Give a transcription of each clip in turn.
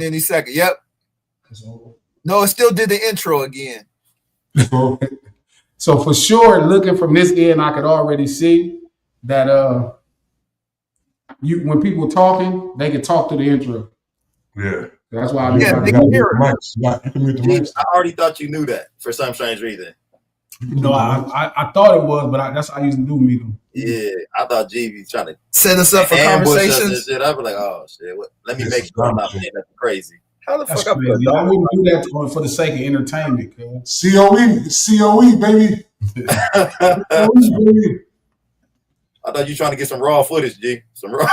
any second. Yep. No, it still did the intro again. So for sure, looking from this end, I could already see that when people talking, they can talk to the intro. Yeah. That's why they can hear it. You can mute the mics. I already thought you knew that for some strange reason. No, I thought it was, but that's how I used to do meet them. Yeah, I thought G be trying to set us up for conversations and shit. I'd be like, oh shit, let me make sure I'm not playing that crazy. How the fuck I wouldn't do that for the sake of entertainment, cuz. COE, baby. I thought you trying to get some raw footage, G. Some raw.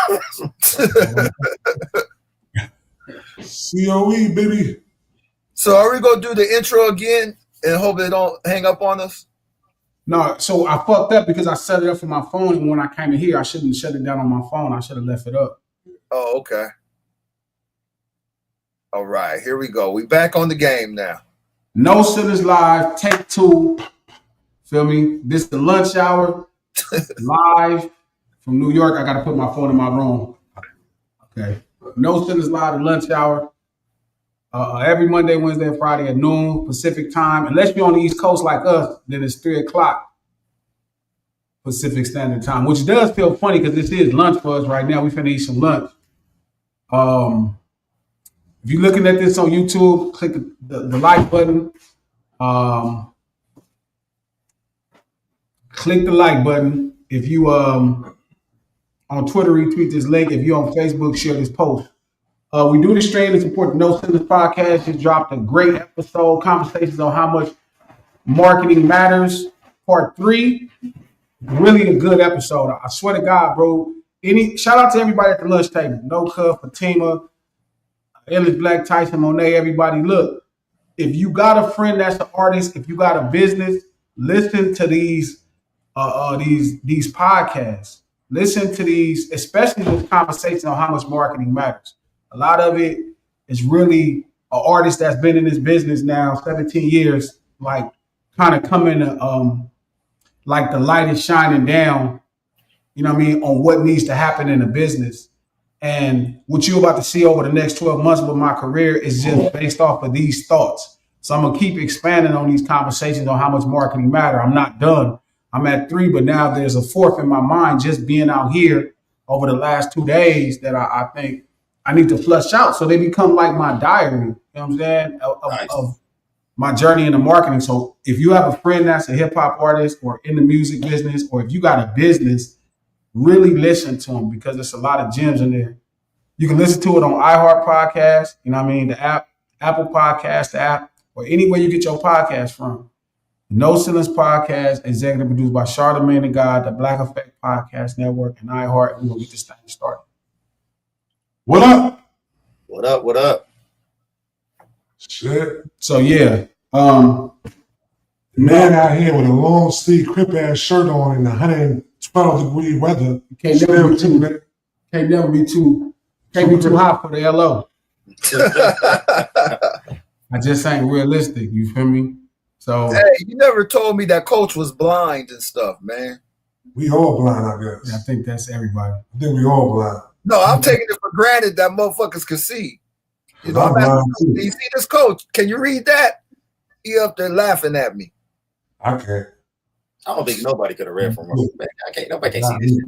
COE, baby. So are we gonna do the intro again and hope they don't hang up on us? No, so I fucked up because I set it up for my phone, and when I came in here, I shouldn't shut it down on my phone. I should have left it up. Oh, okay. All right, here we go. We back on the game now. No Sinners Live, take 2. Feel me? This is the lunch hour. Live from New York. I gotta put my phone in my room. Okay. No Sinners Live, the lunch hour. Every Monday, Wednesday, and Friday at noon Pacific time. Unless you're on the East Coast like us, then it's 3 o'clock Pacific Standard Time, which does feel funny because this is lunch for us right now. We finna eat some lunch. If you're looking at this on YouTube, click the like button. Click the like button. If you on Twitter, retweet this link. If you're on Facebook, share this post. We do the stream. It's important to know this podcast just dropped a great episode, conversations on how much marketing matters. Part 3, really a good episode. I swear to God, bro. Shout out to everybody at the lunch table. No Cuff, Fatima, Ellis Black, Tyson, Monet, everybody. Look, if you got a friend that's an artist, if you got a business, listen to these podcasts. Listen to these, especially with conversations on how much marketing matters. A lot of it is really an artist that's been in this business now 17 years, like kind of coming to like the light is shining down, you know what I mean, on what needs to happen in the business. And what you're about to see over the next 12 months with my career is just based off of these thoughts. So I'm going to keep expanding on these conversations on how much marketing matter. I'm not done. I'm at 3, but now there's a 4th in my mind just being out here over the last 2 days that I think I need to flush out. So they become like my diary, you know what I'm saying, of my journey into marketing. So if you have a friend that's a hip hop artist or in the music business, or if you got a business, really listen to them because there's a lot of gems in there. You can listen to it on iHeart Podcast, you know what I mean, the app, Apple Podcast, the app, or anywhere you get your podcast from. No Ceilings Podcast, executive produced by Charlamagne the God, the Black Effect Podcast Network, and iHeart. We're going to get this thing started. What up? What up? What up? Shit. So, yeah. Man out here with a long sleeve crip ass shirt on in 112-degree weather. Can't never be too hot for the LO. I just ain't realistic, you feel me? So hey, you never told me that Coach was blind and stuff, man. We all blind, I guess. I think that's everybody. I think we all blind. No, I'm taking it for granted that motherfuckers can see. You know, do you see this Coach? Can you read that? He up there laughing at me. I can't. I don't think nobody could have read from us. Nobody can see this shit.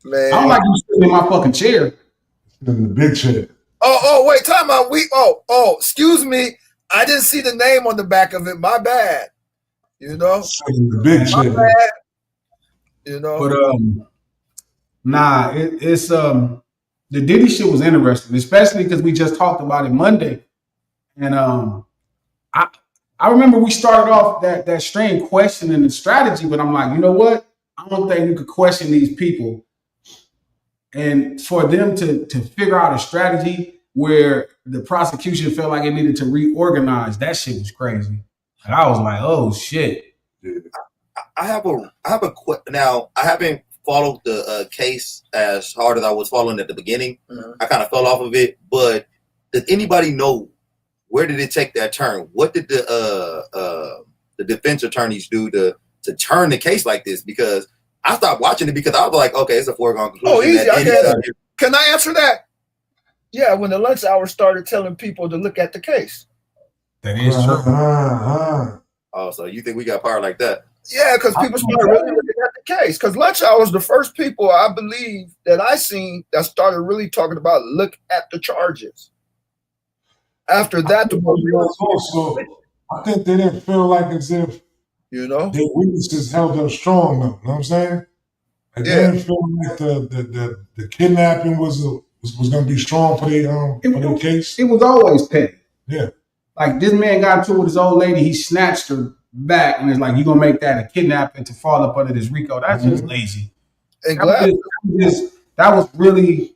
Man. I don't like you sitting in my fucking chair. In the big chair. Wait, time out. Excuse me. I didn't see the name on the back of it. My bad. You know? In the big chair. My bad. You know? But it's the Diddy shit was interesting, especially because we just talked about it Monday. And I remember we started off that strain questioning the strategy, but I'm like, you know what? I don't think you could question these people. And for them to figure out a strategy where the prosecution felt like it needed to reorganize, that shit was crazy. And I was like, oh shit. I have a now. I haven't followed the case as hard as I was following at the beginning. Mm-hmm. I kind of fell off of it. But does anybody know where did it take that turn? What did the defense attorneys do to turn the case like this? Because I stopped watching it because I was like, okay, it's a foregone conclusion. Oh, easy. Can I answer that? Yeah, when the lunch hour started telling people to look at the case. That is true. Oh, so you think we got power like that? Yeah, because people started really looking at the case. Because lunch hour was the first people I believe that I seen that started really talking about look at the charges. After that, also, I think they didn't feel like as if their witnesses held up strong though. You know what I'm saying? Like, they didn't feel like the kidnapping was going to be strong for their case. It was always petty. Yeah. Like, this man got into it with his old lady. He snatched her back and it's like, you going to make that a kidnapping to fall up under this RICO. That's just lazy. And that was really...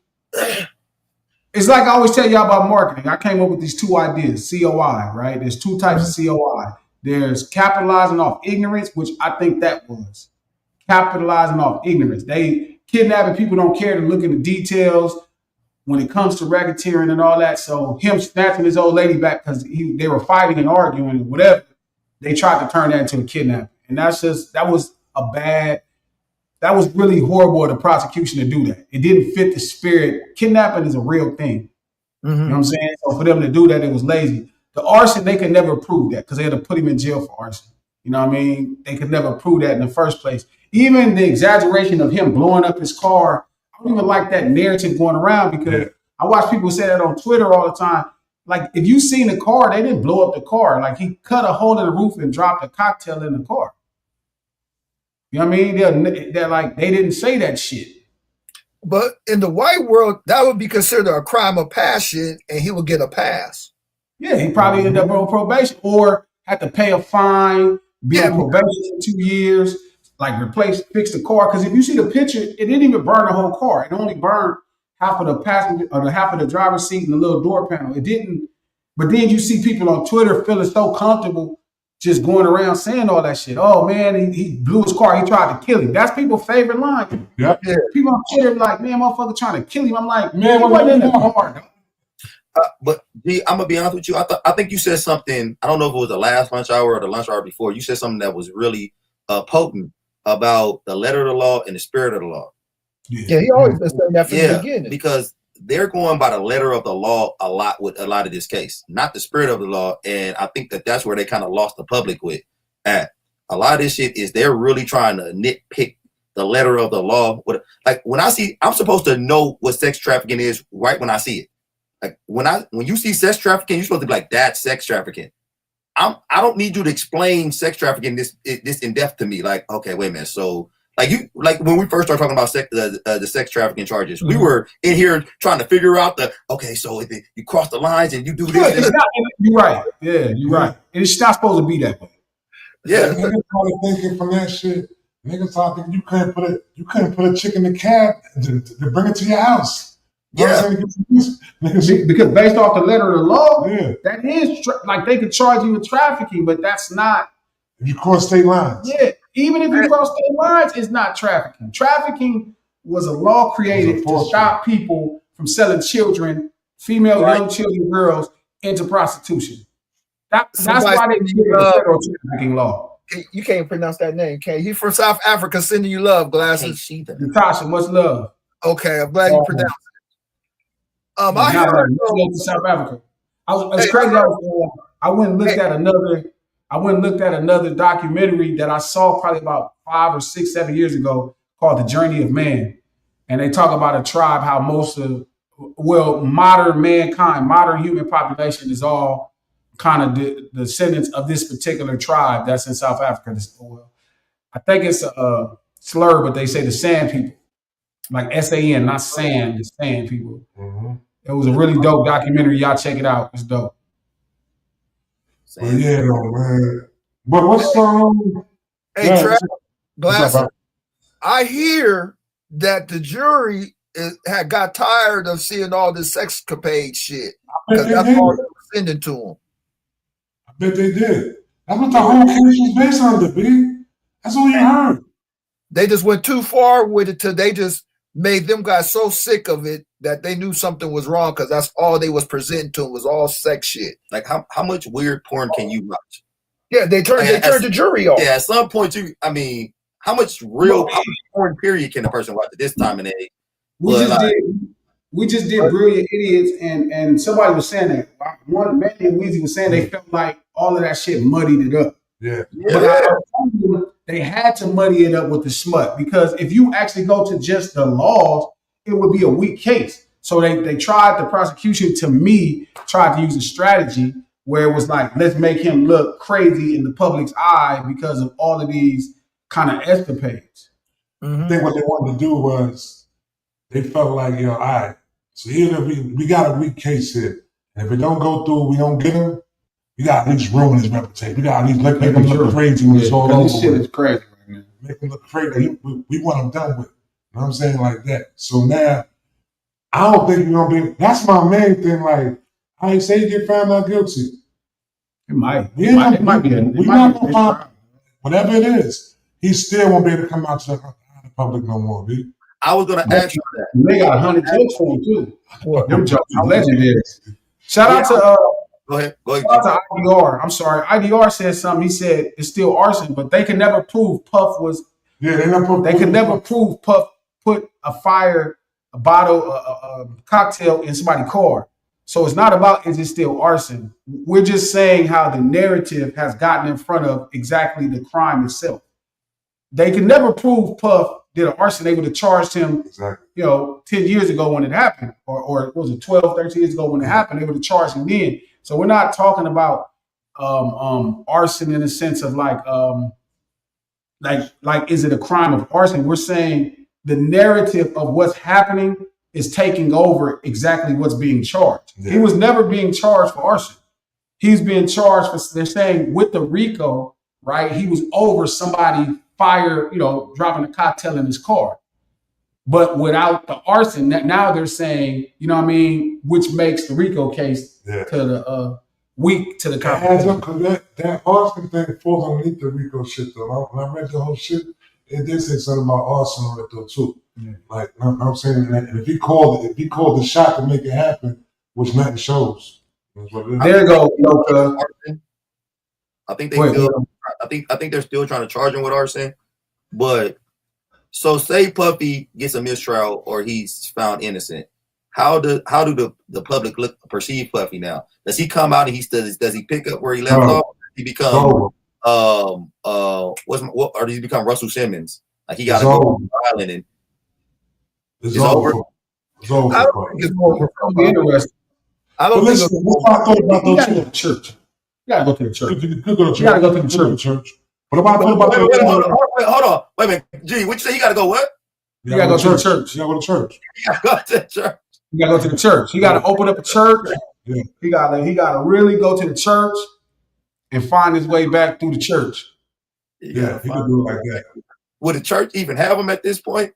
It's like I always tell y'all about marketing. I came up with these two ideas, COI, right? There's two types of COI. There's capitalizing off ignorance, which I think that was. Capitalizing off ignorance. They kidnapping people don't care to look at the details when it comes to racketeering and all that. So him snatching his old lady back because they were fighting and arguing and whatever, they tried to turn that into a kidnapping. And that was really horrible of the prosecution to do that. It didn't fit the spirit. Kidnapping is a real thing. You know what I'm saying? So for them to do that, it was lazy. The arson, they could never prove that because they had to put him in jail for arson. You know what I mean? They could never prove that in the first place. Even the exaggeration of him blowing up his car, I don't even like that narrative going around because I watch people say that on Twitter all the time. Like, if you seen the car, they didn't blow up the car. Like, he cut a hole in the roof and dropped a cocktail in the car. You know what I mean? They're like, they didn't say that shit. But in the white world, that would be considered a crime of passion and he would get a pass. Yeah, he probably ended up on probation or had to pay a fine, be on probation for 2 years, like fix the car. Because if you see the picture, it didn't even burn the whole car. It only burned half of the passenger or half of the driver's seat and the little door panel. It didn't. But then you see people on Twitter feeling so comfortable just going around saying all that shit. Oh man, he blew his car. He tried to kill him. That's people's favorite line. Yeah. People on Twitter like, man, motherfucker trying to kill him. I'm like, man, what wasn't in the car? But D, I'm gonna be honest with you. I think you said something. I don't know if it was the last lunch hour or the lunch hour before. You said something that was really potent about the letter of the law and the spirit of the law. Yeah, he always been saying that from the beginning. Because they're going by the letter of the law a lot with a lot of this case, not the spirit of the law. And I think that's where they kind of lost the public with at. A lot of this shit is they're really trying to nitpick the letter of the law. Like when I'm supposed to know what sex trafficking is right when I see it. Like when you see sex trafficking, you're supposed to be like, that's sex trafficking. I don't need you to explain sex trafficking this in depth to me. Like, okay, wait a minute. So like when we first started talking about the sex trafficking charges, we were in here trying to figure out so if you cross the lines and you do this. You're right. Yeah, you're right. And it's not supposed to be that way. Yeah. Niggas probably thinking from that shit. Niggas talking you couldn't put a chick in the cab to bring it to your house. Yeah, because based off the letter of the law, that is like they could charge you with trafficking, but that's not. If you cross state lines, even if you cross state lines, it's not trafficking. Trafficking was a law created to stop people from selling children, female young children, girls into prostitution. That's why they created a federal trafficking law. You can't pronounce that name, can you? He's from South Africa, sending you love, Glasses. Natasha, much love. Okay, I'm glad you pronounced it. I heard South Africa. It's crazy. I went and looked at another documentary that I saw probably about 5 or 6, 7 years ago called The Journey of Man. And they talk about a tribe, how modern mankind, modern human population is all kind of the descendants of this particular tribe that's in South Africa. I think it's a slur, but they say the Sand people. Like S-A-N, not sand, the Sand people. Mm-hmm. It was a really dope documentary. Y'all check it out. It's dope. Well, yeah, man. But what's Hey, Trav, Glasses. I hear that the jury had got tired of seeing all this sexcapade shit because that's all they were sending to them. I bet they did. That's what the whole case was based on, B. That's all you heard. They just went too far with it till they just made them guys so sick of it that they knew something was wrong because that's all they was presenting to them was all sex shit. Like how much weird porn can you watch? Yeah, they turned the jury off. Yeah, at some point how much porn period can a person watch at this time and age? we just did Brilliant Idiots, and somebody was saying that one Manny and Weezy was saying they felt like all of that shit muddied it up. Yeah. But I told you they had to muddy it up with the smut, because if you actually go to just the laws, it would be a weak case. So they tried, the prosecution to me tried to use a strategy where it was like, let's make him look crazy in the public's eye because of all of these kind of escapades. I think what they wanted to do was they felt like, all right, so either we got a weak case here, and if it don't go through, we don't get him, we got at least ruin his reputation. We got at least make him look crazy when it's all over. This shit is crazy right now. Make him look crazy. We want him done with. You know what I'm saying? Like that. So now, I don't think you're gonna be. That's my main thing. Like, I ain't say you get found not guilty. It might. It might be. We're not gonna find whatever it is. He still won't be able to come out to the public no more. B. I was gonna ask you that. They got 100 jokes for him too. Them jokes are legendary. Shout out to Go ahead. Shout out to IDR. I'm sorry. IDR said something. He said it's still arson, but they can never prove Puff was. Yeah, they could never prove Puff put a bottle, a cocktail in somebody's car. So it's not about is it still arson. We're just saying how the narrative has gotten in front of exactly the crime itself. They could never prove Puff did an arson. They would have charged him, 10 years ago when it happened, or what was it 12, 13 years ago when it happened. They would have charged him then. So we're not talking about arson in the sense of like is it a crime of arson? We're saying the narrative of what's happening is taking over exactly what's being charged. Yeah. He was never being charged for arson. He's being charged for, they're saying with the RICO, right? He was over somebody dropping a cocktail in his car. But without the arson, now they're saying, which makes the RICO case to the weak to the competition. That arson thing falls underneath the RICO shit though. When I read the whole shit, it did say something about arson on it though too. Yeah. Like I'm saying that, and if he called the shot to make it happen, which nothing shows. There you go. I think I think they're still trying to charge him with arson, but so say Puffy gets a mistrial or he's found innocent. How do the public perceive Puffy now? Does he come out and does he pick up where he left off? He become or does he become Russell Simmons? Like he got to go on the island and it's over. It's over. I don't think it's more interesting. I don't think you gotta go to church. You gotta go to the church. You gotta go to the church. What about hold on. Wait a minute. Gee, what you say? You gotta go what? You gotta go to the church. You gotta go to church. You gotta go to the church. You gotta go to the church. You gotta open up a church. Yeah. He gotta really go to the church and find his way back through the church. Yeah, he can do it like that. Would the church even have him at this point?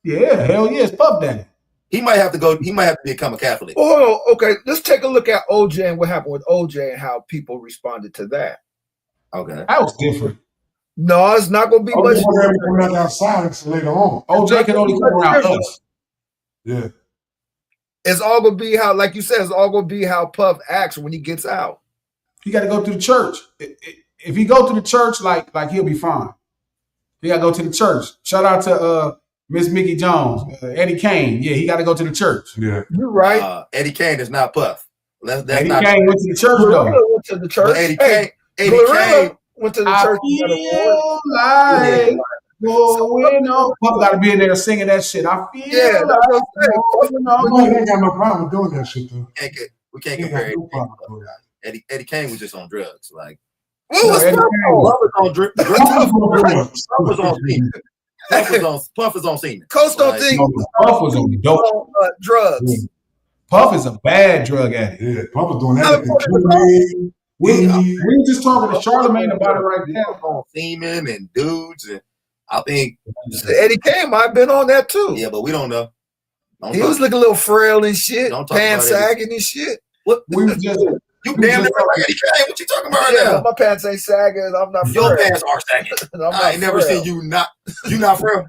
Yeah, hell yeah, it's Puff Daddy. He might have to go. He might have to become a Catholic. Oh, okay. Let's take a look at OJ and what happened with OJ and how people responded to that. Okay, that was different. No, it's not going to be much. OJ come back outside later on. OJ can only come around us. Yeah, it's all going to be how, like you said, it's all going to be how Puff acts when he gets out. He got to go to the church. If he go to the church, like he'll be fine. He got to go to the church. Shout out to Miss Mickey Jones, Eddie Kane. Yeah, he got to go to the church. Yeah, you're right. Eddie Kane is not Puff. Eddie Kane went to the church though. Went to the church. But Eddie Kane went to the church. I feel like going on. Puff got to be in there singing that shit. I feel like ain't got no problem with doing that shit though. We can't compare Eddie. Eddie Kane was just on drugs. Like what was Puff on drugs? Puff is on semen. Coach don't think Puff was on dope drugs. Yeah. Puff is a bad drug addict. Yeah, Puff was doing everything. We were just talking to Charlamagne about it right now. On semen and dudes, and I think Eddie Kane might have been on that too. Yeah, but we don't know. He was looking a little frail and shit, pants sagging and shit. What we were just. You damn near like Eddie Kane. What you talking about right now? My pants ain't sagging. I'm not. Your pants are sagging. I ain't never seen you not. You not frail.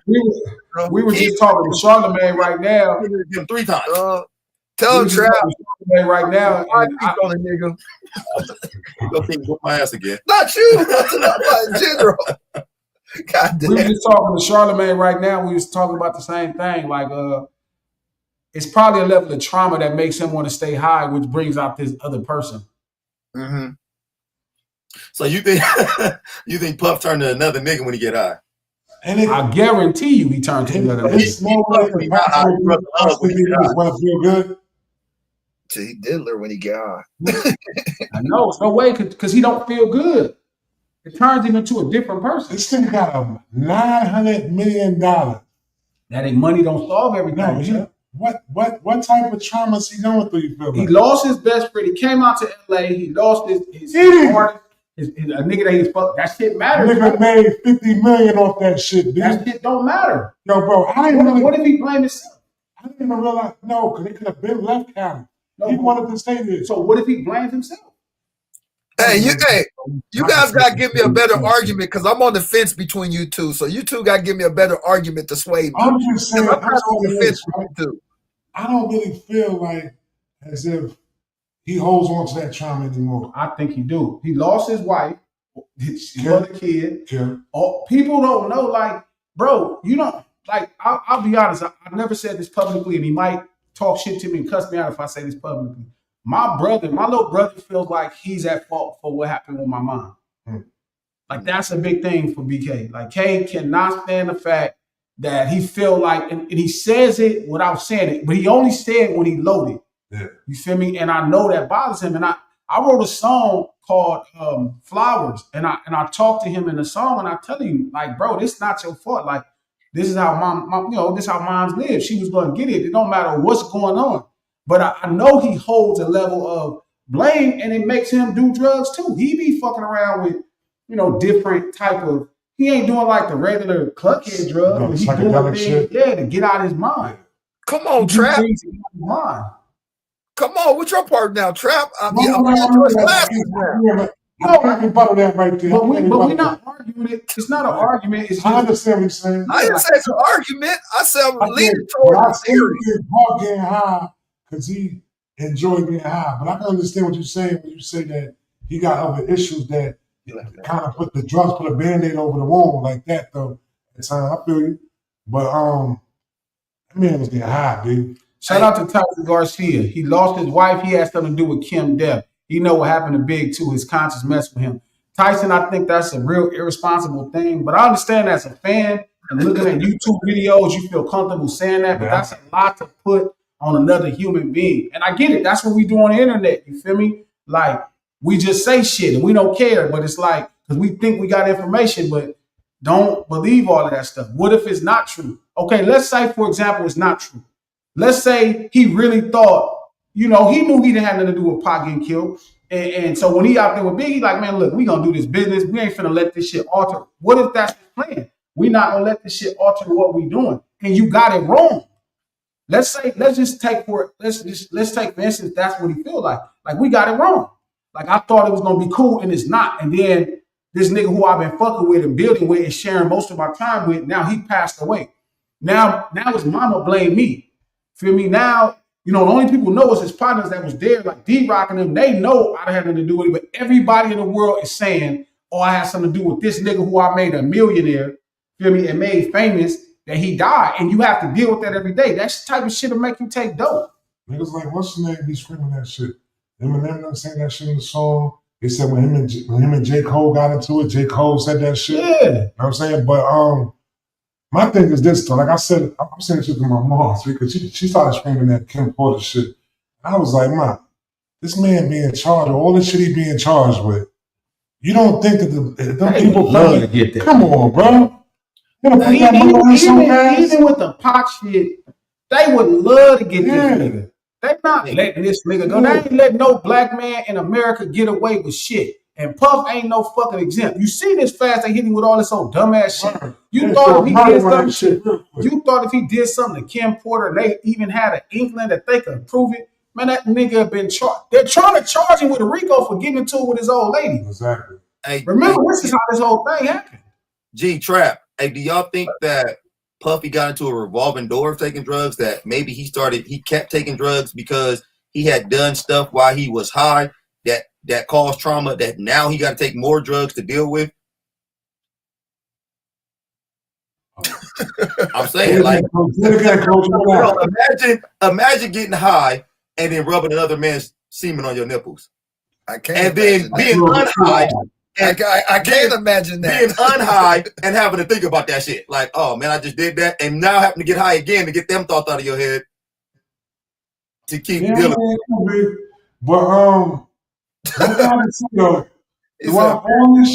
We were just talking to Charlamagne right now. Him 3 times. Tell him, Trap. Right now, I on a nigga. Go whoop my ass again. Not you. Not in general. God damn. We were just talking to Charlamagne right now. We was talking about the same thing. Like, it's probably a level of trauma that makes him want to stay high, which brings out this other person. Mm-hmm. So you think Puff turned to another nigga when he get high? And I guarantee you he turned to another nigga. It's no way to want to feel good. See, he diddler when he get high. I know, it's no way because he don't feel good. It turns him into a different person. This thing got $900 million. That ain't money don't solve everything. No, what type of trauma is he going through? You feel like? He lost his best friend. He came out to LA. He lost his artist. A nigga that he's fucked. That shit matters. Nigga made $50 million off that shit, dude. That shit don't matter. Yo, bro, what if he blamed himself? I didn't even realize. No, because they could have been left Cali. No, he wanted to stay there. So what if he blamed himself? Hey, you guys got to give me a better argument because I'm on the fence between you two. So you two got to give me a better argument to sway me. I'm just saying, I'm not on the fence with you two. I don't really feel like as if he holds on to that trauma anymore. I think he do. He lost his wife, his other kid. Yeah. Oh, people don't know, like, bro, you don't, like, I'll be honest, I've never said this publicly, and he might talk shit to me and cuss me out if I say this publicly. My little brother feels like he's at fault for what happened with my mom. Like, that's a big thing for BK. Like, K cannot stand the fact that he feel like, and he says it without saying it, but he only said it when he loaded. Yeah. You feel me? And I know that bothers him. And I wrote a song called Flowers, and I talked to him in the song, and I tell him, like, bro, this is not your fault. Like, this is how this is how moms live. She was going to get it. It don't matter what's going on. But I know he holds a level of blame, and it makes him do drugs too. He be fucking around with, different type of, he ain't doing like the regular cluckhead drugs, but he's doing things, to get out of his mind. Come on, Trap. Come on, what's your part now, Trap? I'm that right there. But we're not arguing it. It's not an argument. I understand what you're saying. I didn't say it's an argument. I said I'm leaning towards the theory. Paul getting high because he enjoyed getting high. But I can understand what you're saying when you say that he got other issues that kind of put a Band-Aid over the wound like that, though. At times, I feel you. But that man was getting high, dude. Shout out to Tyson Garcia. He lost his wife. He had something to do with Kim Depp. You know what happened to Big too. His conscience messed with him. Tyson, I think that's a real irresponsible thing. But I understand as a fan and looking at YouTube videos, you feel comfortable saying that. But that's a lot to put on another human being. And I get it. That's what we do on the internet. You feel me? Like, we just say shit and we don't care. But it's like, because we think we got information, but don't believe all of that stuff. What if it's not true? Okay, let's say, for example, it's not true. Let's say he really thought, he knew he didn't have nothing to do with Pac getting killed. And so when he out there with Big, he like, man, look, we gonna do this business. We ain't finna let this shit alter. What if that's the plan? We not gonna let this shit alter what we doing. And you got it wrong. Let's take for instance, that's what he feel like. Like, we got it wrong. Like, I thought it was gonna be cool and it's not. And then this nigga who I've been fucking with and building with and sharing most of my time with, now he passed away. Now his mama blamed me. Feel me? Now, the only people know is his partners that was there, like D-Rock and them. They know I had nothing to do with it, but everybody in the world is saying, oh, I had something to do with this nigga who I made a millionaire, feel me, and made famous, that he died. And you have to deal with that every day. That type of shit will make you take dope. Niggas like, what's the name be screaming that shit? Eminem saying that shit in the song. They said when him and J. Cole got into it, J. Cole said that shit. Yeah. You know what I'm saying? But my thing is this, though. Like I said, I'm saying shit to my mom because she started screaming that Kim Porter shit. I was like, Ma, this man being charged with all the shit he being charged with. You don't think that them people love to get that? Come on, bro. Even with the Pac shit, they would love to get this nigga. They not letting this nigga go. They ain't letting no black man in America get away with shit. And Puff ain't no fucking exempt. You see this fast they hit him with all this old dumbass shit. You thought if he did something to Kim Porter and they even had an inkling that they could prove it, man, that nigga been charged. They're trying to charge him with a RICO for getting into it with his old lady. Exactly. Hey, remember, this is how this whole thing happened. G Trap. Hey, do y'all think that Puffy got into a revolving door of taking drugs? That maybe he kept taking drugs because he had done stuff while he was high that caused trauma, that now he got to take more drugs to deal with? I'm saying, like, imagine getting high and then rubbing another man's semen on your nipples. I can't. And then being unhigh. I can't imagine that. Being unhigh and having to think about that shit. Like, oh man, I just did that, and now having to get high again to get them thoughts out of your head to keep dealing. But all this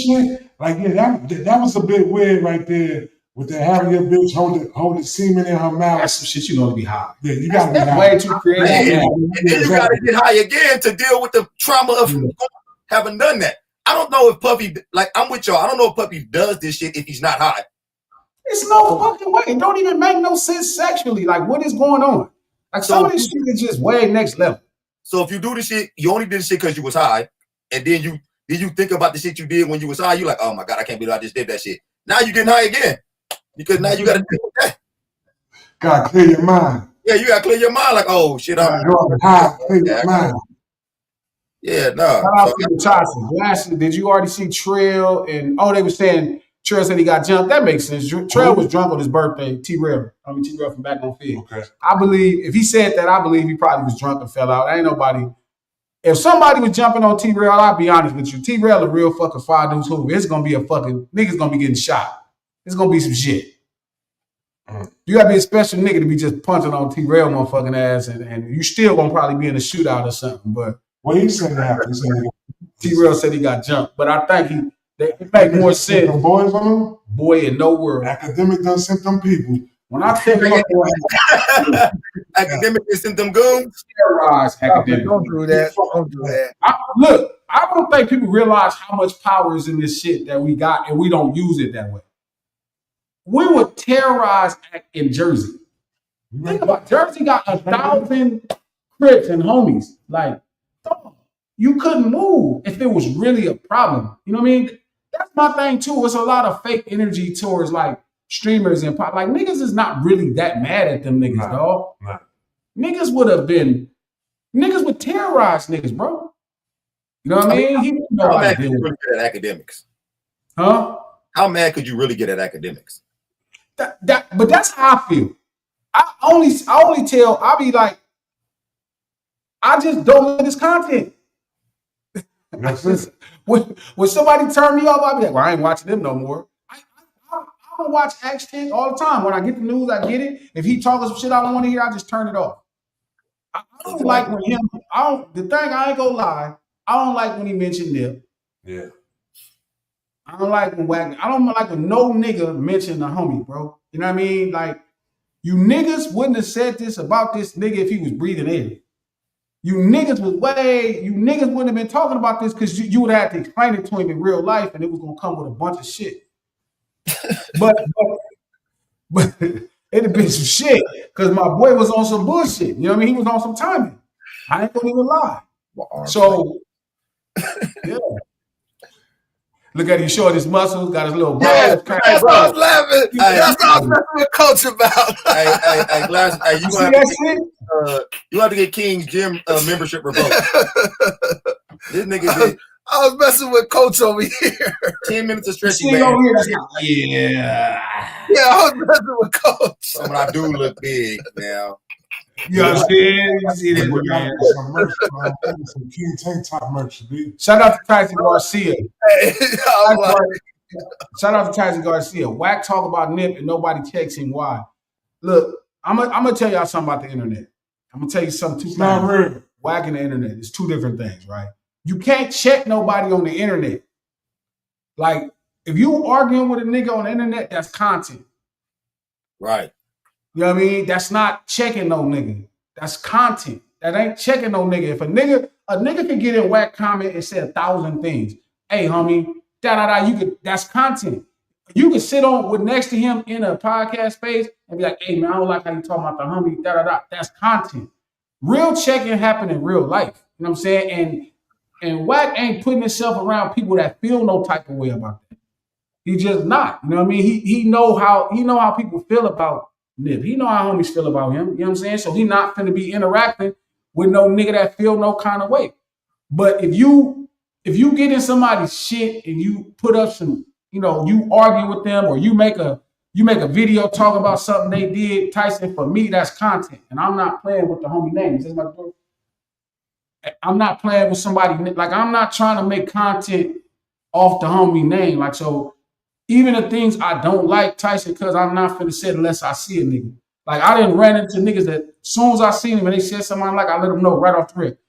shit, like that was a bit weird right there. With the having your bitch holding semen in her mouth. That's some shit you know to be high. Yeah, you got to be high. Way too creative. And then you got to get high again to deal with the trauma of having done that. I don't know if Puffy, like, I'm with y'all. I don't know if Puffy does this shit if he's not high. It's no fucking way. It don't even make no sense sexually. Like, what is going on? Like, some of this shit is just way next level. So if you do this shit, you only did this shit because you was high, and then you think about the shit you did when you was high. You like, oh my God, I can't believe I just did that shit. Now you getting high again. Because now you got to deal with that. Gotta clear your mind. Yeah, you got to clear your mind. Like, oh shit, I'm high. Clear your mind. Yeah, no. Lastly, did you already see Trail? And they were saying Trail said he got jumped. That makes sense. Trail was drunk on his birthday. T-Rail from Back on Field. Okay. I believe if he said that, I believe he probably was drunk and fell out. Ain't nobody. If somebody was jumping on T-Rail, I'll be honest with you. T-Rail a real fucking 5 dudes who. It's gonna be a fucking niggas gonna be getting shot. It's gonna be some shit. You gotta be a special nigga to be just punching on T-Rail motherfucking ass, and you still gonna probably be in a shootout or something. But what he said happened? T-Rail said he got jumped, but I think it make more sense. Some boys on him? Boy in no world. Academic done sent them people. When I think Academic sent them goons. Terrorize academic. Don't do that. Don't do that. I don't think people realize how much power is in this shit that we got, and we don't use it that way. We would terrorize in Jersey. Think about it. Jersey got 1,000 Crips and homies. Like, you couldn't move if it was really a problem. You know what I mean? That's my thing too. It's a lot of fake energy towards like streamers and pop. Like, niggas is not really that mad at them niggas, dog. Nah. Niggas would terrorize niggas, bro. You know what I mean? He didn't know how mad could you really get at academics? Huh? How mad could you really get at academics? But that's how I feel. I only tell, I'll be like, I just don't look at this content. When somebody turn me off, I'll be like, well, I ain't watching them no more. I don't watch X10 all the time. When I get the news, I get it. If he talking some shit I don't want to hear, I just turn it off. I don't like when the thing, I ain't gonna lie, I don't like when he mentioned Nip. Yeah. I don't like when no nigga mentioned the homie, bro. You know what I mean? Like, you niggas wouldn't have said this about this nigga if he was breathing in. You niggas wouldn't have been talking about this because you would have had to explain it to him in real life, and it was gonna come with a bunch of shit. but it'd have been some shit because my boy was on some bullshit. You know what I mean? He was on some timing. I ain't gonna even lie. So yeah. Look at him showing his muscles, got his little that's what I was laughing. That's what I was messing with Coach about. Hey, Glass, you have to get King's gym membership revoked. This nigga did. I was messing with Coach over here. 10 minutes of stretching, man. Yeah, I was messing with Coach. So when I do look big now. You understand? You see this, man. Some King Tank Top merch, dude. Shout out to Tyson Garcia. Shout out to Tyson Garcia. Wack talk about Nip and nobody checks him. Why? Look, I'm gonna tell y'all something about the internet. I'm gonna tell you something. It's not real. Wack and the internet. It's two different things, right? You can't check nobody on the internet. Like, if you arguing with a nigga on the internet, that's content. Right. You know what I mean? That's not checking no nigga. That's content. That ain't checking no nigga. If a nigga can get in Wack comment and say 1,000 things. Hey, homie, that's content. You can sit with next to him in a podcast space and be like, hey man, I don't like how you talking about the homie, That's content. Real checking happen in real life. You know what I'm saying? And Wack ain't putting himself around people that feel no type of way about that. He just not. You know what I mean? He know how people feel about Nip. He know how homies feel about him. You know what I'm saying? So he not finna be interacting with no nigga that feel no kind of way. But if you get in somebody's shit and you put up some, you argue with them or you make a You make a video talking about something they did, Tyson, for me, that's content. And I'm not playing with the homie names. I'm not playing with somebody. Like, I'm not trying to make content off the homie name. Like, so even the things I don't like, Tyson, because I'm not finna say it unless I see a nigga. Like, I didn't run into niggas that as soon as I see them and they said something I like, I let them know right off the rip.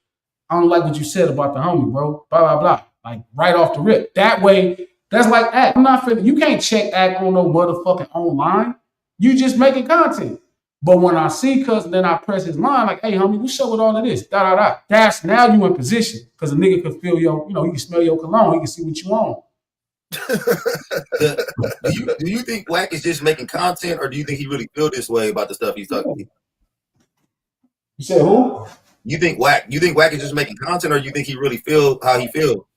I don't like what you said about the homie, bro. Blah, blah, blah. Like, right off the rip. That way, that's like act. I'm not finna, you can't check act on no motherfucking online. You just making content. But when I see cuz, then I press his line, like, hey, homie, what's up with all of this? Da, da, da. That's now you in position. Because a nigga can feel your, you know, he can smell your cologne. He can see what you on. Do you think Wack is just making content, or do you think he really feel this way about the stuff he's talking about? You said who? You think Wack is just making content, or you think he really feel how he feel?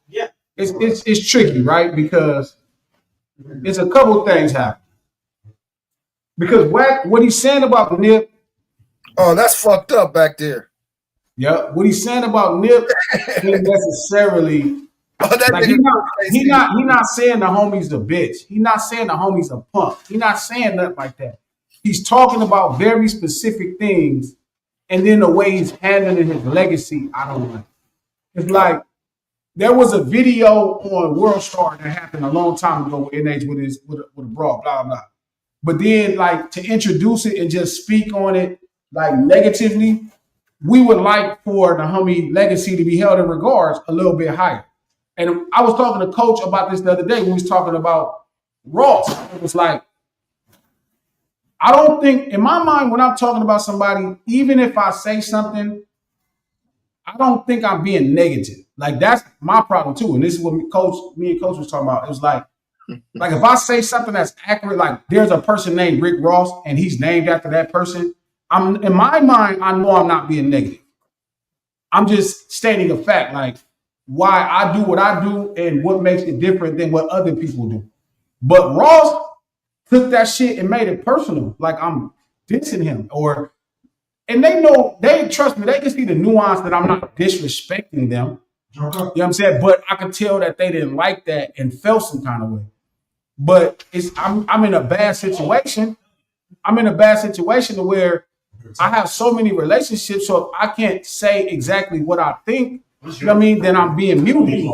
Yeah. It's tricky, right? Because it's a couple things happen. Because Wack, what he's saying about Nip. Oh, that's fucked up back there. Yeah, what he's saying about Nip isn't necessarily. Like he's not saying the homie's a bitch. He's not saying the homie's a punk. He's not saying nothing like that. He's talking about very specific things, and then the way he's handling his legacy, I don't like. It's like there was a video on World Star that happened a long time ago with NH with a broad, blah blah. But then, like, to introduce it and just speak on it like negatively, we would like for the homie legacy to be held in regards a little bit higher. And I was talking to Coach about this the other day when we was talking about Ross. It was like, I don't think, in my mind, when I'm talking about somebody, even if I say something, I don't think I'm being negative. Like, that's my problem too. And this is what me and Coach was talking about. It was like if I say something that's accurate, like there's a person named Rick Ross and he's named after that person, I'm in my mind, I know I'm not being negative. I'm just stating a fact, like why I do what I do and what makes it different than what other people do. But Ross took that shit and made it personal, like I'm dissing him, and they trust me, they can see the nuance that I'm not disrespecting them. You know what I'm saying? But I could tell that they didn't like that and felt some kind of way. But I'm in a bad situation. I'm in a bad situation where I have so many relationships, so if I can't say exactly what I think, you know what I mean, then I'm being muted.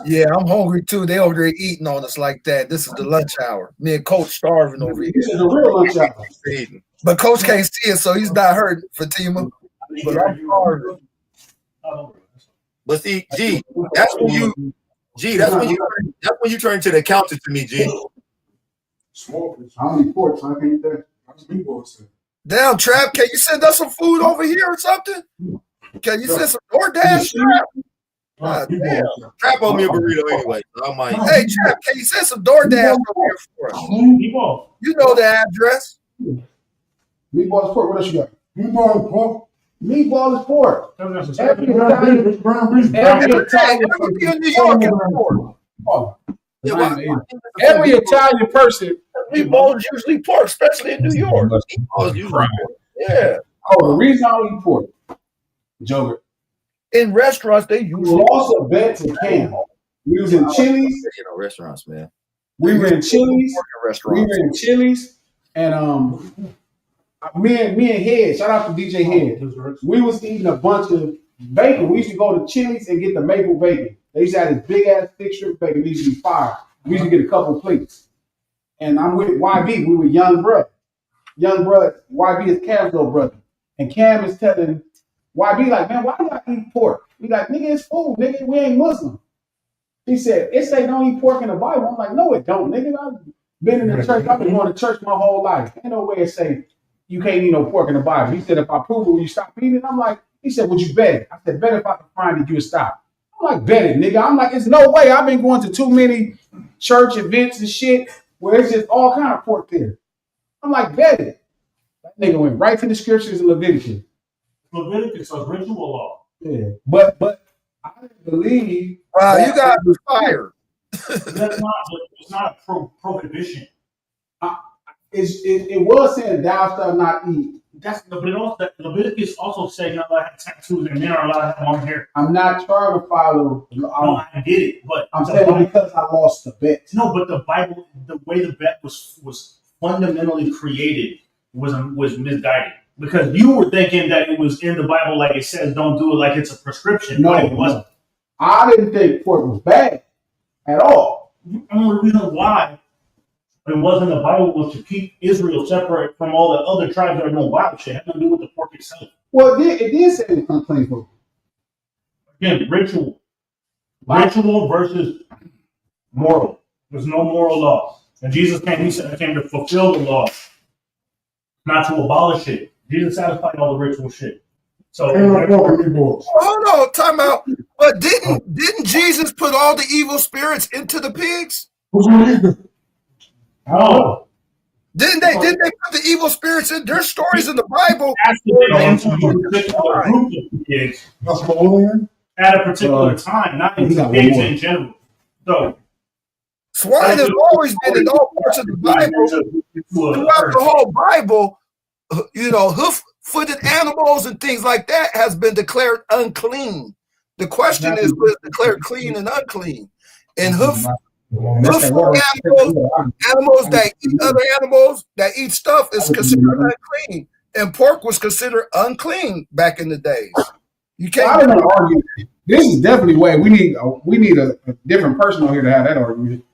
Yeah, I'm hungry too. They over there eating on us like that. This is the lunch hour. Me and Coach starving over here. This is the real lunch hour. But Coach can't see it, so he's not hurting, Fatima. But I'm starving. But see, G, that's when you turn to the accountant to me, G. How many porks? I can't eat that. Damn, Trap, can you send us some food over here or something? Can you send some DoorDash, Trap? Damn. Trap owe me a burrito anyway. So I might. Hey, Trap, can you send some DoorDash over here for us? You know the address. Meatball is pork. What else you got? Meatball is pork. Meatball is pork. Every Italian person. Meatball is usually pork, especially in New York. Meatball is usually pork. Yeah. Oh, the reason I don't eat pork, Joker. In restaurants, they usually lost a bet to Cam. We was in Chili's. Restaurants, man. We were in Chili's. And me and Head, shout out to DJ Head. We was eating a bunch of bacon. We used to go to Chili's and get the maple bacon. They used to have this big ass thick strip bacon. It used to be fire. We used to get a couple plates. And I'm with YB. We were young brother. YB is Cam's little brother. And Cam is telling YB, like, man, why do y'all eat pork? We like, nigga, it's food, nigga. We ain't Muslim. He said, it say don't eat pork in the Bible. I'm like, no, it don't, nigga. I've been in the church. I've been going to church my whole life. Ain't no way it say you can't eat no pork in the Bible. He said, if I prove it, will you stop eating it? I'm like, he said, would you bet it? I said, bet if I can find it, you'll stop. I'm like, bet it, nigga. I'm like, it's no way. I've been going to too many church events and shit where it's just all kind of pork there. I'm like, bet it. That nigga went right to the scriptures in Leviticus. Leviticus is ritual law. Yeah, but I didn't believe. Wow, you guys were fired. It's not a prohibition. it was saying thou shalt not eat. But it also, Leviticus also said you're not allowed to have tattoos and men are allowed to have long hair. I'm not trying to follow. No, I get it, but I'm saying because I lost the bet. No, but the Bible, the way the bet was fundamentally created was misguided. Because you were thinking that it was in the Bible, like it says, don't do it like it's a prescription. No, it wasn't. I didn't think pork was bad at all. The only reason why it wasn't the Bible was to keep Israel separate from all the other tribes that are doing wild shit. It had nothing to do with the pork itself. Well, it did say it was unclean food. Again, ritual. Ritual versus moral. There's no moral law. And Jesus came, he said, I came to fulfill the law, not to abolish it. Jesus satisfied all the ritual shit. So hold on, time out. But didn't Jesus put all the evil spirits into the pigs? No. Didn't they put the evil spirits in? There's stories in the Bible. Into a particular group of pigs at a particular time, not into pigs in general. So swine has always been in all parts of the Bible. Throughout the whole Bible, hoof-footed animals and things like that has been declared unclean. The question is, was it declared clean and unclean? And hoof-footed animals that eat other animals, that eat stuff, is considered unclean. And pork was considered unclean back in the days. You can't. I don't argue. This is definitely way we need a different person on here to have that argument.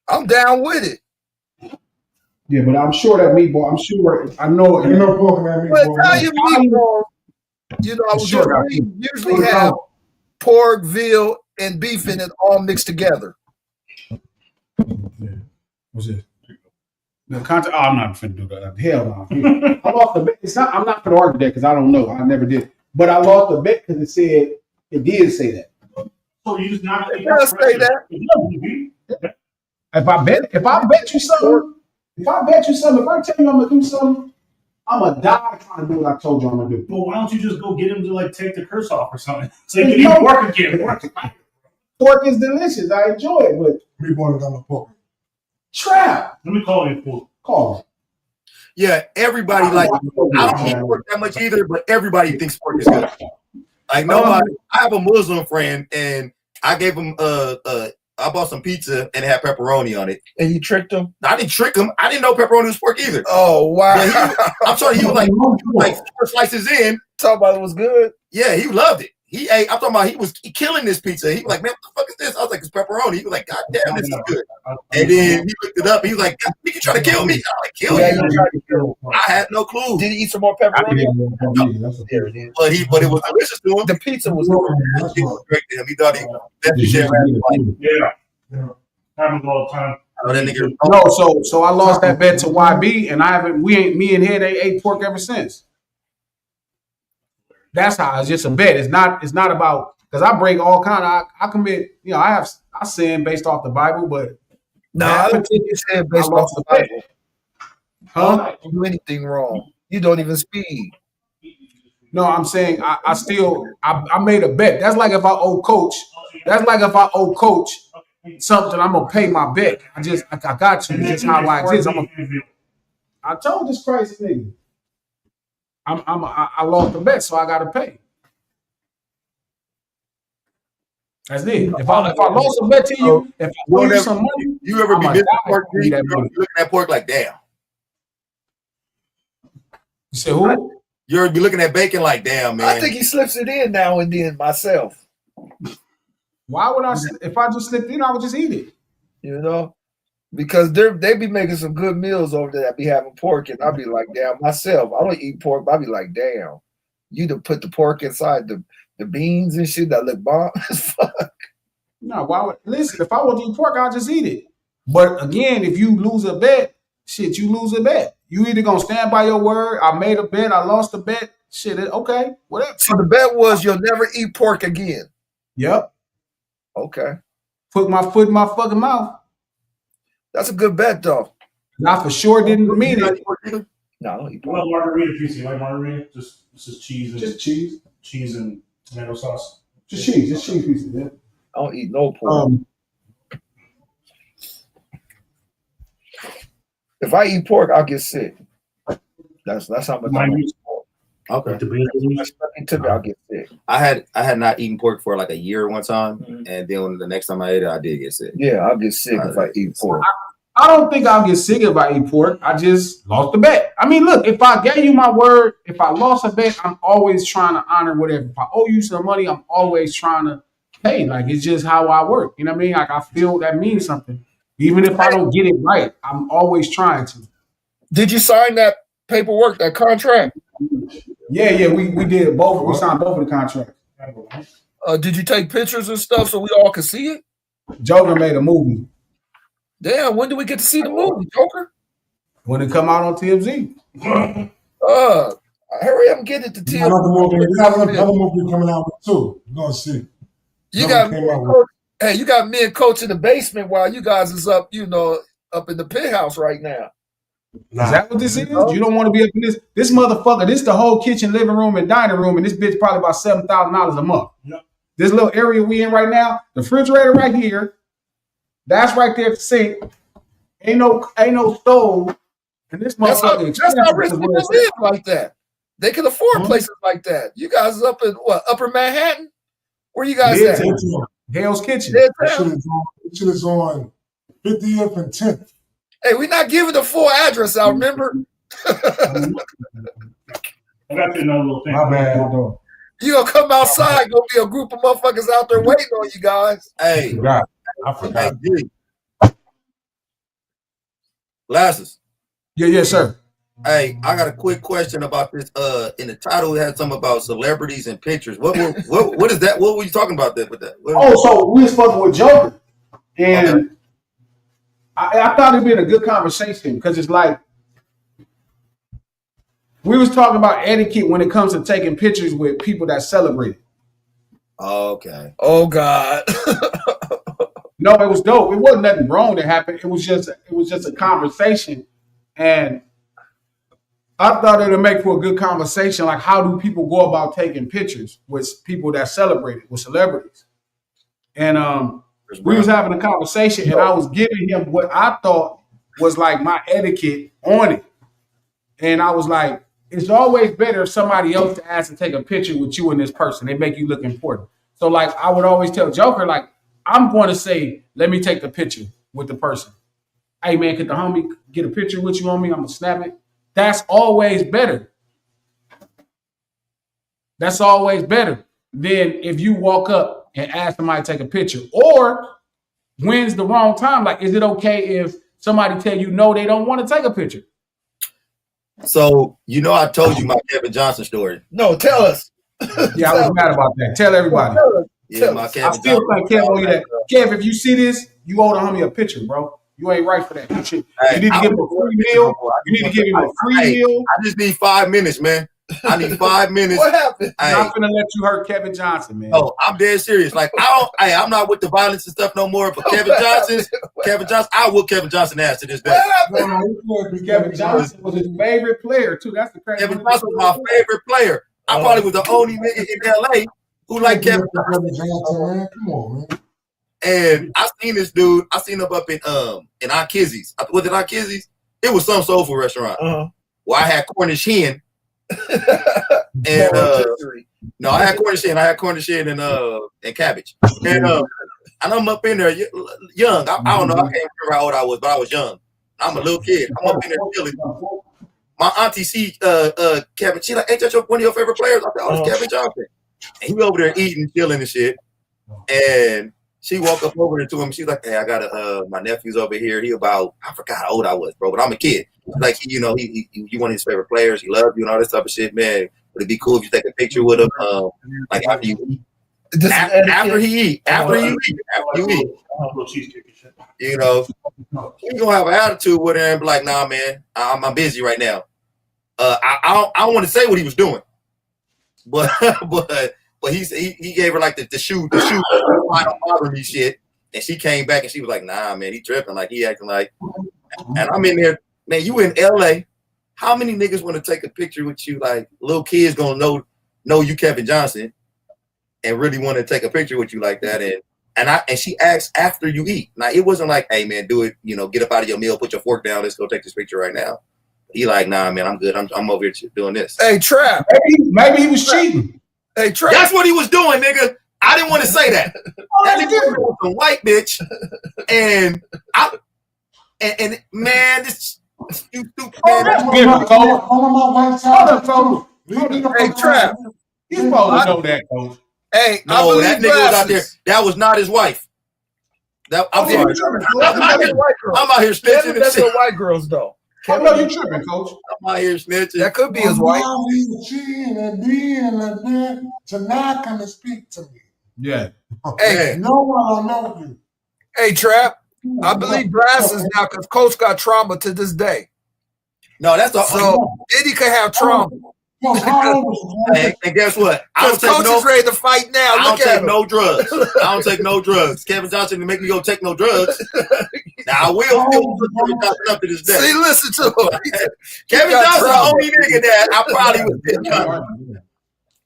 I'm down with it. Yeah, but I'm sure that meatball. I'm sure I know. You know, pork and meatball. But Italian meatball, usually have pork, veal, and beef in it all mixed together. Yeah. What's this? The content. Oh, I'm not finna do that. Hell no. I lost the bet. It's not. I'm not gonna argue that because I don't know. I never did. But I lost the bet because it did say that. So you just not. It does say that. If I bet you something, if I tell you I'm gonna do something, I'm gonna die trying to do what I told you I'm gonna do. Well, why don't you just go get him to take the curse off or something? So you can even work again. Pork is delicious. I enjoy it, but meatball is on the pork. Trap. Let me call you fool. Call him. Yeah, everybody I don't eat pork that much either, but everybody thinks pork is good. Like nobody. I have a Muslim friend, and I gave him I bought some pizza and it had pepperoni on it. And you tricked him? I didn't trick him. I didn't know pepperoni was pork either. Oh wow! I'm sorry, he was like 4 slices in. Talking about it was good. Yeah, he loved it. He ate. I'm talking about he was killing this pizza. He was like, man, what the fuck is this? I was like, it's pepperoni. He was like, God damn, this is good. And then he looked it up. He was like, you can try to kill me. I'm like, kill you. I had no clue. Did he eat some more pepperoni? No. But it was delicious to him. The pizza was good. It was great to him. He thought he definitely shared it. Yeah. Happens all the time. No, so I lost that bet to YB, and me and him they ate pork ever since. That's how it's just a bet. It's not about because I break all kind of I commit. I sin based off the Bible, but I don't think you sin based off the Bible. Huh? You don't do anything wrong. You don't even speed. No, I'm saying I made a bet. That's like if I owe coach. Something, I'm gonna pay my bet. I got to. It's just how I exist. I told this crazy nigga. I lost the bet, so I gotta pay. That's it. If I lost a bet to you, if I owe you some money, you ever be missing pork? You looking at pork like damn. You say who? You ever be looking at bacon like damn, man? I think he slips it in now and then myself. Why would I? If I just slipped in, I would just eat it. Because they be making some good meals over there. I be having pork, and I be like, damn, myself. I don't eat pork, but I be like, damn, you to put the pork inside the beans and shit that look bomb as fuck. No, why would listen? If I want to eat pork, I'll just eat it. But again, if you lose a bet, shit, you lose a bet. You either gonna stand by your word. I made a bet, I lost a bet. Shit, okay, whatever. So the bet was you'll never eat pork again. Yep. Okay. Put my foot in my fucking mouth. That's a good bet, though. I for sure didn't mean it. No, I don't eat pork. Well, margarita pizza, like margarita, just cheese and cheese and tomato sauce. Just cheese pizza. Yeah. I don't eat no pork. If I eat pork, I'll get sick. That's how much I eat pork. Okay. I'll get sick. I had not eaten pork for like a year one time, and then the next time I ate it, I did get sick. Yeah, I'll get sick if I eat pork. I don't think I'll get sick if I eat pork. I just lost the bet. I mean, look, if I gave you my word, if I lost a bet, I'm always trying to honor whatever. If I owe you some money, I'm always trying to pay. Like, it's just how I work. You know what I mean? Like, I feel that means something. Even if I don't get it right, I'm always trying to. Did you sign that paperwork, that contract? Yeah, we did both. We signed both of the contracts. Did you take pictures and stuff so we all could see it? Joker made a movie. Damn, when do we get to see the movie, Joker? When it come out on TMZ. Hurry up and get it to TMZ. Another movie coming out too. You're gonna see. You got me and Coach in the basement while you guys is up, up in the penthouse right now. Is that what this is? You don't want to be up in this motherfucker. This is the whole kitchen, living room, and dining room, and this bitch probably about $7,000 a month. Yep. This little area we in right now, the refrigerator right here, that's right there at the sink. Ain't no stove, and this motherfucker. That's how rich people live like that. They can afford places like that. You guys is up in what, Upper Manhattan? Where you guys at? Hell's Kitchen. It shit is on 50th and 10th. Hey, we're not giving the full address out, remember? I got to know a little thing. My bad. You gonna come outside, gonna be a group of motherfuckers out there waiting on you guys. Hey, I forgot. Glasses. Yes, sir. Hey, I got a quick question about this. In the title, it had something about celebrities and pictures. What is that? What were you talking about with that? So we was fucking with Joker, and I thought it'd been a good conversation because it's like we was talking about etiquette when it comes to taking pictures with people that celebrate. Okay. Oh God. No, it was dope. It wasn't nothing wrong that happened. It was just a conversation, and I thought it would make for a good conversation. Like, how do people go about taking pictures with people that celebrate it, with celebrities? And we was having a conversation, and I was giving him what I thought was like my etiquette on it. And I was like, it's always better if somebody else to ask to take a picture with you and this person. They make you look important. So, like, I would always tell Joker, like, I'm going to say, let me take the picture with the person. Hey, man, could the homie get a picture with you on me? I'm going to snap it. That's always better. That's always better than if you walk up and ask somebody to take a picture. Or when's the wrong time? Like, is it okay if somebody tell you no, they don't want to take a picture? So, I told you my Kevin Johnson story. No, tell us. Yeah, I was mad about that. Tell everybody. Yeah, my Kevin I still think Kev owe you that. Kev, if you see this, you owe the homie a picture, bro. You ain't right for that. You need to give him a free meal. You need to give him a free meal. I just need 5 minutes, man. I need 5 minutes. What happened? I'm not gonna let you hurt Kevin Johnson, man. Oh, I'm dead serious. Like, I'm not with the violence and stuff no more. But Kevin Johnson, I whoop Kevin Johnson ass to this day. Kevin Johnson was his favorite player too. That's the crazy. Kevin Johnson was my favorite player. I probably was the only nigga in LA who liked Kevin Johnson. Come on, man. And I seen this dude. I seen him up in Aunt Kizzy's. Was it Aunt Kizzy's? It was some soul food restaurant. Well, I had Cornish hen. And no, I had Cornish hen. I had Cornish hen and cabbage. And I'm up in there young. I don't know. I can't remember how old I was, but I was young. I'm a little kid. I'm up in there chilling. My auntie see Kevin. She like, ain't that one of your favorite players? I said, oh, it's Kevin Johnson. And he over there eating, chilling and shit. And she walked up over there to him. She's like, hey, I got my nephew's over here. He about, I forgot how old I was, bro, but I'm a kid. Like, he one of his favorite players. He loves you and all this type of shit, man. Would it be cool if you take a picture with him? Like after you eat. After you eat. You know, you're gonna have an attitude with him and be like, nah, man, I'm busy right now. I don't want to say what he was doing, but he gave her like the shoe I don't bother me shit, and she came back and she was like, nah, man, he tripping, like he acting like, and I'm in there, man. You in LA? How many niggas want to take a picture with you? Like little kids gonna know you Kevin Johnson, and really want to take a picture with you like that. And and she asked after you eat. Now it wasn't like, hey man, do it, get up out of your meal, put your fork down, let's go take this picture right now. He like, nah man, I'm good. I'm over here doing this. Hey Trap. Maybe he was cheating. Hey Trap. That's what he was doing, nigga. I didn't want to say that. That nigga was a white bitch. And man, this you stupid man. Hey Trap. You supposed to know that, coach. Hey, no, that nigga was out there. That was not his wife. I'm sorry. I'm out here snitching. That's what white girls though. I know you tripping, coach. I'm out here snitching. That could be his wife. To not come and speak to me. Yeah. Hey, no one know you. Hey, Trap. I believe glasses now because Coach got trauma to this day. No, that's all. So Diddy could have trauma. And guess what? Coach is ready to fight now. I don't take no drugs. I don't take no drugs. Kevin Johnson didn't make me go take no drugs. Now I will still put Kevin Johnson up to this day. See, listen to him. Kevin Johnson the only nigga that I probably would pick.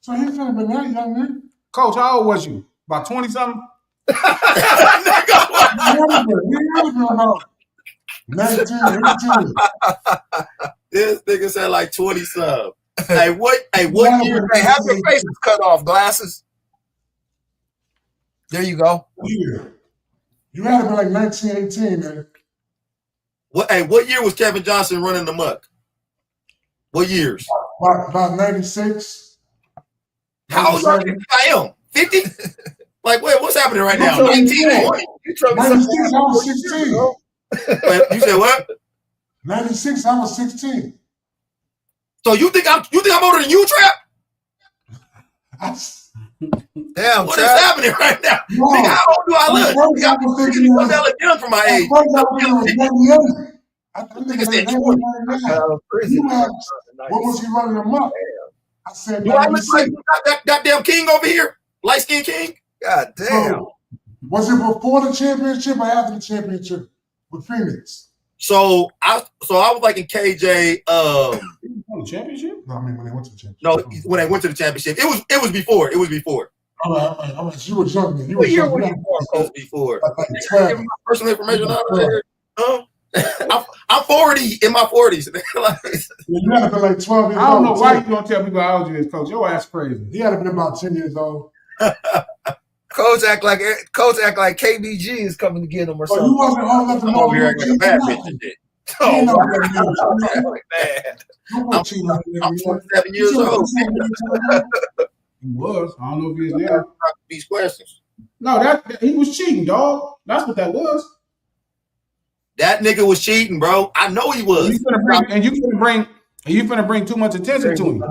So he could have been that young nigga. Coach, how old was you? About 20 something? 19, 18. This nigga said like 20 something. Hey, what year? Hey, have your faces cut off, glasses. There you go. Yeah. You had to be like 19, 18, man. What year was Kevin Johnson running the muck? What years? About 96. How old are you? I am 50. Like, wait, what's happening right now? 19, 20. You I was 16. You said what? 96, I was 16. So you think I'm older than you, Trap? Damn, what is happening right now? No. Nigga, how old do I look? I'm hella young for my age. I think said 20. What was he running them up? I said, do I look like that goddamn king over here? Light skinned king? God damn. Was it before the championship or after the championship with Phoenix? So I was like in KJ. Championship? No, I mean when they went to the championship. No, when they went to the championship, it was before. It was before. All right. You were young. You were young. It was before. Give me my personal information out of there. I'm 40 in my 40s. You had to be like 12 years old. I don't know why you gonna tell people how old you is, Coach. Your ass crazy. He had to be about 10 years old. Coach act like KBG is coming to get him or something. You wasn't old enough to know. Over here acting like a bad bitch and shit. Oh, I'm 27 years old. He was. I don't know if he is now. These questions. No, that he was cheating, dog. That's what that was. That nigga was cheating, bro. I know he was. You finna bring too much attention to him.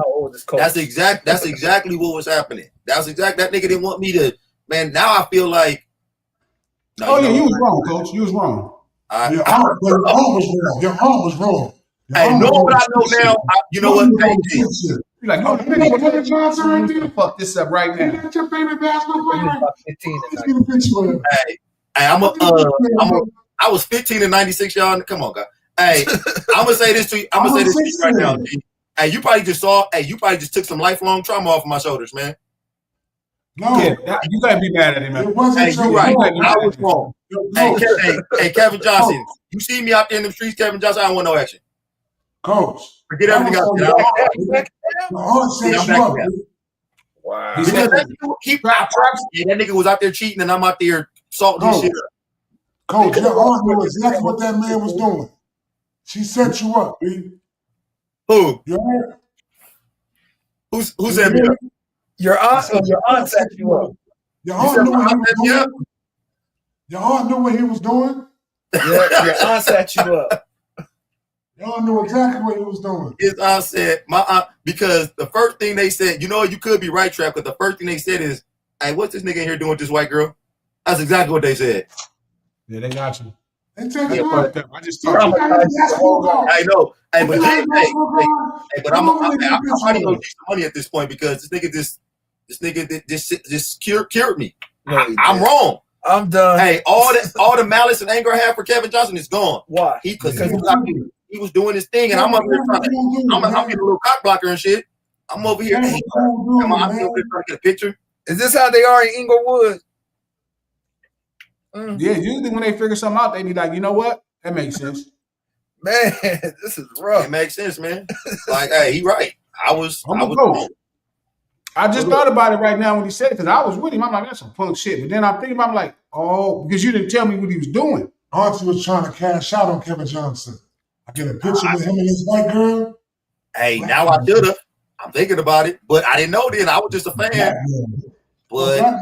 That's exactly what was happening. That nigga didn't want me to. Man, now I feel like. You was wrong, Coach. You was wrong. Your arm was wrong. Hey, know what I know now? You know what? You're like, no, nigga, Johnson right there. Fuck this up right now. That's your favorite basketball player. I was 15 in 96, y'all. Come on, guys. Hey, I'm gonna say this to you. I'm gonna say this to you right now, G. Hey, you probably just took some lifelong trauma off of my shoulders, man. No, you can't be mad at him, man. Hey, you're right. I was wrong. Hey, Kevin Johnson, you see me out there in the streets, Kevin Johnson, I don't want no action. Coach. Forget everything else. Wow. Because that nigga was out there cheating and I'm out there salting his shit up. Coach, your aunt knew exactly what that man was doing. She set you up, B. Who? Who said me up? Your aunt set you up. Your aunt knew what he was doing. Your aunt knew what he was doing. Yeah, your aunt set you up. Your aunt knew exactly what he was doing. His aunt said, my aunt, because the first thing they said, you could be right, Trap, but the first thing they said is, hey, what's this nigga in here doing with this white girl? That's exactly what they said. Yeah, they got you. They said you up. I just told you. I know. Hey, but I'm probably gonna get some money at this point because this nigga just cured me. I'm wrong. I'm done. Hey, all the malice and anger I have for Kevin Johnson is gone. Why? Because he was doing his thing, and I'm up here trying to. I'm getting a little cock blocker and shit. I'm over here. Hey, I'm over here trying to get a picture. Is this how they are in Inglewood? Yeah, usually when they figure something out, they be like, you know what? That makes sense. Man, this is rough. It makes sense, man. Like, hey, he right. I was wrong. I just thought about it right now when he said it because I was with him. I'm like, that's some punk shit. But then I'm thinking about it, I'm like, oh, because you didn't tell me what he was doing. Auntie was trying to cash out on Kevin Johnson. I get a picture with him and this white girl. Hey, now I should have. I'm thinking about it, but I didn't know then. I was just a fan. But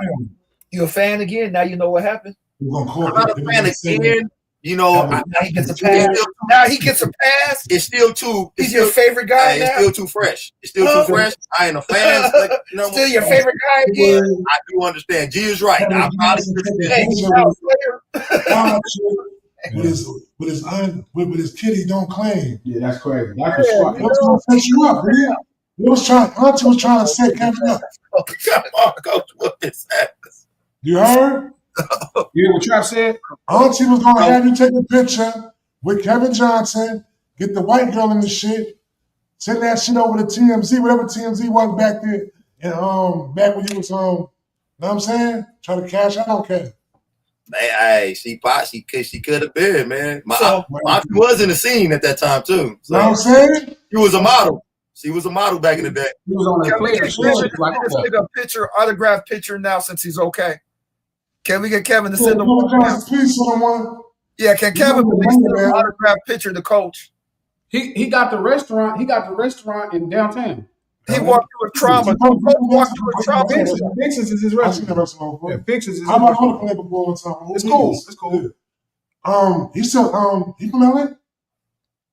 you a fan again? Now you know what happened. I'm not a fan again. You know, now he gets a pass. Now he gets a pass. It's still too. He's your favorite guy now. It's still too fresh. It's still too fresh. I ain't a fan. Like, still your favorite guy again. I do understand. G is right. I probably with his kid, he don't claim. Yeah, that's crazy. That's gonna set you up, man. Auntie was trying to set Kevin up. Come on, Coach. What is that? You heard? You hear what Trap said? Auntie was gonna have you take a picture with Kevin Johnson, get the white girl in the shit, send that shit over to TMZ, whatever TMZ was back there, and back when you was know what I'm saying? Try to cash out on Kevin. Hey, she could have been, man. My auntie was in the scene at that time too. So know what I'm saying? She was a model. She was a model back in the day. He was on the player. Let's take a picture, autographed picture now since he's okay. Can we get Kevin to send him one? Yeah, can Kevin please send an autographed picture to Coach? He got the restaurant. He got the restaurant in downtown. He walked through a trauma. Fixes is his restaurant. Yeah, Fixes is. How about other play before or something? It's cool. It's cool. He still he from LA?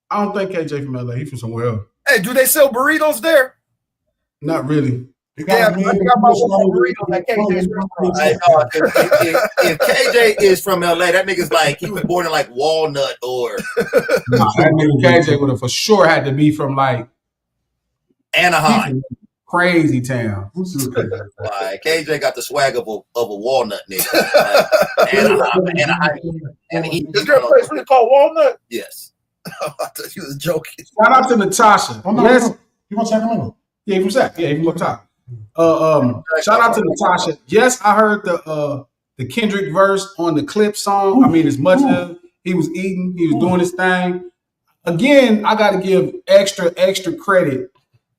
I don't think KJ from LA. He from somewhere else. Hey, do they sell burritos there? Not really. Yeah, I got my burrito at KJ's restaurant. If KJ is from LA, that nigga's like he was born in like Walnut or. That nigga KJ would have for sure had to be from like Anaheim. Crazy town. Like KJ got the swag of a walnut nigga. Like, Anaheim. Is there a place called Walnut? Yes. I thought you was joking. Shout out to Natasha. Yes. You want Sacramento? Yeah, from Sac. Yeah, from Top. Shout out to Natasha. Yes, I heard the Kendrick verse on the Clipse song. I mean, as much as he was eating, he was doing his thing. Again, I got to give extra credit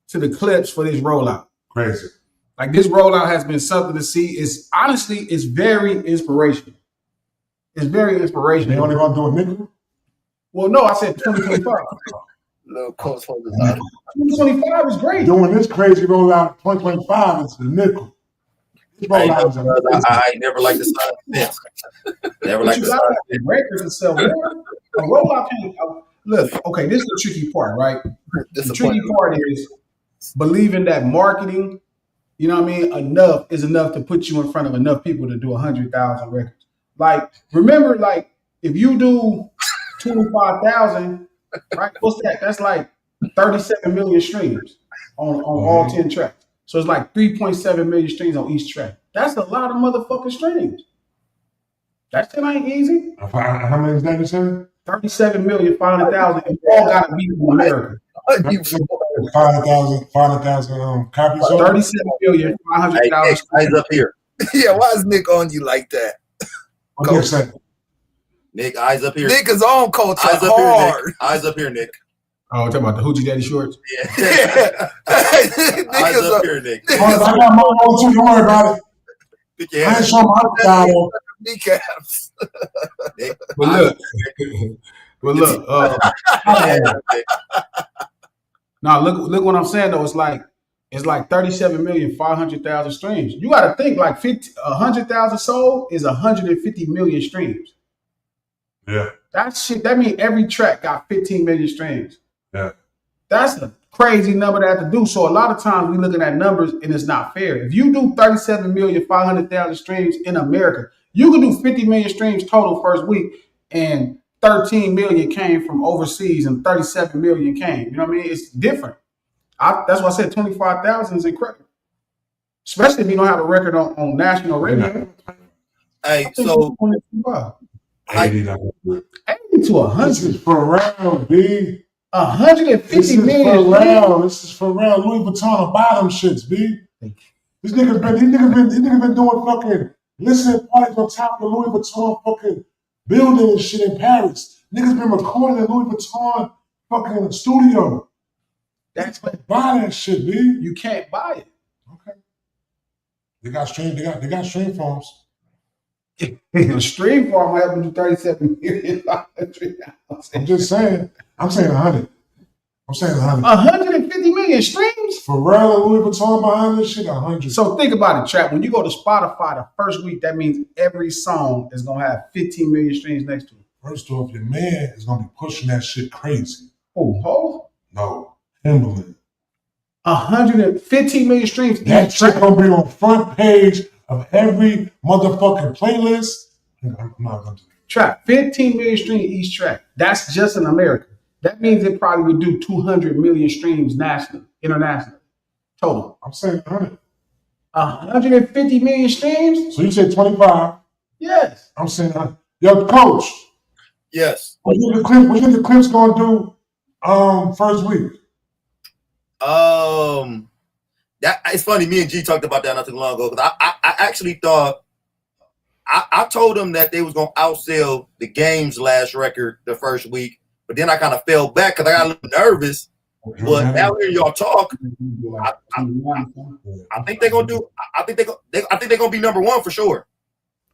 to the Clipse for this rollout. Crazy. Like this rollout has been something to see. It's very inspirational. It's very inspirational. They only want to do a nickel? Well, no, I said 2025. No, Coach 2025 is great. Doing this crazy rollout 2025 is the nickel. I never liked the side fence. Never liked the side fence. Records and sell more. A rollout can't. Look, okay, this is the tricky part, right? The tricky part is believing that marketing, you know what I mean, is enough to put you in front of enough people to do 100,000 records. Like, remember, like, if you do 25,000, right? What's that? That's like 37 million streams on all 10 tracks. So it's like 3.7 million streams on each track. That's a lot of motherfucking streams. That shit ain't easy. How many is that you said? 37,500,000. And all got to be in America. 500,000 copies. 37,500,000. Eyes up here. Yeah, why is Nick on you like that? What Nick said? Nick, eyes up here. Nick is on Coach. Eyes up here, Nick. Eyes up here, Nick. Oh, talking about the Hoochie Daddy shorts? Yeah. Eyes up here, Nick. I got more on too. Don't worry about it. I ain't showing my side. Kneecaps. But look. Now look what I'm saying though. It's like 37,500,000 streams. You got to think like 100,000 sold is 150 million streams. Yeah. That shit. That means every track got 15 million streams. Yeah. That's a crazy number to have to do. So a lot of times we looking at numbers and it's not fair. If you do 37,500,000 streams in America, you can do 50 million streams total first week, and 13 million came from overseas and 37 million came. You know what I mean? It's different. That's why I said 25,000 is incredible, especially if you don't have a record on national radio. Hey, so 80 to 100. This is for round, B. 150 million. This is for round. Louis Vuitton bottom shits, B. These niggas been doing fucking Listening parties on top of the Louis Vuitton fucking building and shit in Paris. Niggas been recording in Louis Vuitton fucking studio. That's what buy that shit, B. You can't buy it. Okay. They got stream farms. Stream farm might have to do $37 million. I'm just saying. I'm saying 100. I'm saying 100. 150 million streams? Pharrell and Louis Vuitton behind this shit, 100. So think about it, Trap. When you go to Spotify the first week, that means every song is going to have 15 million streams next to it. First off, your man is going to be pushing that shit crazy. Oh, Ho? No. Timberland. 115 million streams. That shit going to be on front page of every motherfucking playlist. I'm not going to do that. Trap. 15 million streams each track. That's just in America. That means it probably would do 200 million streams nationally, internationally, total. I'm saying 100. 150 million streams? So you said 25. Yes. I'm saying 100. Yo, Coach. Yes. What you think the Clipse gonna do first week? That it's funny. Me and G talked about that not too long ago because I actually thought I told them that they was gonna outsell the Game's last record the first week. But then I kind of fell back because I got a little nervous. But now hearing y'all talk, I think they're gonna do. I think they're gonna be number one for sure.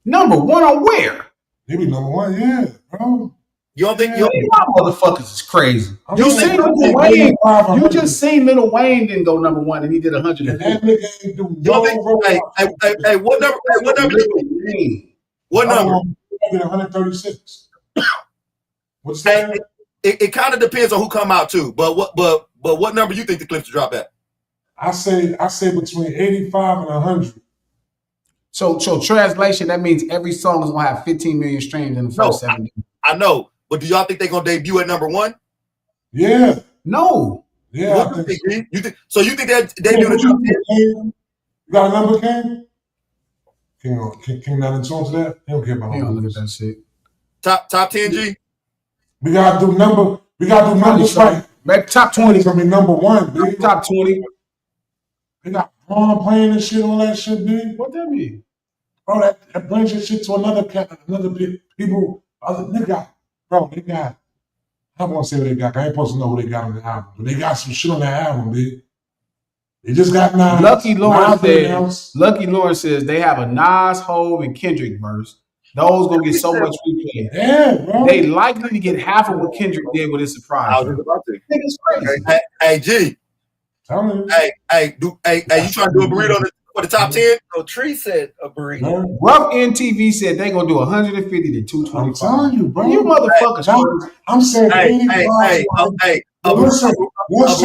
Number one on where? They be number one, yeah, bro. You don't think you motherfuckers is crazy? You seen Lil Wayne? You just seen Lil Wayne didn't go number one and he did 100. That nigga ain't do no. Hey, what number? What number? What number? 136. What's that? It kind of depends on who come out too. But what number you think the Clipse drop at? I say between 85 and 100. So translation, that means every song is gonna have 15 million streams in the first 7 days. I know, but do y'all think they're gonna debut at number one? Yeah. No. Yeah. What do you think? So you think that they do the top 10? You got a number, King? King not in tune to that? He don't care about He don't look at that shit. Top 10, G? We gotta do numbers right. Maybe top 20 is gonna be number one, dude. Top 20. They got Malone playing and shit, all that shit, dude. What that mean? Bro, that brings your shit to another people, other nigga. Bro, they got, I don't want to say what they got. I ain't supposed to know what they got on the album, but they got some shit on that album, dude. They just got Nas. Lucky Lawrence says they have a Nas, Hov, and Kendrick verse. Those gonna get so much replay. Yeah, bro. They likely to get half of what Kendrick did with his surprise. I was just about to. It's crazy. Hey, G. Hey, you trying to do a burrito for the top 10? So Tree said a burrito. Rough NTV said they gonna do 150 to 225. I'm telling you, bro. You motherfuckers. I'm saying 85. Let's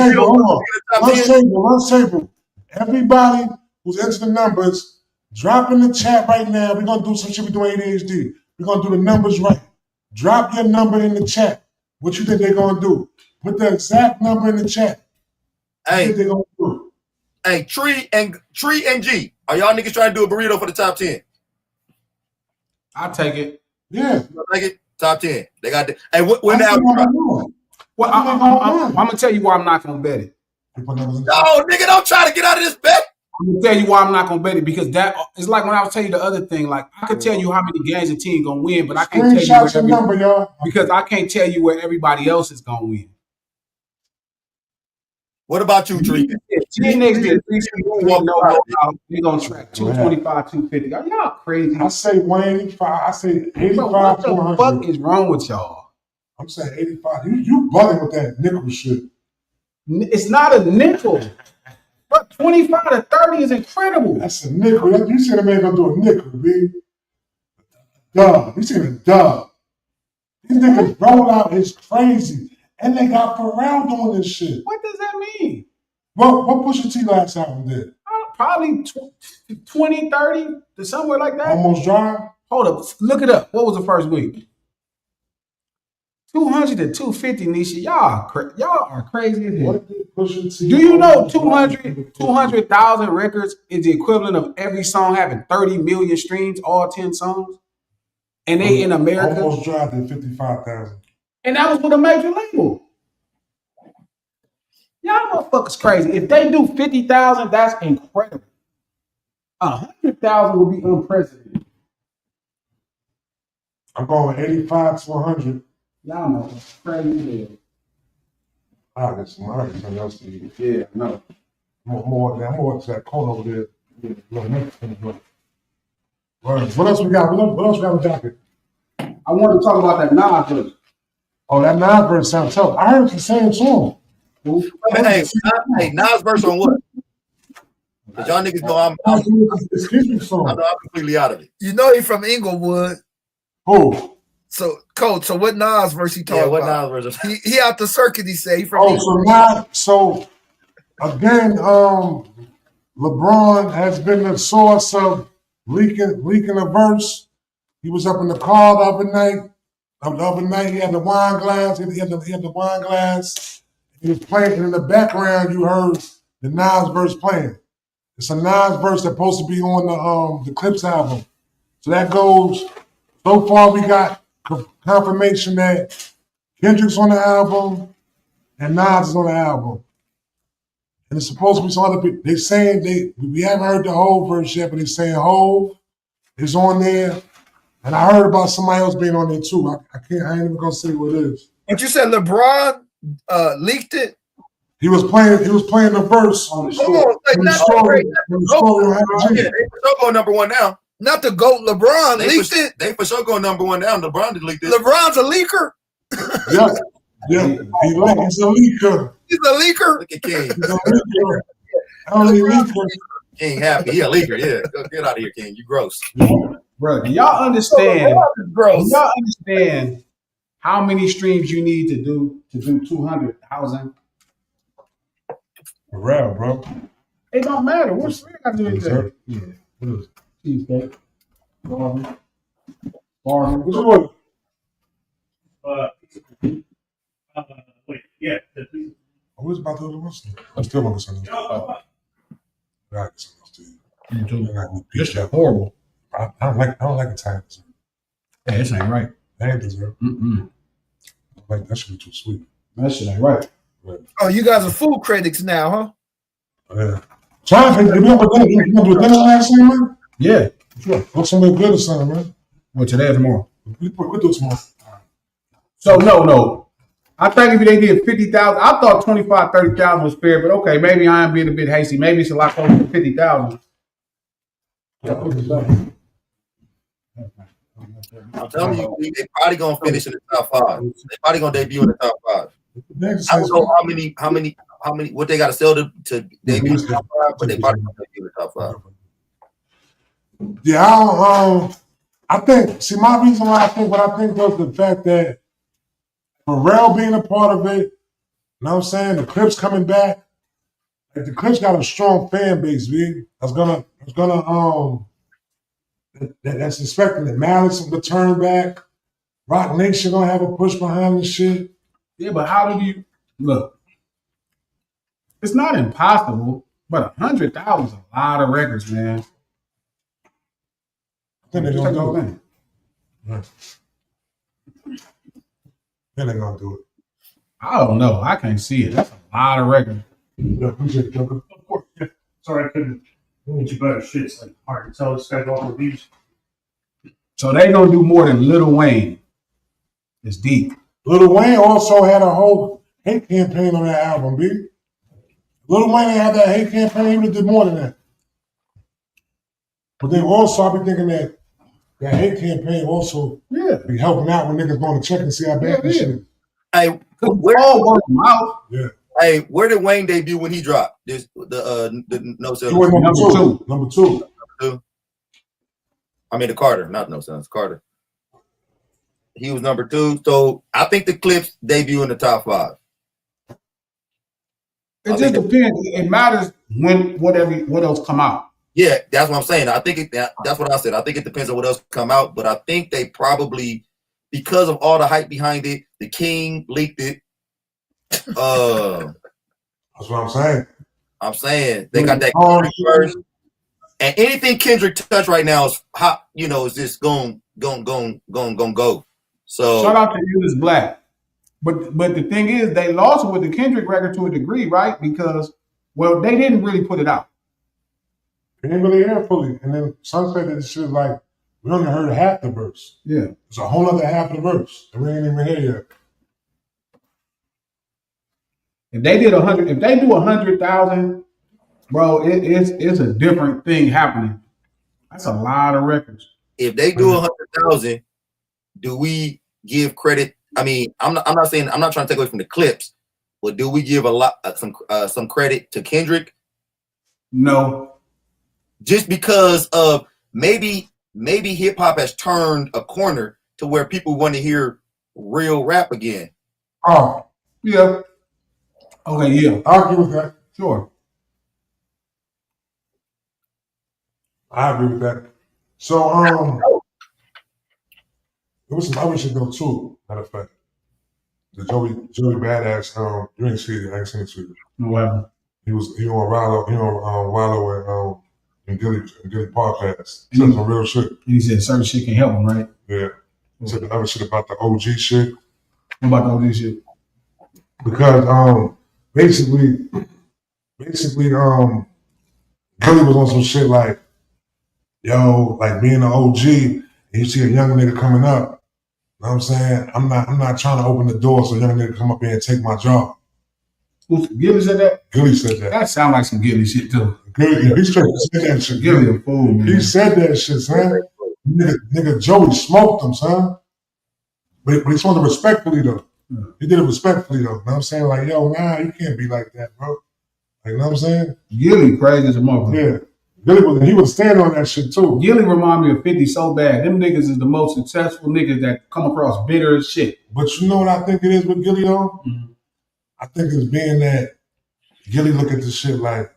table. Everybody who's into the numbers, drop in the chat right now. We're gonna do some shit we do ADHD. We're gonna do the numbers right. Drop your number in the chat. What you think they're gonna do? Put the exact number in the chat. Hey, Tree and G. Are y'all niggas trying to do a burrito for the top 10? I'll take it. Yeah. Take it? Top 10. They got hey, when now? Well, I'm gonna tell you why I'm not gonna bet it. No, nigga, don't try to get out of this bet. I'm gonna tell you why I'm not gonna bet it because that it's like when I was telling you the other thing. Like I could tell you how many games a team gonna win, but I can't tell you because I can't tell you where everybody else is gonna win. What about you, Tree? They're gonna track 225, 250. Are y'all crazy? I say 185. I say 85. Bro, what the fuck is wrong with y'all? I'm saying 85. You bugging with that nickel shit. It's not a nickel. But 25 to 30 is incredible. That's a nickel. You said a man gonna do a nickel, B. Dub. You said a dub. These niggas roll out is crazy. And they got Pharrell doing this shit. What does that mean? Well, what Pusha T last album did? Probably 20, 30, to somewhere like that. Almost Dry? Hold up. Look it up. What was the first week? 200 to 250, Nisha. Y'all are crazy as hell. Do you know 200,000 records is the equivalent of every song having 30 million streams, all 10 songs? And they in America. Almost Dry did 55,000. And that was with a major label. Y'all motherfuckers crazy. If they do 50,000, that's incredible. 100,000 would be unprecedented. I'm going 85 to 100. Y'all know it's crazy. I got something else to eat. Yeah, no. More to that corner over there. Yeah. What else we got? What else we got on the docket? I want to talk about that Nas verse. Oh, that Nas verse sounds tough. I heard it's the same song. Hey, Nas verse on what? Because y'all niggas know I'm completely out of it. You know he from Inglewood. Who? So, Coach, so what Nas verse he talking about? Nas verse? He out the circuit, he say. He from Inglewood. So again, LeBron has been the source of leaking a verse. He was up in the car the other night. He had the wine glass. He had the wine glass. He was playing, and in the background, you heard the Nas verse playing. It's a Nas verse that's supposed to be on the Clipse album. So that goes. So far, we got confirmation that Kendrick's on the album and Nas is on the album. And it's supposed to be some other people. They're saying we haven't heard the whole verse yet, but they're saying Hov is on there. And I heard about somebody else being on there too. I ain't even gonna say what it is. But you said LeBron leaked it? He was playing the verse on the story. They're going number one now. Not the GOAT LeBron leaked it. They for sure going number one now. LeBron did leak this. LeBron's a leaker. Yeah. He's a leaker. He's a leaker. Look at King. He's a leaker. Only leaker. King happy. He a leaker. Yeah. Go get out of here, King. You gross. Bro, do y'all understand? Y'all understand how many streams you need to do 200,000? Real, bro. It don't matter. What stream I do it? Yeah. What is it? Cheesecake. Barman. What you want? Wait, yeah. I was about to do this. I still want to send this. I got something else to you. This is horrible. I don't like Italian dessert. Hey, this ain't right. That ain't dessert. Like that should be too sweet. That shit ain't right. Oh, you guys are food critics now, huh? Yeah. Trying to do dinner last night, man? Yeah. Sure. Look something good or something, man. Well, today or tomorrow? We'll do it tomorrow. So no. I think if they did 50,000, I thought 25, 30,000 was fair, but okay, maybe I am being a bit hasty. Maybe it's a lot closer to 50,000. I'm telling you, they probably gonna finish in the top 5. They probably gonna debut in the top 5. I don't know how many what they got to sell to debut in the top 5, but they probably gonna debut in the top 5. Yeah, I think. See, my reason why what I think was the fact that Pharrell being a part of it. You know what I'm saying? The Clipse coming back. Like the Clipse got a strong fan base, B. That's expecting it. Malice will return back. Rock Nation gonna have a push behind this shit. Yeah, but how do you look? It's not impossible, but 100,000 is a lot of records, man. I think they're gonna do it. Yeah. Then they're gonna do it. I don't know. I can't see it. That's a lot of records. Yeah, appreciate it, Joker. Of course, yeah. Sorry, I couldn't get you better shit. It's like hard to tell this guy's off reviews. So they gonna do more than Lil Wayne. It's deep. Lil Wayne also had a whole hate campaign on that album, B. Lil Wayne had that hate campaign. He would have did more than that. But then also, I be thinking that hate campaign also be helping out when niggas going to check and see how bad this shit is. Hey, where did Wayne debut when he dropped this? The No Cells. He was number two. I mean the Carter, not No Cells, Carter. He was number 2. So I think the Clipse debut in the top 5. It just depends. It matters what else come out. Yeah, that's what I'm saying. I think that's what I said. I think it depends on what else come out, but I think they probably, because of all the hype behind it, the King leaked it. That's what I'm saying. I'm saying they got that Kendrick verse, and anything Kendrick touch right now is hot. You know, is just going go. So shout out to you, is Black. But the thing is, they lost with the Kendrick record to a degree, right? Because they didn't really put it out. They didn't really hear fully. And then some said that this shit is like We only heard half the verse. Yeah. It's a whole other half of the verse. And we ain't even here yet. If they did 100, if they do 100,000, bro, it's a different thing happening. That's a lot of records. If they do 100,000, do we give credit? I mean, I'm not saying, I'm not trying to take away from the Clipse, but do we give a lot some credit to Kendrick? No. Just because of maybe hip hop has turned a corner to where people want to hear real rap again. Oh, yeah. Okay, yeah. I agree with that. Sure. I agree with that. So, there was some other shit though too. Matter of fact, the Joey Badass. You ain't seen it. I ain't seen it too. No way. He on Wallow and Gilly podcast. He said some real shit. He said certain shit can help him, right? Yeah. He said the other shit about the OG shit. What about the OG shit? Because basically Gilly was on some shit like, yo, like being an OG, and you see a young nigga coming up. You know what I'm saying? I'm not trying to open the door so a young nigga come up here and take my job. Gilly said that? Gilly said that. That sound like some Gilly shit too. Gilly, he straight said that shit. Gilly a fool, man. He said that shit, son. Nigga Joey smoked him, son. But he smoked it respectfully though. Yeah. He did it respectfully though. You know what I'm saying? Like, yo, nah, you can't be like that, bro. Like, you know what I'm saying? Gilly crazy as a motherfucker. Yeah. He was standing on that shit too. Gilly remind me of 50 so bad. Them niggas is the most successful niggas that come across bitter as shit. But you know what I think it is with Gilly though? Mm-hmm. I think it's being that Gilly look at this shit like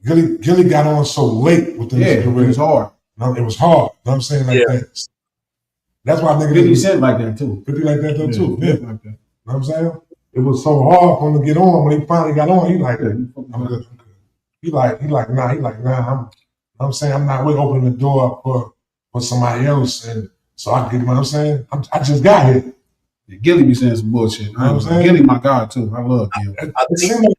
Gilly got on so late with this career. It was hard. No, it was hard. You know what I'm saying? Like that. That's why I think 50 Cent like that too. 50 like that though too. Yeah. Like that. You know what I'm saying? It was so hard for him to get on. When he finally got on, he like, I'm good. He like, nah. I'm saying I'm not really opening the door up for somebody else, and so I can get. You know what I'm saying? I just got here. Yeah, Gilly be saying some bullshit. You know what I'm saying? Gilly, my God, too. I love Gilly.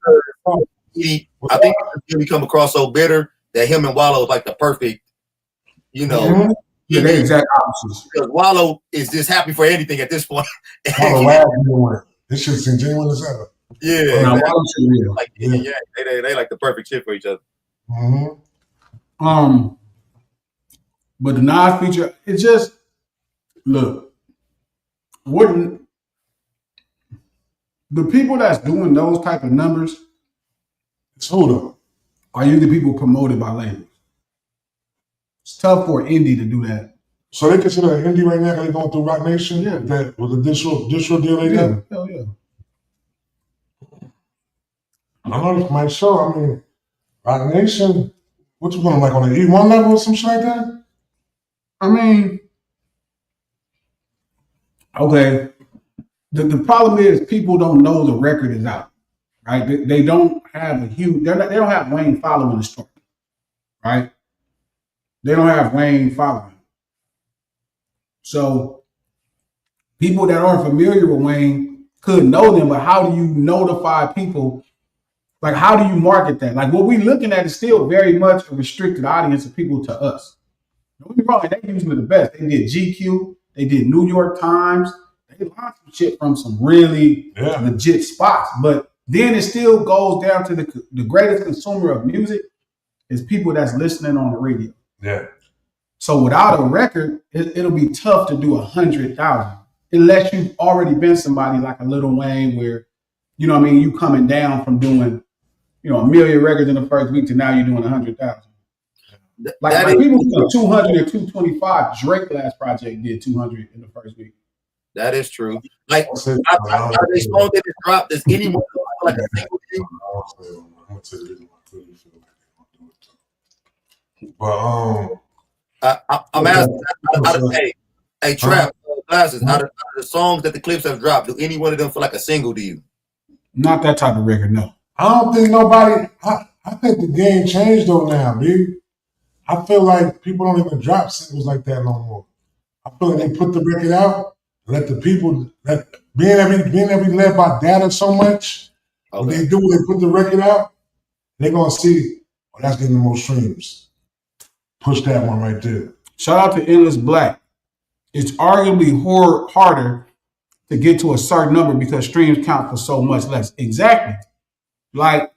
I think Gilly come across so bitter that him and Wallow is like the perfect, you know. Mm-hmm. Yeah, they exact opposites. Because Wallow is just happy for anything at this point. This shit seems genuine as hell. Yeah, exactly. Like they like the perfect shit for each other. Mm-hmm. But the Nas feature, it just look. Wouldn't the people that's doing those type of numbers? It's who though? Are usually people promoted by labels. It's tough for indie to do that. So they consider an indie right now because they're going through Rock Nation? Yeah. That with the distro deal they got? Hell yeah. I know this might show. I mean, Rock Nation, what you going like on the E1 level or some shit like that? I mean, okay. The problem is people don't know the record is out, right? They don't have a huge. They don't have Wayne following the story, right? They don't have Wayne following. So people that aren't familiar with Wayne could know them, but how do you notify people? Like, how do you market that? Like, what we're looking at is still very much a restricted audience of people to us. Don't get me wrong, they usually the best. They did GQ, they did New York Times, they launched some shit from some really legit spots. But then it still goes down to the greatest consumer of music is people that's listening on the radio. Yeah. So without a record, it'll be tough to do 100,000 unless you've already been somebody like a Lil Wayne where, you know what I mean, you coming down from doing, you know, 1 million records in the first week to now you're doing 100,000. Like people do 200 and 225. Drake last project did 200 in the first week. That is true. Like, are they song that is dropped? Does anyone like a single thing? I'm gonna tell you but I'm asking, hey, Trap, Glasses, out of the songs that the Clipse have dropped, do any one of them feel like a single to you? Not that type of record, no. I don't think nobody. I think the game changed though now, dude. I feel like people don't even drop singles like that no more. I feel like they put the record out, let the people being that we led by data so much. Okay. What they do when they put the record out, they're gonna see, oh, that's getting the most streams. Push that one right there. Shout out to Endless Black. It's arguably harder to get to a certain number because streams count for so much less. Exactly. Like,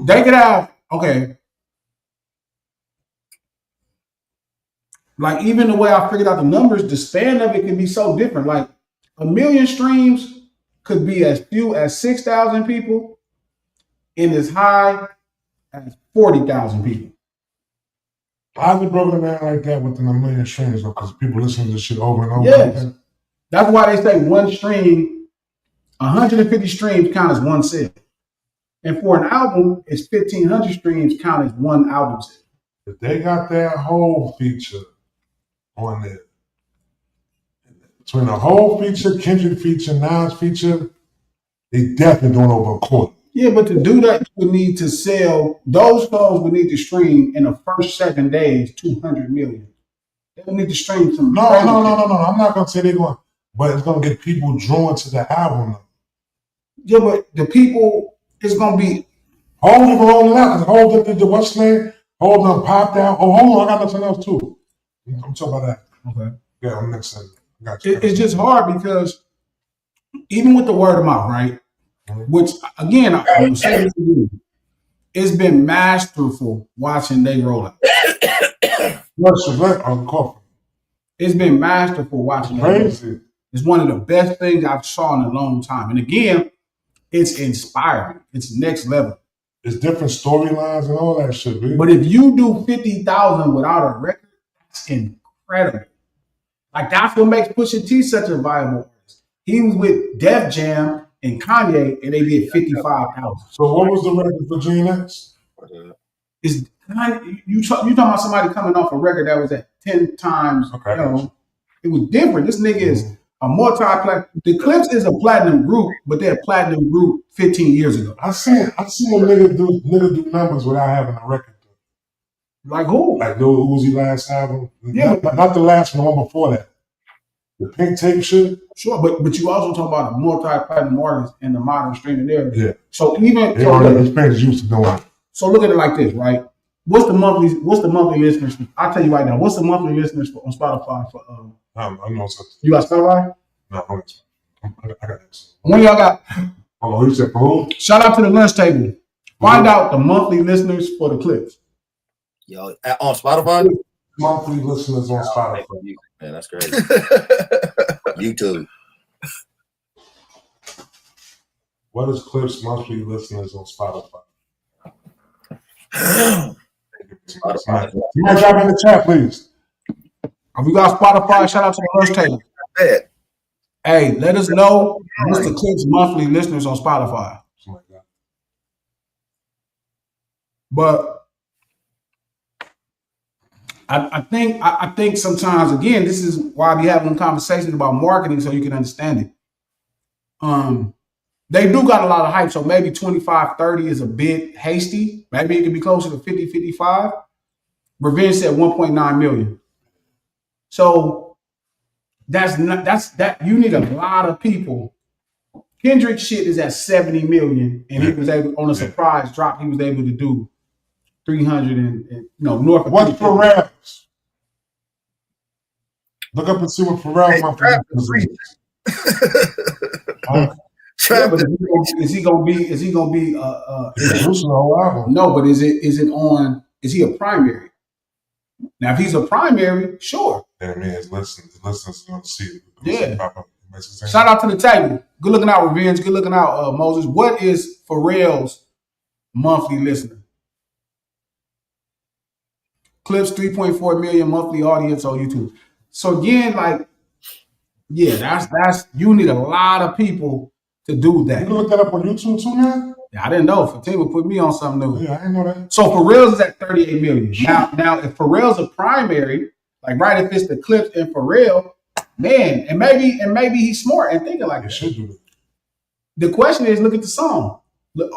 they could have, okay. Like, even the way I figured out the numbers, the span of it can be so different. Like, 1 million streams could be as few as 6,000 people and as high as 40,000 people. How's it broken down like that within 1 million streams? Because people listen to this shit over and over. Yes. Like that's why they say one stream, 150 streams count as one sale. And for an album, it's 1,500 streams count as one album sale. If they got that whole feature on there, between the whole feature, Kendrick feature, Nas feature, they definitely doing over a quarter. Yeah, but to do that, you would need to sell, those songs would need to stream in the first 7 days, 200 million. They would need to stream some. No. I'm not going to say they're going, but it's going to get people drawn to the album. Yeah, but the people, it's going to be. Hold it out, because Hold the what's name? Hold them popped out. Oh, hold on, I got something else too. I'm talking about that. Okay. Yeah, I'm next time. Got you. It's just hard because even with the word of mouth, right? Which again, I'm saying this again, it's been masterful watching they roll out. It's been masterful watching. Crazy. It's one of the best things I've saw in a long time. And again, it's inspiring. It's next level. It's different storylines and all that shit, man. But if you do 50,000 without a record, that's incredible. Like that's what makes Pusha T such a viable artist. He was with Def Jam and Kanye, and they did 55,000. So what was the record for GNX? Is you talking about somebody coming off a record that was at 10 times? Okay. It was different. This nigga is a multi-platinum. The Clipse is a platinum group, but they're a platinum group 15 years ago. I seen a nigga do numbers without having a record. Like who? Like Lil Uzi last album. Yeah, not the last one, the one before that. The pink tape shit. Sure, but you also talk about a multi-platinum artist in the modern streaming era. Yeah. So even his fans used to doing it. So look at it like this, right? What's the monthly listeners? I'll tell you right now. What's the monthly listeners on Spotify for? I know something. You got Spotify? No, I got this. When y'all got? Oh, you said for who? Shout out to the lunch table. Find out the monthly listeners for the Clipse. Yo, on Spotify? Monthly listeners on Spotify. Man, that's crazy. YouTube. What is Clipse monthly listeners on Spotify? Somebody drop in the chat, please. If you got Spotify, shout out to the lunch table. Hey, let us know what's the Clipse monthly listeners on Spotify. But I think sometimes, again, this is why I be having conversations about marketing so you can understand it. They do got a lot of hype, so maybe 25, 30 is a bit hasty. Maybe it could be closer to 50, 55. Revenge said 1.9 million. So that's you need a lot of people. Kendrick shit is at 70 million, and he was able, on a surprise drop, he was able to do 300 and north of. What's Pharrell's? Look up and see what Pharrell's monthly is he gonna be no, but is he a primary? Now if he's a primary, sure. Yeah, man, his listeners gonna see it. Yeah. Shout out to the table. Good looking out, Revenge. Good looking out, Moses. What is Pharrell's monthly listener? Clipse 3.4 million monthly audience on YouTube. So again, that's you need a lot of people to do that. You can look that up on YouTube too, man. Yeah, I didn't know. Fatima put me on something new. Yeah, I didn't know that. So Pharrell's is at 38 million. Now if Pharrell's a primary, if it's the Clipse and Pharrell, man, and maybe he's smart and thinking like that. Should do it. The question is, look at the song. Look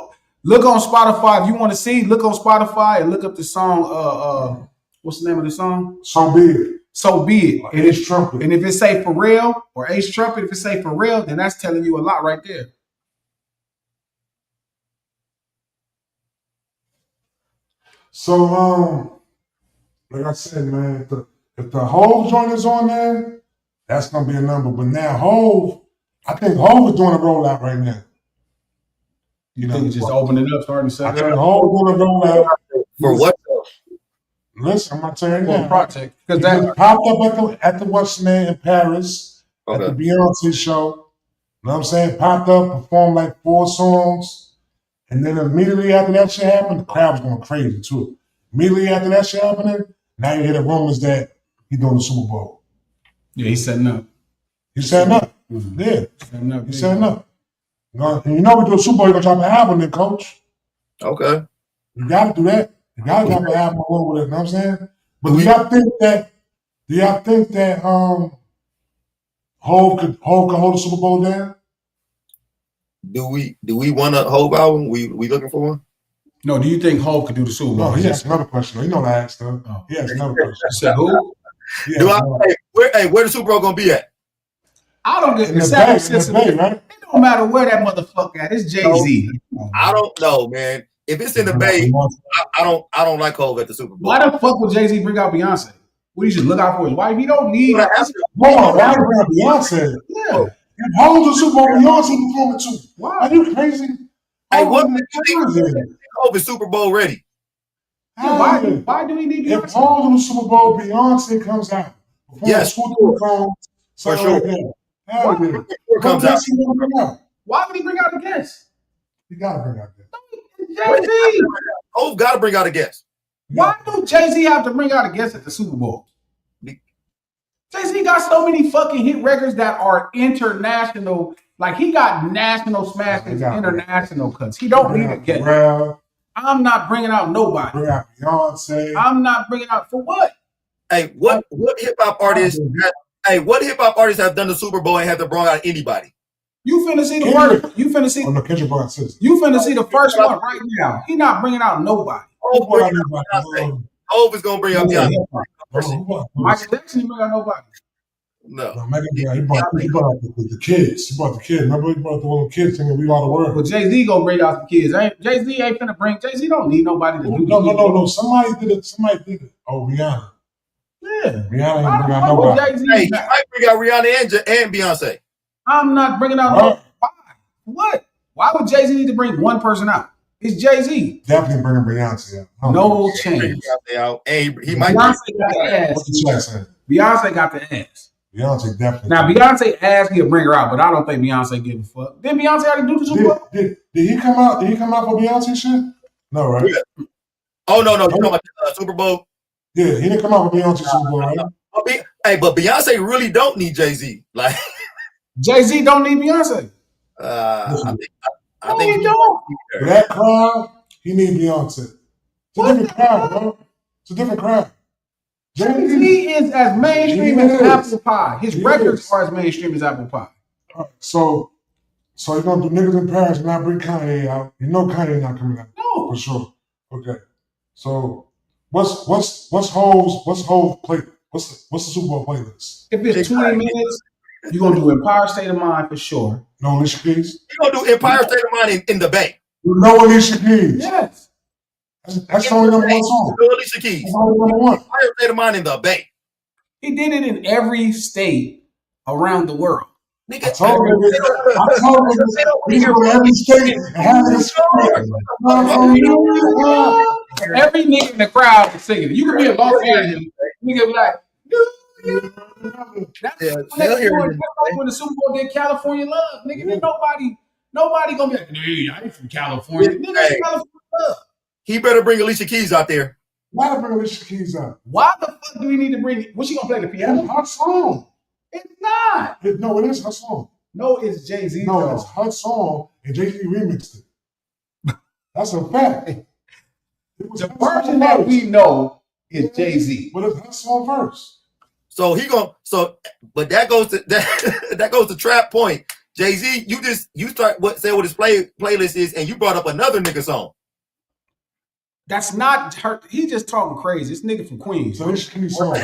on Spotify if you want to see. Look on Spotify and look up the song. What's the name of the song? So Be It. So Be It. And Ace Trumpet. And if it say Pharrell or Ace Trumpet, if it say Pharrell, then that's telling you a lot right there. So, like I said, man, if If the Hove joint is on there, that's gonna be a number. But now Hove, I think Hove is doing a rollout right now. You think it's just opening up, starting to set I think up? Hove doing a rollout. For what? Listen, I'm gonna tell you now. Project because that popped up at the what's name in Paris at the Okay. Beyonce show. You know what I'm saying? Popped up, performed like 4 songs, and then immediately after that shit happened, the crowd was going crazy too. Immediately after that shit happening, now you hear the rumors that he's doing the Super Bowl. Yeah, he's setting up. He's setting up. Mhm. Yeah, Setting up. he's setting up. And you know we do a Super Bowl, you're gonna drop an album then, coach. Okay. You gotta do that. You gotta drop an album along with it, you know what I'm saying? But do y'all think that Hove could hold the Super Bowl down? Do we want a Hove album? We looking for one? No, do you think Hove could do the Super Bowl? No, he asked another question. You know what I asked though. Oh. He asked another question. You said who? Where the Super Bowl gonna be at? I don't get In the Bay, right? It don't matter where that motherfucker at. It's Jay-Z. I don't know, man. If it's in the Bay, I don't like Hove at the Super Bowl. Why the fuck would Jay-Z bring out Beyonce? Would he just look out for his wife? He don't need. Hold on, why bring out Beyonce? Yeah. If Hove the Super Bowl, Beyonce performing too. Why? Are you crazy? Hey, what Hove Hove is Super Bowl ready? Why do we need If Beyonce? Hove do the Super Bowl, Beyonce comes out. Yes, For sure. Hell yeah. Comes out. Why would he bring out the guests? You gotta bring out that. Jay-Z. Hove got to bring out a guest. Why do Jay-Z have to bring out a guest at the Super Bowl? Jay-Z got so many fucking hit records that are international. Like he got national smashes, international cuts. He don't need a guest. I'm not bringing out nobody. Bring out Beyonce. I'm not bringing out for what? Hey, what hip hop artists? What hip hop artists have done the Super Bowl and have to bring out anybody? You finna see the first. You finna see. Oh, no, Kendrick brought sisters. You finna see the first one right now. He not bringing out nobody. Hove is gonna bring out Beyonce. Michael Jackson, he bring out nobody. No, he brought the kids. He brought the kids. Remember, he brought the little kids singing "We Are the World." But Jay-Z gonna bring out the kids. Jay-Z ain't finna bring. Jay-Z don't need nobody to do. No. Somebody did it. Oh, Rihanna. Yeah, Rihanna ain't bring out nobody. Hey, he might bring out Rihanna and Beyonce. I'm not bringing out nobody. What? Why would Jay-Z need to bring one person out? It's Jay-Z. Definitely bringing Beyonce out. No chance. He might. Beyonce got the ass. What's the chat saying? Beyonce got the ass. Beyonce definitely. Now Beyonce asked he'll bring her out, but I don't think Beyonce give a fuck. Did Beyonce already do the Super Bowl? Did he come out? Did he come out for Beyonce shit? No, right? Yeah. Oh no, you talking about Super Bowl? Yeah, he didn't come out for Beyonce Super Bowl, right? But Beyonce really don't need Jay-Z. Like Jay-Z don't need Beyonce. I No, think he don't. For that crowd, he need Beyonce. It's a different crowd, bro. It's a different crowd. Jay-Z is as mainstream as apple pie. His records are as mainstream as apple pie. So you're gonna do niggas in Paris and not bring Kanye out. You know Kanye not coming out. No. For sure. Okay. So what's Hove's play? What's the Super Bowl playlist? If it's 20 minutes, you're gonna do Empire State of Mind for sure. No Alicia Keys? You're gonna do Empire State of Mind in the Bay. No Alicia Keys. Yes. That's only number one song. No Alicia Keys. That's only number one. Empire State of Mind in the Bay. He did it in every state around the world. Nigga, I told him we go to every state and have this. Every nigga in the crowd is singing. You can be in Los Angeles, nigga be like, that's like when the Super Bowl did California Love. Nigga, ain't nobody gonna be like, hey, I ain't from California. Nigga, California Love. He better bring Alicia Keys out there. Why bring Alicia Keys out? Why the fuck do we need to bring? What's she gonna play the piano? It's her song. It's not. No, it is her song. No, it's Jay-Z. No, it's her song, and Jay-Z remixed it. That's a fact. The version that we know is Jay-Z. But it's her song first. So but that goes to that goes to trap point. Jay-Z, you start say what his playlist is, and you brought up another nigga song. That's not her. He just talking crazy. This nigga from Queens. So Alicia Keys song. He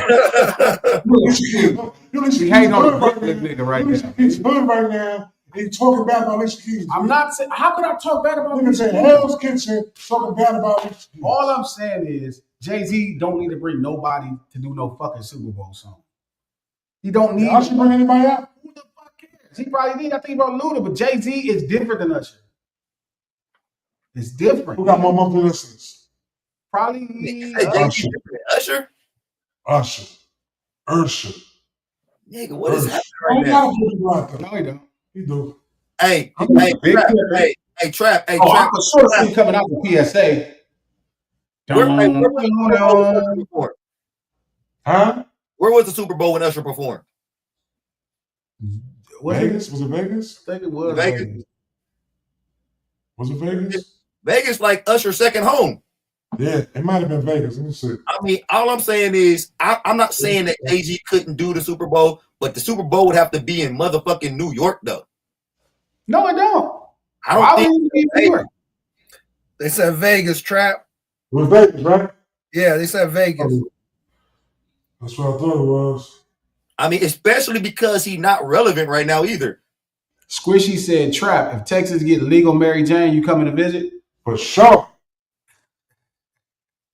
hating on the Brooklyn nigga right now. He's hood right now. He's talking bad about Alicia Keys. I'm not saying. How could I talk bad about Niggas in Hell's Kitchen talking bad about Alicia Keys. All I'm saying is Jay-Z don't need to bring nobody to do no fucking Super Bowl song. He don't need. Usher bring anybody out? Who the fuck cares? He probably did. I think about Luda, but Jay-Z is different than Usher. It's different. Who got more monthly listeners? Probably Usher. Usher. Nigga, what is happening right now? No, he don't. He do. Hey, Trap. I can sort of see coming out the PSA. Where was the Super Bowl when Usher performed? Vegas? Was it Vegas? I think it was Vegas. Was it Vegas? Vegas like Usher's second home. Yeah, it might have been Vegas. Let me see. I mean, all I'm saying is, I'm not saying that Jay-Z couldn't do the Super Bowl, but the Super Bowl would have to be in motherfucking New York, though. No, it don't. I don't think New York. They said Vegas, Trap. It was Vegas, right? Yeah, they said Vegas. That's what I thought it was. I mean, especially because he's not relevant right now either. Squishy said, Trap, if Texas get legal Mary Jane, you coming to visit? For sure.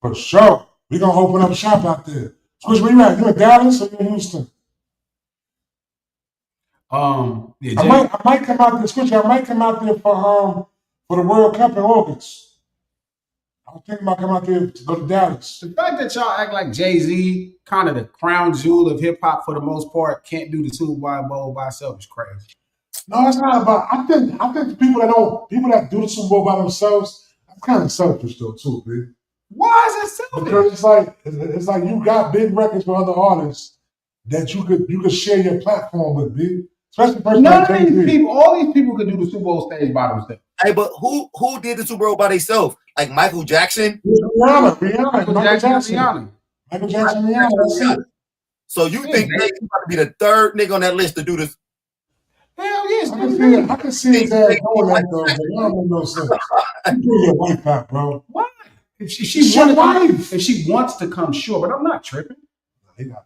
For sure. We're going to open up shop out there. Squish, where you at? You in Dallas or you in Houston? Yeah, I might come out there, Squish, I might come out there for the World Cup in August. I was thinking about coming out there to go to Dallas. The fact that y'all act like Jay-Z, kind of the crown jewel of hip-hop for the most part, can't do the Super Bowl by itself is crazy. No, it's not about. I think the people that do the Super Bowl by themselves, that's kind of selfish though too, man. Why is it selfish? Because it's like you got big records with other artists that you could share your platform with, B. Especially all these people could do the Super Bowl stage by themselves. Hey, but who did the Super Bowl by themselves? Like Michael Jackson? Michael Jackson, Rihanna. That's it. So you think Jay-Z about to be the third nigga on that list to do this? Hell yes, I can see his ass doing that though, but I don't make no sense. You bring your wife out, bro. Why? If she wants to come, sure, but I'm not tripping.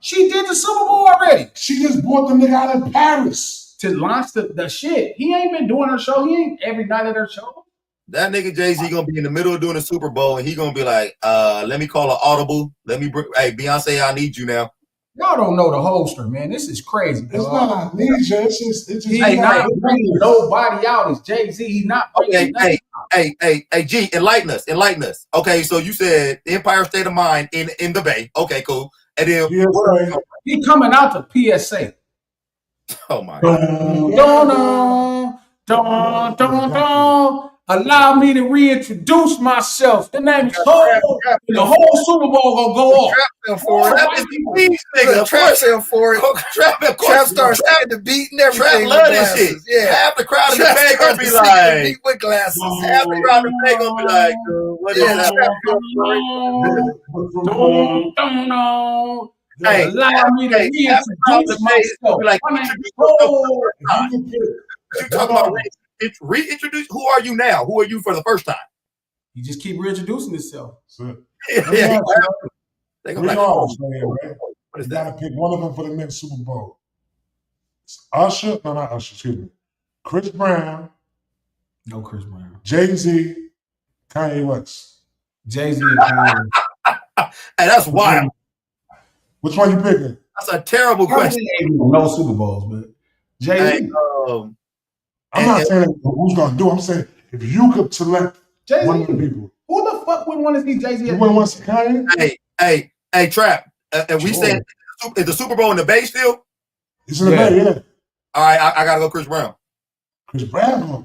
She did the Super Bowl already. She just bought the nigga out in Paris to launch the shit. He ain't been doing her show. He ain't every night at her show. That nigga Jay-Z gonna be in the middle of doing a Super Bowl and he gonna be like, let me call an audible. Hey, Beyonce, I need you now. Y'all don't know the holster, man. This is crazy. It's not amnesia. It's just he's not bringing nobody out. It's Jay-Z. He's not bringing Hey, G, enlighten us. Okay, so you said Empire State of Mind in the Bay. Okay, cool. And then he coming out to PSA. Oh my God. Allow me to reintroduce myself. The name is Ho. The whole Super Bowl gonna go off. Trap for it. Trap starts singing the beat and everything. Trap love this shit. Yeah. Half the crowd in the Bay gonna be like, beat with glasses. Half the crowd in the Bay gonna be like, what is that? Hey, allow me to reintroduce myself. Like, you talk about reintroduce. Who are you now? Who are you for the first time? You just keep reintroducing yourself. Yeah. They go like, what is that? You gotta pick one of them for the next Super Bowl. It's Usher, no, not Usher, excuse me. Chris Brown. No Chris Brown. Jay-Z, Kanye West. Jay-Z and Kanye. Hey, that's wild. Which one you picking? That's a terrible question. No Super Bowls, but Jay-Z. Hey, I'm not saying who's gonna do it. I'm saying if you could select Jay-Z. One of the people. Who the fuck would want to see Jay-Z? You wouldn't want to see Kanye? Hey, Trap. And we said, is the Super Bowl in the Bay still? It's in the Bay, yeah. All right, I gotta go Chris Brown. Chris Brown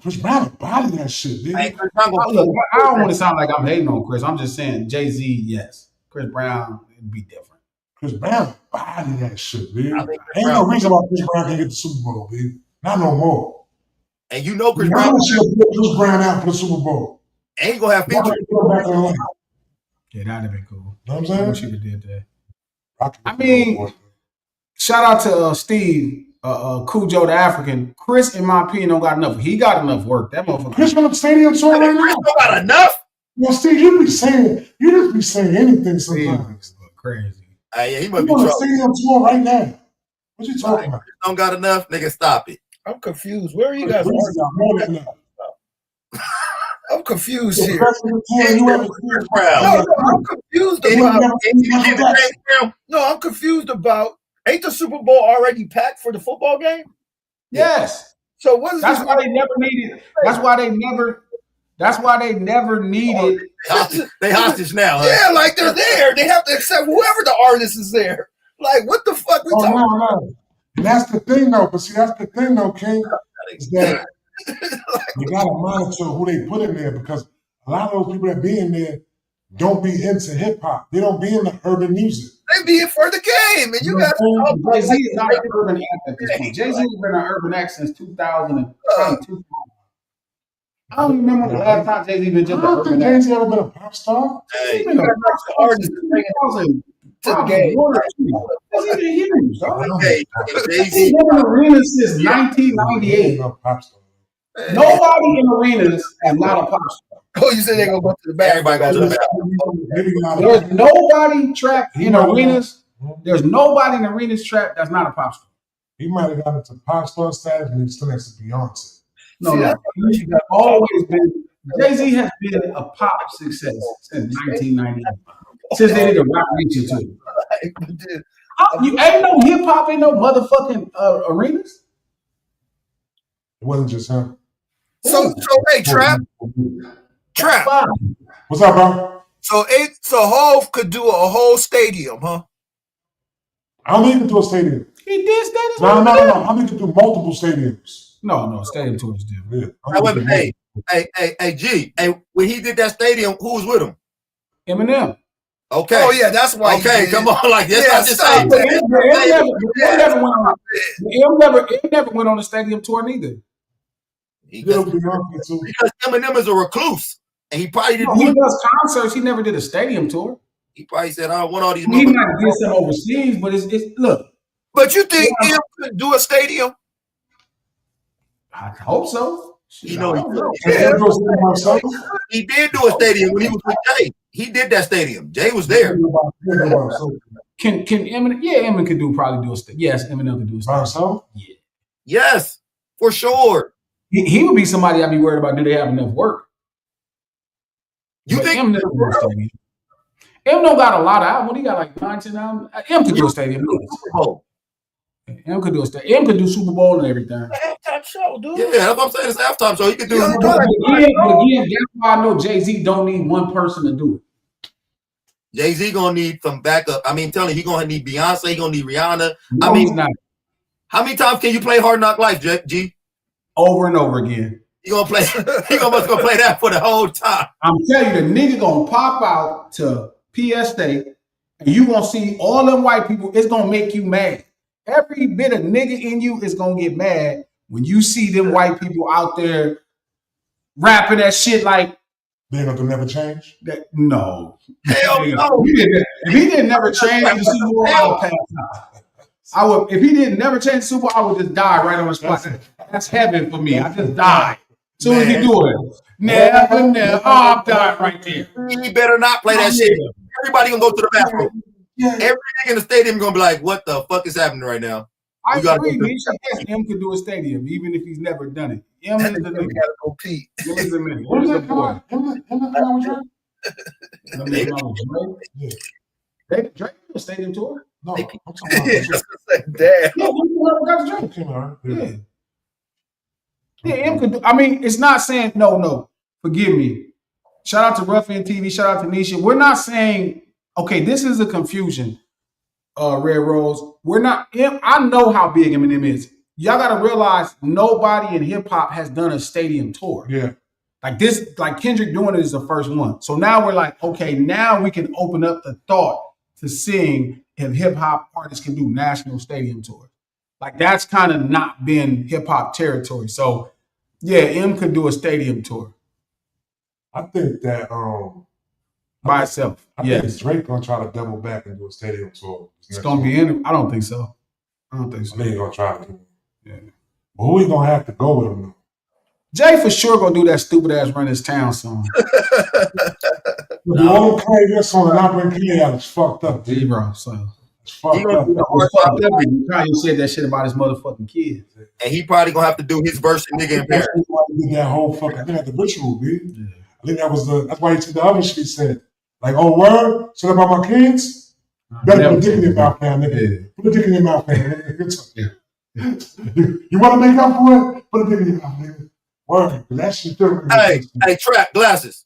body that shit, dude. I don't want to sound like I'm hating on Chris. I'm just saying Jay-Z, yes. Chris Brown, it'd be different. Chris Brown body that shit, dude. Ain't no reason why Chris Brown can't get the Super Bowl, dude. Not no more. And you know Chris Brown should have put Chris Brown out for the Super Bowl. Ain't gonna have features. Yeah, that'd have been cool. Know what I'm saying? I wish you did that. I mean, shout out to Steve, Cujo the African. Chris, in my opinion, don't got enough. He got enough work. That motherfucker. Chris on the stadium tour right now. Chris don't got enough. Well, Steve, you just be saying anything sometimes. Crazy. Yeah, he must be on the stadium tour right now. What you talking about? Chris don't got enough, nigga. Stop it. I'm confused. Where are you guys? I'm confused here. I'm confused about. No, I'm confused about. Ain't the Super Bowl already packed for the football game? Yes. So what is that's why they never needed. That's why they never needed. They hostage now. Huh? Yeah, like they're there. They have to accept whoever the artist is there. Like what the fuck we talking about? No. And that's the thing though. But see, that's the thing though, King. Is that you gotta monitor who they put in there because a lot of those people that be in there don't be into hip hop. They don't be into urban music. They be it for the game, and you got Jay-Z is not an urban act at this point. Jay-Z has been an urban act since 2002. I don't remember the last time Jay-Z been just an urban act. Jay-Z ever been a pop star? He's been a pop star since 2000. To the game. He's been in arenas since 1998. Nobody in arenas is not a pop star. Oh, you said they're gonna go to the back. Everybody goes to the back. There's nobody trapped in arenas. There's nobody in arenas trapped that's not a pop star. He might have gotten into pop star status and he's still next to Beyonce. No. He's always been. Jay-Z has been a pop success since 1998. Since they did a Rock Nation too. You ain't no hip hop in no motherfucking arenas. It wasn't just him. So hey, Trap. What's up, bro? So Hov could do a whole stadium, huh? I don't think he could do a stadium. He did stadiums. No. I think he could do multiple stadiums. No, stadium tours different. G. Hey, when he did that stadium, who was with him? Eminem. Okay. Oh yeah, that's why. Okay, come on, like this. Yeah, Just saying. Em never went on a stadium tour neither. Because Eminem is a recluse, and he probably didn't. He does concerts. He never did a stadium tour. He probably said, "I don't want all these." He might get some overseas, but it's look. But you think Em could do a stadium? I hope so. You know, he did do a stadium when he was with Jay. He did that stadium. Jay was there. Can Eminem? Yeah, Eminem could probably do a stadium. Yes, Eminem could do a stadium. Yeah. Yes, for sure. He would be somebody I'd be worried about. Do they have enough work? You think Eminem could do a stadium? Eminem got a lot of albums. He got like 19 albums. Eminem could do a stadium. Em could do a stadium. Em could do Super Bowl and everything. Halftime show, dude. Yeah, that's what I'm saying. It's halftime show. He could do it. But again, that's why I know Jay-Z don't need one person to do it. Jay-Z gonna need some backup. I mean, telling you, he gonna need Beyonce. He gonna need Rihanna. No, I mean, he's not. How many times can you play Hard Knock Life, G? Over and over again. He gonna play. He gonna play that for the whole time. I'm telling you, the nigga gonna pop out to PS Day, and you gonna see all them white people. It's gonna make you mad. Every bit of nigga in you is gonna get mad when you see them white people out there rapping that shit like they're gonna never change. No, hell no. If he didn't never change the Super Bowl, I would pass out. I would. If he didn't never change the Super Bowl, I would just die right on the spot. That's heaven for me. I just die. As soon as he do it, never. Oh, I'm dying right there. He better not play that shit. Everybody gonna go to the bathroom. Yeah. Every nigga in the stadium gonna be like, "What the fuck is happening right now?" I agree. Yes, M could do a stadium, even if he's never done it. M is the nigga. Gotta go pee. M is the nigga. What is the boy? Drake do a stadium tour? No, I'm talking about Drake. Yeah, M could do. I mean, it's not saying no. Forgive me. Shout out to Ruffin TV. Shout out to Nisha. We're not saying. Okay, this is a confusion, Red Rose. We're not. I know how big Eminem is. Y'all got to realize nobody in hip hop has done a stadium tour. Yeah, like this, like Kendrick doing it is the first one. So now we're like, okay, now we can open up the thought to seeing if hip hop artists can do national stadium tours. Like that's kind of not been hip hop territory. So yeah, M could do a stadium tour. I think that by itself. I think Drake gonna try to double back and do a stadium tour. It's gonna be in. I don't think so. I think he's gonna try to. Yeah. But who he gonna have to go with him though? Jay for sure gonna do that stupid ass Run This Town song. The old Kanye song that I bring Kanye out is fucked up. Yeah, bro. So it's fucked up. Kanye said that shit about his motherfucking kids. And he probably gonna have to do his verse in Nigga in Paris. That whole fucking thing at the ritual, dude. Yeah. I think that's why he said the other shit he said. Like, oh, word? Shit about my kids? Better put a dick in your mouth now, nigga. Yeah. Put a dick in your mouth now, nigga. You want to make up for it? Put a dick in your mouth, nigga. Word. That shit still. Hey, Trap, glasses.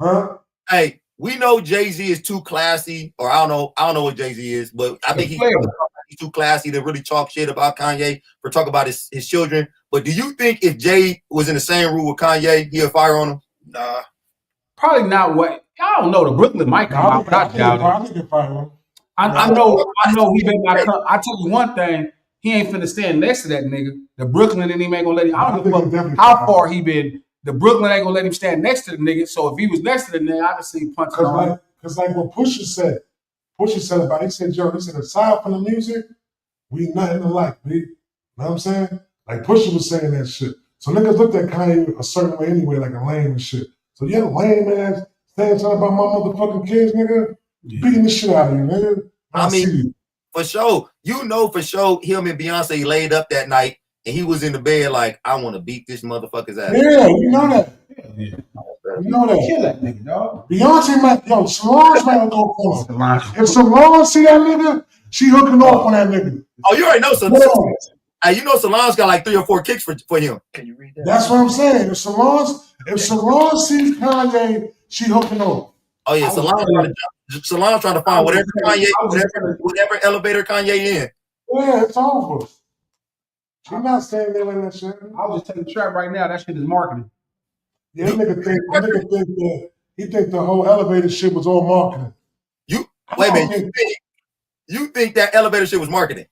Huh? Hey, we know Jay-Z is too classy, or I don't know what Jay-Z is, but I think he's too classy to really talk shit about Kanye or talk about his children. But do you think if Jay was in the same room with Kanye, he'd fire on him? Nah. Probably not what. I don't know. The Brooklyn might come out, but I doubt it. I think he'd fire on him. I know he better not come. I tell you one thing, he ain't finna stand next to that nigga. The Brooklyn and him ain't gonna let him. I don't know how far he been. The Brooklyn ain't gonna let him stand next to the nigga. So if he was next to the nigga, I could see him punching on him. Because like what Pusha said about it, he said, Joe, aside from the music, we nothing alike, B. You know what I'm saying? Like Pusha was saying that shit. So niggas looked at Kanye a certain way anyway, like a lame and shit. So you have a lame ass saying something about my motherfucking kids, nigga, beating the shit out of you, nigga. I mean, for sure. You know for sure him and Beyonce laid up that night and he was in the bed like, I want to beat this motherfucker's ass. Yeah, you know that. Yeah. You know that. Kill that nigga, dog. Beyonce might, Solange might go for him. If Solange see that nigga, she hooking off on that nigga. Oh, you already know Solange. Hey, you know Solange got like 3 or 4 kicks for him. Can you read that? That's what I'm saying. If Solange sees Kanye, she hooking off. Oh yeah, Solange trying to find whatever elevator Kanye in. Yeah, it's over. She's not staying there with that shit. I'll just take the Trap right now. That shit is marketing. Yeah, that nigga think he think the whole elevator shit was all marketing. Wait a minute. You think that elevator shit was marketing?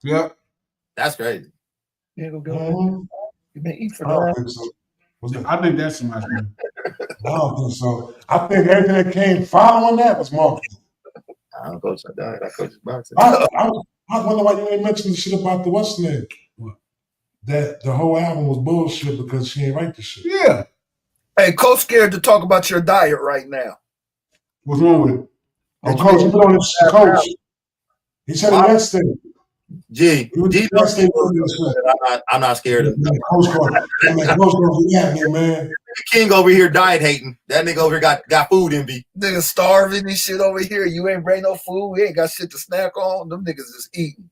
Yeah. That's crazy. You ain't gonna go. You been eat for that. I think that's too much. I don't think so. I think everything that came following that was marketing. I don't go to that. I coach boxing. I wonder why you ain't mentioned the shit about the what's name. What? That the whole album was bullshit because she ain't write the shit. Yeah. Hey, Coach scared to talk about your diet right now. What's wrong with it? Oh, Coach, you put on this Coach. He said it yesterday. I'm not scared of him. Coach gonna be happening, man. King over here diet hating. That nigga over here got food envy. Niggas starving and shit over here. You ain't bring no food. We ain't got shit to snack on. Them niggas is eating.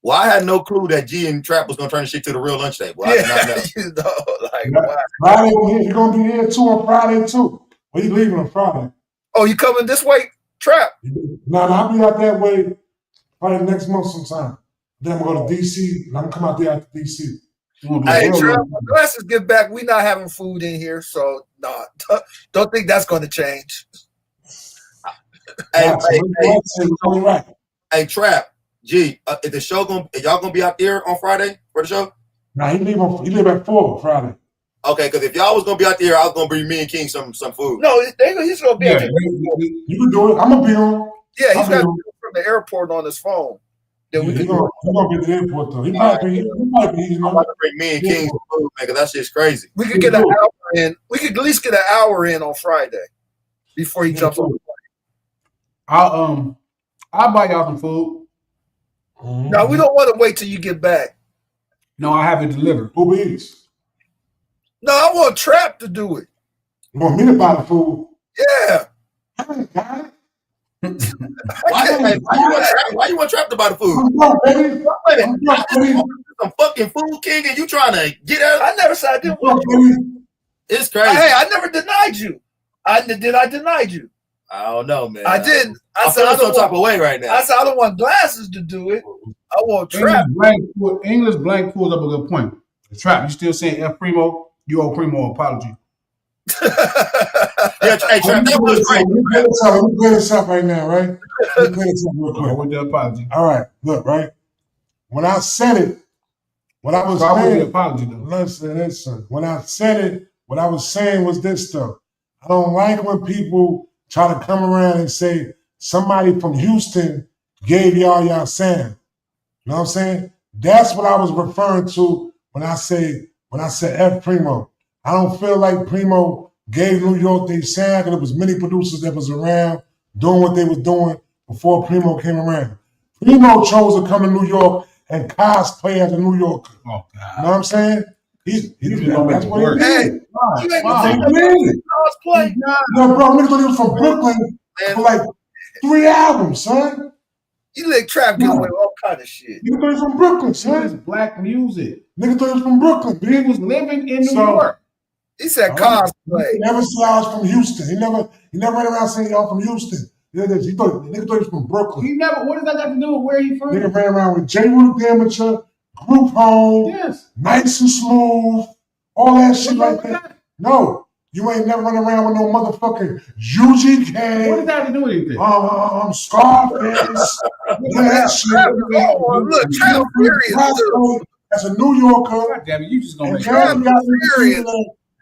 Well, I had no clue that G and Trap was gonna turn the shit to the real lunch table. I did not know. You know, like Friday, you're gonna be here too on Friday too. Or you leaving on Friday? Oh, you coming this way, Trap? No, I'll be out that way probably next month sometime. Then I'm gonna go to DC and I'm gonna come out there after DC. Hey, Trap, when glasses get back, we not having food in here, so don't think that's gonna change. Hey, Trap. G, is the show y'all gonna be out there on Friday for the show? Nah, he leave at 4 Friday. Okay, because if y'all was gonna be out there, I was gonna bring me and King some food. No, he's gonna be out there. You can do it. I'm gonna be on. Yeah, he's got to do it from the airport on his phone. Yeah, he's gonna get to the airport though. He might be. I'm about to bring me and King some food, man, because that shit's crazy. We could get an hour in. We could at least get an hour in on Friday before he jumps on the plane. I'll buy y'all some food. No, we don't want to wait till you get back. No, I have it delivered. Uber Eats. No, I want Trap to do it. You want me to buy the food? Yeah. Why you want Trap to buy the food? Some fucking food, King, and you trying to get out? I never said I didn't want you. It's crazy. Hey, I never denied you. I denied you? I don't know, man. I didn't. I said I don't type of way right now. I said I don't want glasses to do it. I want Trap. English blank pulls up a good point. Trap, you still saying F Primo? You owe Primo an apology. Yeah, hey, Trap, that was great. Let me clear this up right now, right? Let me clear this up real quick. With the apology. All right, look, right? When I said it, what I was saying, the apology though. Listen. When I said it, what I was saying was this though. I don't like when people try to come around and say somebody from Houston gave y'all sound. You know what I'm saying? That's what I was referring to when I said F Primo. I don't feel like Primo gave New York their sound because there was many producers that was around doing what they was doing before Primo came around. Primo chose to come to New York and cosplay as a New Yorker. Oh, God. You know what I'm saying? That's what he did. Hey, cosplay? No, bro, nigga thought he was from Brooklyn for like 3 albums, son. You let Trap get away with all kind of shit. Nigga thought he was from Brooklyn, son. It's black music. Nigga thought he was from Brooklyn, He man. was living in New York. He said cosplay. He never said I was from Houston. He never ran around saying y'all from Houston. Nigga thought he was from Brooklyn. He never. What does that got to do with where he from? Nigga ran around with J. Root Amateur, Group Home, Yes. Nice and Smooth, all that shit like that. No, you ain't never running around with no motherfucking UGK. What does that have to do with anything? Scarface. That shit. Look, Trap serious. As a New Yorker, God damn it, you just gonna make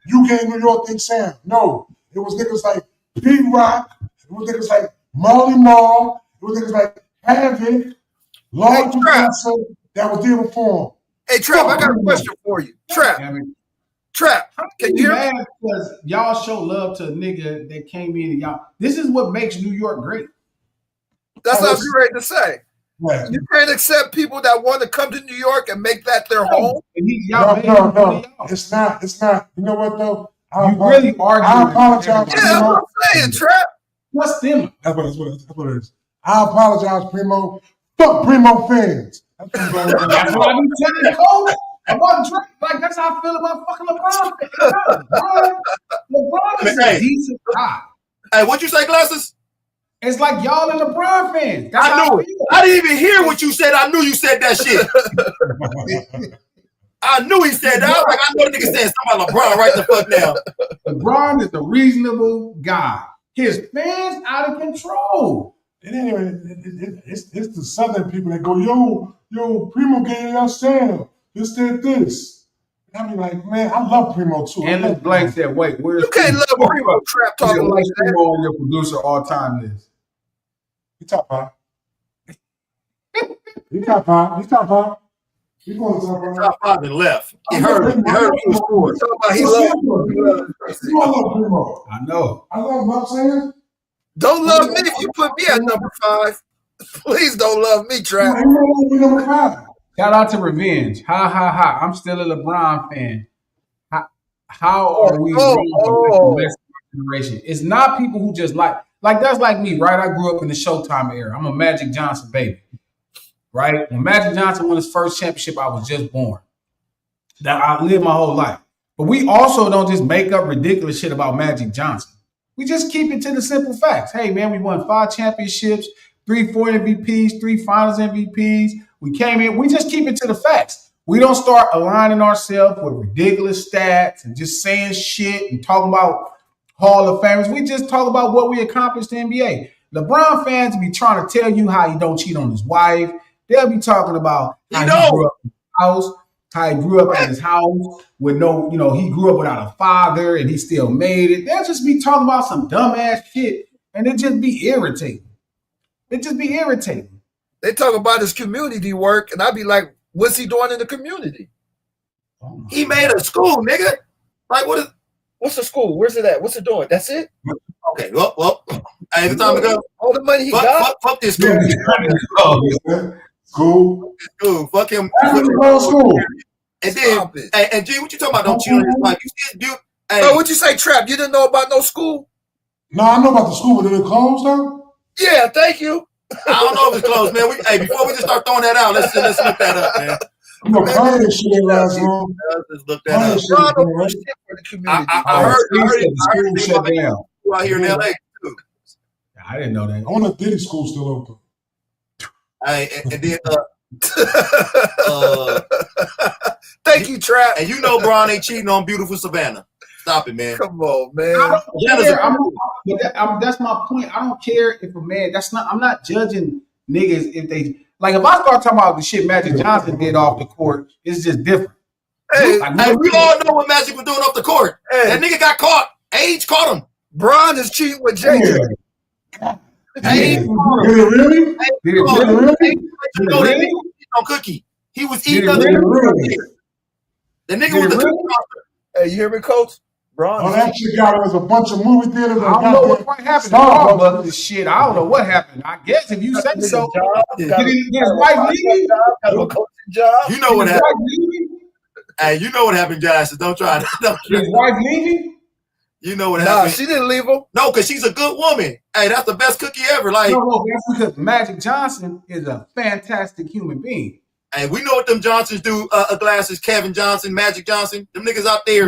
you gave New York thing sound. No, it was niggas like Pete Rock. It was niggas like Marley Marl. It was niggas like Havoc, Lord Professor that was there before him. Hey, Trap, I got a question for you. Trap, can you hear me? Because y'all show love to a nigga that came in and y'all. This is what makes New York great. That's what I was ready to say. Right. You can't accept people that want to come to New York and make that their home. No. It's not. You know what though? You really argue. I apologize. Yeah, that's what I'm saying, Trap. What's them? That's what it is. I apologize, Primo. Fuck Primo fans. That's what I be telling Coach about Drake. Like that's how I feel about fucking LeBron. LeBron is a decent guy. Hey, what'd you say, Glasses? It's like y'all and LeBron fans. That's I knew it. I didn't even hear what you said. I knew you said that shit. I knew he said that. I was like, I know the nigga saying something about LeBron right the fuck now. LeBron is a reasonable guy. His fans out of control. It's the Southern people that go, yo, Primo gave y'all sound. This. I be like, man, I love Primo too. And this Blank said, wait, where's you can't love Primo Trap talking like that. Primo on your producer all time list? He top five. He top five. He going to top five. Top five and left. He heard it. He heard it. He loves Primo. I know. I love him, I'm saying. Don't love me if you put me at number 5. Please don't love me, Trap. Number 5. Shout out to Revenge. Ha ha ha. I'm still a LeBron fan. How are we generation? It's not people who just like that's like me, right? I grew up in the Showtime era. I'm a Magic Johnson baby. Right? When Magic Johnson won his first championship, I was just born. That I lived my whole life. But we also don't just make up ridiculous shit about Magic Johnson. We just keep it to the simple facts. Hey, man, we won 5 championships, 3 4 MVPs, 3 finals MVPs. We came in. We just keep it to the facts. We don't start aligning ourselves with ridiculous stats and just saying shit and talking about Hall of Famers. We just talk about what we accomplished in the NBA. LeBron fans be trying to tell you how he don't cheat on his wife. They'll be talking about how he grew up in his house, how he grew up at his house with no, he grew up without a father and he still made it. They'll just be talking about some dumbass shit and it just be irritating. They talk about his community work and I'd be like, what's he doing in the community? He made a school, nigga. Like, what's the school? Where's it at? What's it doing? That's it? Okay, well. Hey, it's time to go. All the money he got? Fuck this school. School. Fuck him. School. And then, and G, what you talking about? Don't cheat on his wife. You still do. Hey. Oh, what'd you say, Trap? You didn't know about no school? No, I know about the school, but did it close though? Yeah, thank you. I don't know if it's closed, man. Before we just start throwing that out, let's look that up, man. Playing shit ain't last long. Let's look that up. I heard the school shut down. Out here in LA too. I didn't know that. I wonder if Diddy school still open. Hey, and then thank you, Trap. And you know Bron ain't cheating on beautiful Savannah. Stop it, man. Come on, man. That's my point. I don't care if a man. I'm not judging niggas if they like. If I start talking about the shit Magic Johnson did off the court, it's just different. Hey, we all know what Magic was doing off the court. Hey. That nigga got caught. Age caught him. Bron is cheating with Jay. Did it really? On Cookie. He was eating other The nigga was the Hey, you hear me, Coach? Bron. That shit got us a bunch of movie theaters. I don't know what happened to all of this shit. I don't know what happened. I guess if you say so. Did his wife leave? You know what happened. Hey, you know what happened, Josh. So don't try to. His wife leaving? You know what happened? She didn't leave him. No, because she's a good woman. Hey, that's the best cookie ever. Like, no, that's because Magic Johnson is a fantastic human being. Hey, we know what them Johnsons do. Glasses, Kevin Johnson, Magic Johnson, them niggas out there.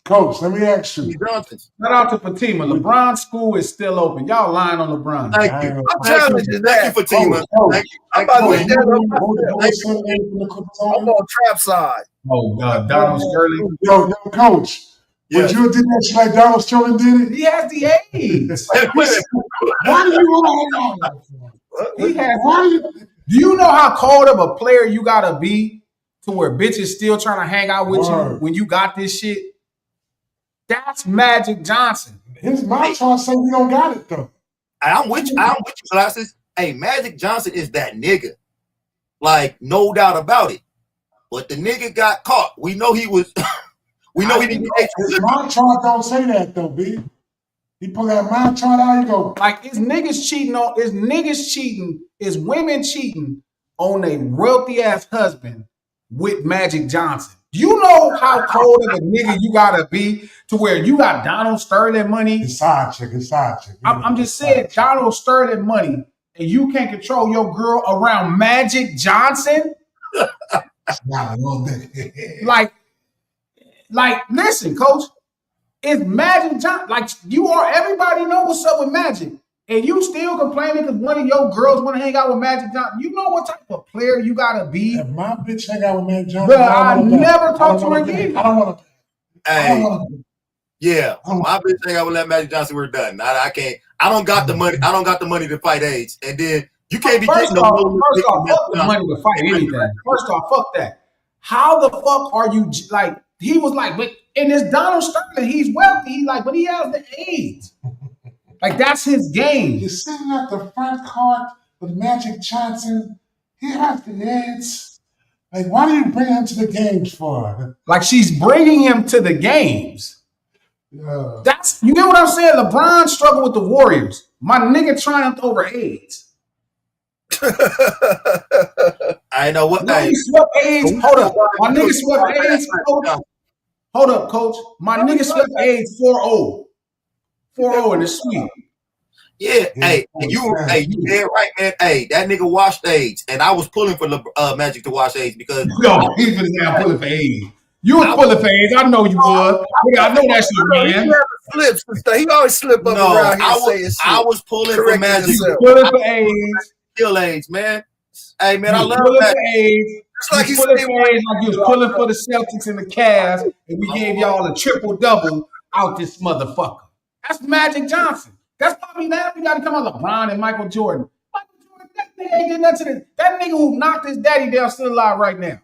Coach, let me ask you. Shout out to Fatima. LeBron's school is still open. Y'all lying on LeBron. Thank you. I'm challenging that. Thank you, Fatima. Thank you. I'm about to I'm on trap side. Oh God, Donald Sterling. Yo, Coach. Would you did that shit like Donald Sterling did it? He has the AIDS. Why do you want to He has. Do you know how cold of a player you gotta be to where bitches still trying to hang out with you when you got this shit? That's Magic Johnson. His mouth trying to say we don't got it though. I'm with you, Glasses. Hey, Magic Johnson is that nigga. Like, no doubt about it. But the nigga got caught. We know he was. We know he didn't. His mouth chart don't say that though, B. He pull that mouth chart out. You go like is niggas cheating, is women cheating on a wealthy ass husband with Magic Johnson. You know how cold of a nigga you gotta be to where you got Donald Sterling money. His side chick. I'm just saying, Donald Sterling money, and you can't control your girl around Magic Johnson. Like, listen, Coach, it's Magic Johnson. Like, everybody know what's up with Magic, and you still complaining because one of your girls want to hang out with Magic Johnson. You know what type of player you gotta be. If my bitch hang out with Magic Johnson, but I never talk to her again. I don't want to. Hey, yeah, my bitch hang out with that Magic Johnson. We're done. I can't. I don't got the money. I don't got the money to fight AIDS, and then you can't be getting fuck the money to fight anything. First off, fuck that. How the fuck are you like? He was like, but and it's Donald Sterling. He's wealthy. He's like, but he has the AIDS. Like that's his game. You're sitting at the front court with Magic Johnson. He has the AIDS. Like, why do you bring him to the games for? Like she's bringing him to the games. That's you get what I'm saying. LeBron struggled with the Warriors. My nigga triumphed over AIDS. I know what. He swept AIDS. Hold up, my nigga swept AIDS. Hold up, Coach. My nigga swept AIDS 4-0. 4-0 in the sweep. Yeah, hey, you dead right, man. Hey, that nigga watched AIDS, and I was pulling for Magic to watch AIDS because he's been down pulling for AIDS. You was pulling for AIDS. I know you was. I know that shit, man. He always slip up around here I was pulling for Magic. Pulling for AIDS. Kill AIDS, man. Hey, man, I love that. It's like he's pulling for AIDS, like you was pulling for the Celtics and the Cavs, and we gave y'all a triple-double out this motherfucker. That's Magic Johnson. That's probably now we got to come out LeBron and Michael Jordan. Michael Jordan, that nigga ain't did nothing to this. That nigga who knocked his daddy down still alive right now.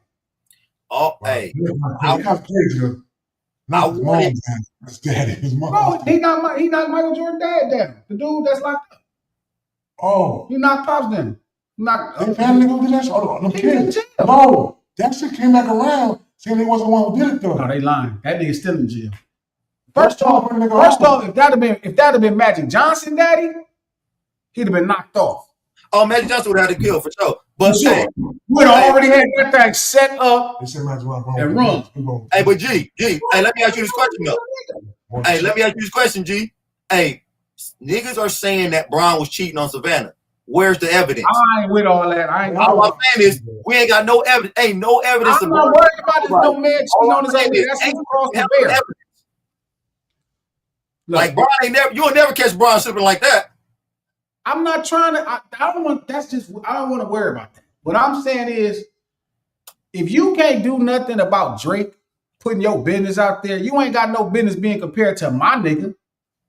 Oh, hey. That's crazy. Not his mom, his daddy. His mom. No, he knocked Michael Jordan dad down. The dude that's locked up. Oh. He knocked Pops down. They family go do that shit? Oh, no kidding. No, that shit came back around saying he wasn't the one who did it though. No, they lying. That nigga's still in jail. First off, if that had been Magic Johnson, daddy, he'd have been knocked off. Oh, Magic Johnson would have had to kill for sure. But hey, we'd already had that thing set up and run. Hey, but G, hey, let me ask you this question though. Hey, let me ask you this question, G. Hey, niggas are saying that Bron was cheating on Savannah. Where's the evidence? I ain't with all that. All I'm saying is we ain't got no evidence. Ain't no evidence. I'm not worried about this no man cheating on his own. That's what's across the bear. Like Bron ain't never. You'll never catch Bron slipping like that. I'm not trying to. I don't want. That's just. I don't want to worry about that. What I'm saying is, if you can't do nothing about Drake putting your business out there, you ain't got no business being compared to my nigga.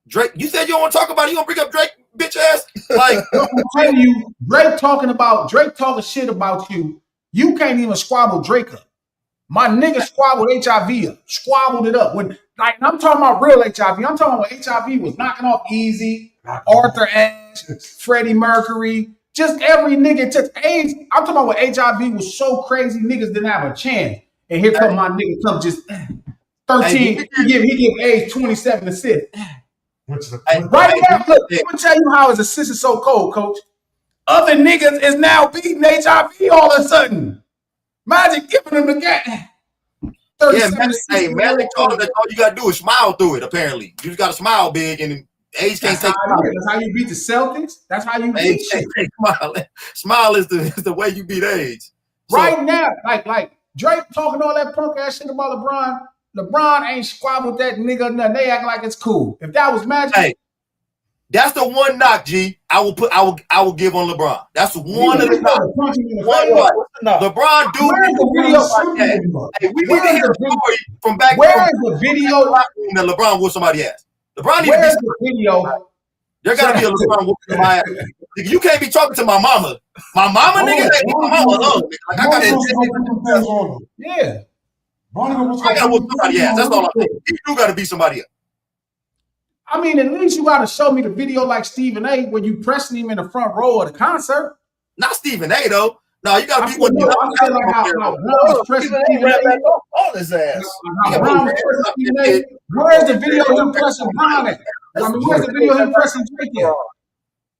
Drake, you said you don't want to talk about it. You gonna bring up Drake, bitch ass? Like I'm telling you, Drake talking shit about you. You can't even squabble Drake up. My nigga squabbled HIV up, squabbled it up. When like I'm talking about real HIV. I'm talking about when HIV was knocking off Easy, Arthur Ashe, Freddie Mercury, just every nigga took AIDS. I'm talking about when HIV was so crazy, niggas didn't have a chance. And here come my nigga, come just 13. He give AIDS 27 assists. Right now, look, I'm gonna tell you how his assist is so cold, Coach. Other niggas is now beating HIV all of a sudden. Magic giving them the game. Yeah, Magic told him that all you gotta do is smile through it. Apparently, you just gotta smile big, and age can't take. That's how you beat the Celtics. That's how you beat shit. Smile is the way you beat age. Right now, like Drake talking all that punk ass shit about LeBron. LeBron ain't squabbled that nigga nothing. They act like it's cool. If that was Magic, that's the one knock, G. I will give on LeBron. That's one of the knocks. LeBron do the video. Hey, we need to hear a story from back. Where is the video that LeBron whooped somebody ass? LeBron where is the video? There gotta be a LeBron whooping my ass. You can't be talking to my mama. My mama, nigga, my mama. Like I gotta. Yeah. I gotta whoop somebody ass. That's all I'm saying. You do gotta beat somebody else. I mean, at least you gotta show me the video like Stephen A. when you pressing him in the front row of the concert. Not Stephen A. though. No, you gotta beat one. I'm saying like how Brown was pressing Stephen A. on his ass. Where's the video of him pressing Brown at? I mean, where's the video of him pressing Drake at?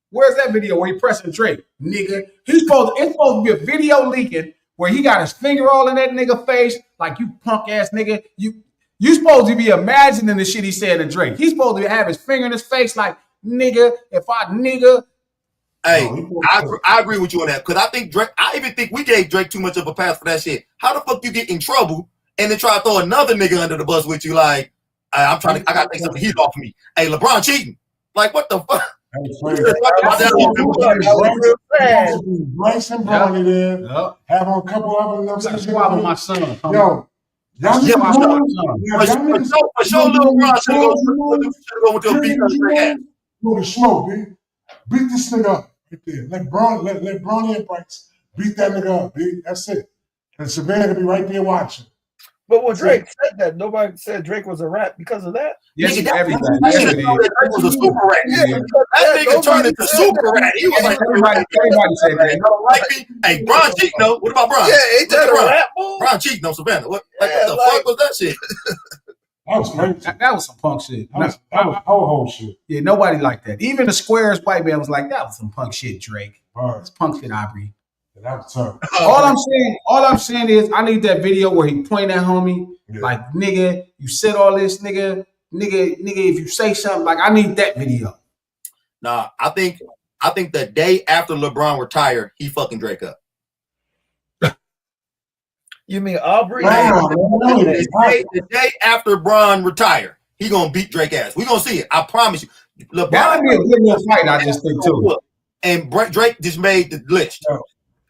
Where's that video where he pressing Drake? Nigga, it's supposed to be a video leaking where he got his finger all in that nigga face, like you punk ass nigga. You supposed to be imagining the shit he said to Drake. He's supposed to have his finger in his face, like nigga. If I nigga. Hey, I agree with you on that because I think Drake. I even think we gave Drake too much of a pass for that shit. How the fuck you get in trouble and then try to throw another nigga under the bus with you? Like I gotta take some heat off me. Hey, LeBron cheating. Like what the fuck? Bryson Bronny there. Have on a couple of them. Swallow my son. Yo. For sure, little Bron should go with your beat ass. Go to smoke, B. Beat this nigga up right there. Let Bronny and Bryce beat that nigga up, B. That's it. And Savannah will be right there watching. But when Drake said that, nobody said Drake was a rat because of that. Yes, everybody. Drake was a super rat. That nigga turned into super rat. He was like, everybody said that. You don't like me? Hey, Bron cheating though. What about Bron? Yeah, ain't that a rat bull? Bron cheating on Savannah. What the fuck was that shit? That was crazy. That was some punk shit. That was whole shit. Yeah, nobody liked that. Even the Squares white man was like, that was some punk shit, Drake. All right. It's punk shit, Aubrey. That was tough. All I'm saying is I need that video where he point at homie, like nigga, you said all this, nigga, if you say something, like I need that video. Nah, I think the day after LeBron retired, he fucking Drake up. You mean Aubrey? The day after Bron retired, he gonna beat Drake ass. We gonna see it. I promise you. LeBron that'd be a good little fight, I just think too. And Drake just made the list.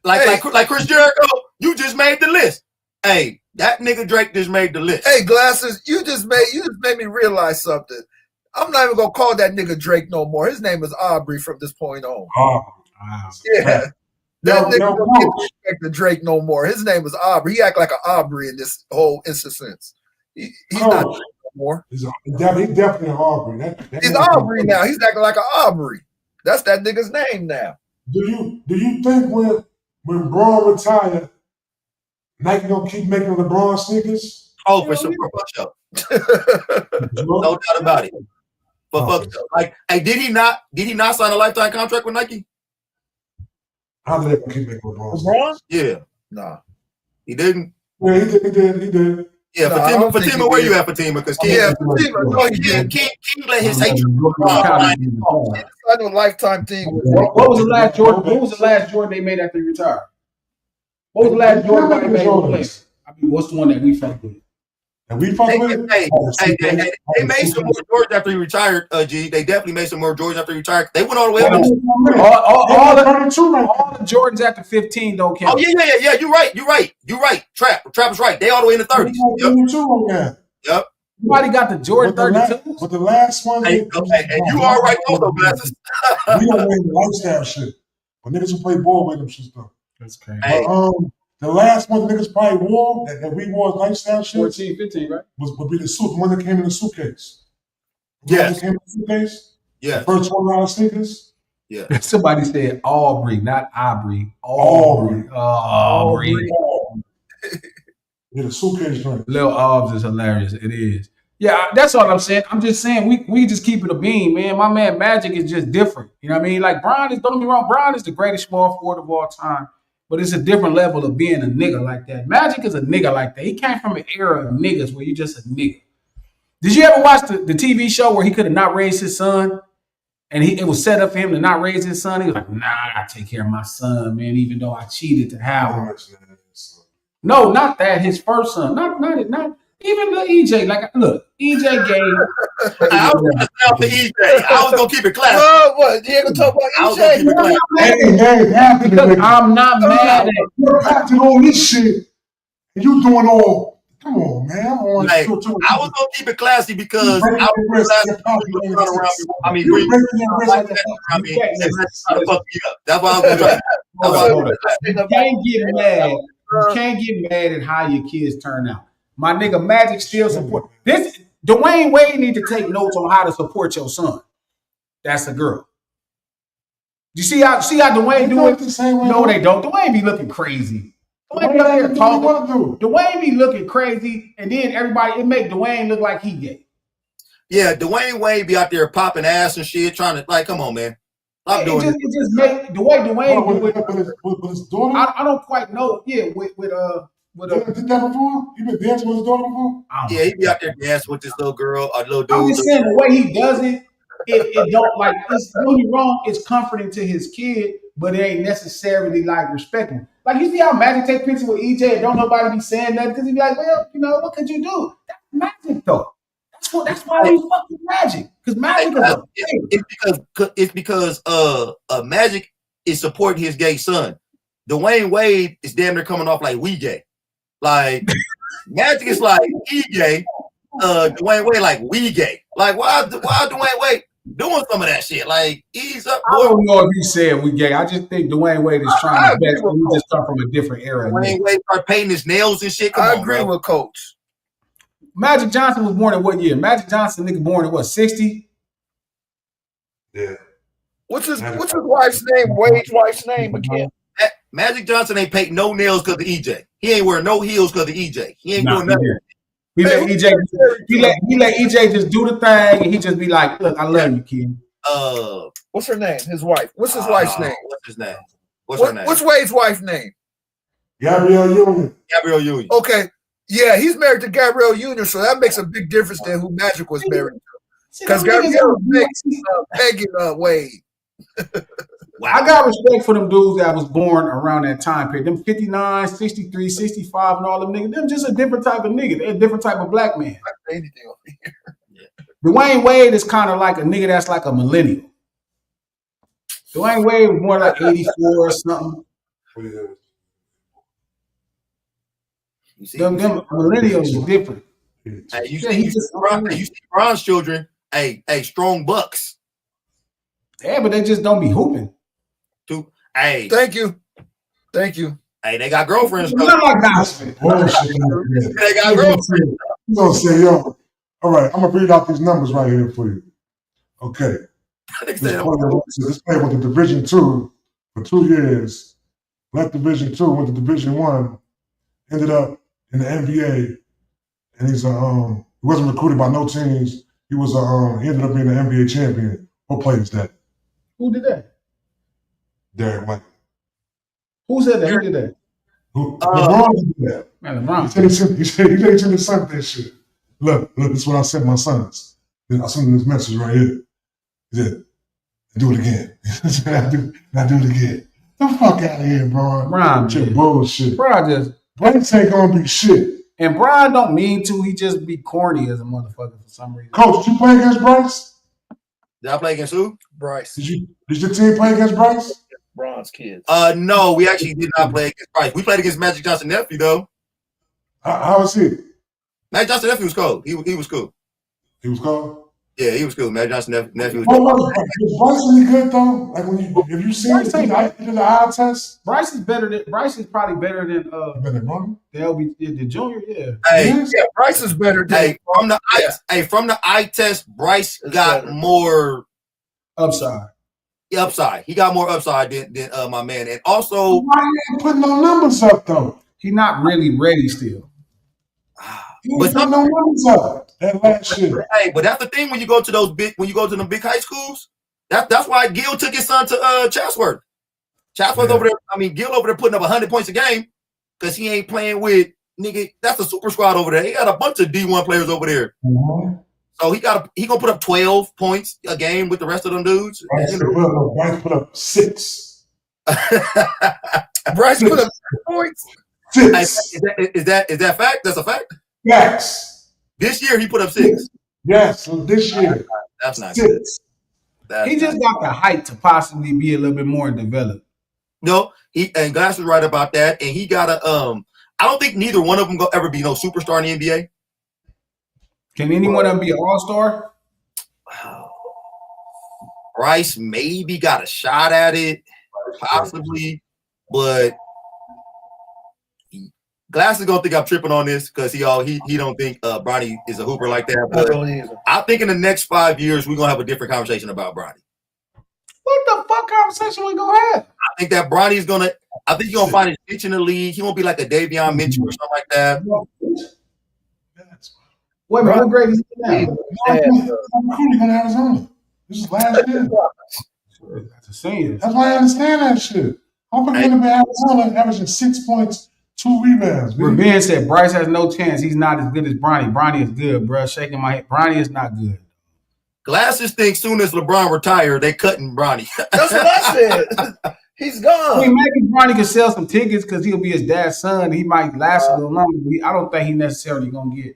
Like Chris Jericho, you just made the list. Hey, that nigga Drake just made the list. Hey, Glasses, you just made me realize something. I'm not even gonna call that nigga Drake no more. His name is Aubrey from this point on. Oh, yeah. That nigga don't give respect to Drake no more. His name is Aubrey. He act like an Aubrey in this whole instance. He's not Drake no more. He's definitely an Aubrey. He's Aubrey now. He's acting like an Aubrey. That's that nigga's name now. Do you think when Braun retired, Nike gonna keep making LeBron sneakers? Oh, for sure. No doubt about it. But fuck, like, hey, did he not sign a lifetime contract with Nike? How did they keep making LeBron? LeBron? Yeah. Nah. He didn't. Yeah, he did. Yeah, Fatima, where you at, Fatima? Because King let his hatred. I know lifetime thing. What was the last Jordan? What was the last Jordan they made after he retired? What was the last Jordan they made? I mean, what's the one that we fucked with? And we fucked with it? They made some more Jordans after he retired, G. They definitely made some more Jordans after he retired. They went all the way up. All the Jordans after 15 don't count. Oh, yeah. You're right. Trap was right. They all the way in the 30s. Yep. Somebody got the Jordan 32. But the last one. Hey, you are right, also, Glasses. We don't win the lifestyle shit. But niggas who play ball with them shit stuff. That's crazy. Hey. But, the last one niggas probably wore that we wore lifestyle shit 14, 15, right? would be the suit, the one that came in the suitcase. Yes. Came in the suitcase? Yeah. The first $1 sneakers? Yeah. Somebody said Aubrey, not Aubrey. Aubrey. Aubrey. Yeah, the suitcase joint. Lil Aubs is hilarious. It is. Yeah, that's all I'm saying. I'm just saying we just keep it a beam, man. My man Magic is just different. You know what I mean? Like Bron is, don't get me wrong, Bron is the greatest small forward of all time. but it's a different level of being a nigga like that. Magic is a nigga like that. He came from an era of niggas where you just a nigga. Did you ever watch the TV show where he could have not raised his son? And it was set up for him to not raise his son. He was like, nah, I gotta take care of my son, man, even though I cheated to have him. No, not that. His first son. Not even the EJ. Like, look, EJ gave. I was gonna sell for EJ. I was gonna keep it classy. What? You ain't gonna talk about I was gonna keep it EJ? Because I'm not mad at you're acting all this shit. And you doing all. Come on, man. I was gonna keep it classy because I was I mean, that's why I was gonna You can't get mad. You can't get mad at how your kids turn out. My nigga Magic still support this. Dwayne Wade need to take notes on how to support your son. That's a girl. You see how Dwayne do it? The same way. No, they don't. Dwayne be looking crazy. Dwayne be up here talking. Dwayne be looking crazy, and then it make Dwayne look like he gay. Yeah, Dwayne Wade be out there popping ass and shit, trying to like, come on, man. Stop doing it. It just make the way Dwayne do it. With his daughter? I don't quite know. Yeah, with did that before? You been dancing with his daughter before? Yeah, he be out there dancing with this little girl, or little dude. I'm just saying the way he does it, it don't like. It's don't get me wrong. It's comforting to his kid, but it ain't necessarily like respecting. Like you see how Magic take pictures with EJ and don't nobody be saying nothing because he be like, well, you know, what could you do? That's Magic though. That's why we fucking Magic. Because Magic it's because Magic is supporting his gay son. Dwayne Wade is damn near coming off like we gay. Like Magic is like he gay. Dwayne Wade like we gay. Like why Dwayne Wade doing some of that shit? Like he's up. I don't know if you said we gay. I just think Dwayne Wade is trying to best. We just come from a different era. Dwayne Wade start painting his nails and shit. I agree with Coach. Magic Johnson was born in what year? Magic Johnson, nigga, born in what, 60? Yeah. What's his wife's name? Wade's wife's name again? Magic Johnson ain't painting no nails because of EJ. He ain't wearing no heels because of EJ. He ain't doing nothing. He let EJ just do the thing, and he just be like, "Look, I love you, kid." What's her name? His wife. What's his wife's name? What's his name? What's her name? What's Wade's wife's name? Gabrielle Union. Okay. Yeah, he's married to Gabrielle Union, so that makes a big difference than who Magic was married to. Because Gabrielle was Megan Wade. Wow. I got respect for them dudes that was born around that time period. Them 59, 63, 65, and all them niggas. Them just a different type of nigga. They're a different type of black man. Anything over here. Dwayne Wade is kind of like a nigga that's like a millennial. Dwayne Wade was more like 84 or something. Them millennials is different. Hey, you see Bron's children, hey, strong bucks. Yeah, but they just don't be hooping. Hey, thank you. Hey, they got girlfriends. They got girlfriends. You gonna say, yo, all right, I'm gonna read out these numbers right here for you. Okay. This player went to Division 2 for 2 years, left Division 2, went to Division 1, ended up in the NBA, and he's he wasn't recruited by no teams. He was he ended up being an NBA champion. What player is that? Who did that? Derek White. Who said that? Who did that? LeBron did that. Man, LeBron. He said he sent his son that shit. Look, this is what I sent my sons. Then I sent him this message right here. He said, do it again. I do it again. The fuck out of here, bro. Brian, bullshit. Brian ain't gonna be shit. And Brian don't mean to. He just be corny as a motherfucker for some reason. Coach, did you play against Bryce? Did I play against who? Bryce. Did your team play against Bryce? Bron's kids. No, we actually did not play against Bryce. We played against Magic Johnson nephew though. How was he? Magic Johnson nephew was cool. He was cool. He was cool? Yeah, he was cool. Magic Johnson nephew was cool. Was Bryce really good though? Like if you see the eye test? Bryce is probably better than better than Bronny? The junior, yeah. Hey, Bryce is better than from the eye test, Bryce got more upside. Upside. He got more upside than my man. And also, why you ain't putting no numbers up though? He not really ready still. He ain't putting no numbers up. That last shit. Hey, but that's the thing when you go to them big high schools. That's why Gil took his son to Chatsworth. Chatsworth over there. I mean, Gil over there putting up 100 points a game because he ain't playing with nigga. That's a super squad over there. He got a bunch of D1 players over there. Mm-hmm. So he gonna put up 12 points a game with the rest of them dudes. Bryce put up 6. Bryce put up 6 points. 6. Is that fact? That's a fact. Yes. This year he put up 6. Yes. So this year, that's not 6. good. He just got the height to possibly be a little bit more developed. No, and Glass is right about that. And he got a I don't think neither one of them gonna ever be no superstar in the NBA. Can any one of them be an all-star? Bryce maybe got a shot at it, possibly, but Glass is gonna think I'm tripping on this because he don't think Bronny is a hooper like that. But I think in the next 5 years we're gonna have a different conversation about Bronny. What the fuck conversation we gonna have? I think that Bronny's gonna. I think he's gonna find his niche in the league. He won't be like a Davion Mitchell or something like that. Wait a minute, what grade is he now? Recruiting in Arizona. This is last year. That's a senior. That's why I understand that shit. I'm going to be Arizona averaging 6 points, 2 rebounds. Ben said Bryce has no chance. He's not as good as Bronny. Bronny is good, bro. Shaking my head. Bronny is not good. Glasses think soon as LeBron retire, they cutting Bronny. That's what I said. He's gone. I mean, maybe Bronny can sell some tickets because he'll be his dad's son. He might last a little longer. I don't think he necessarily gonna get.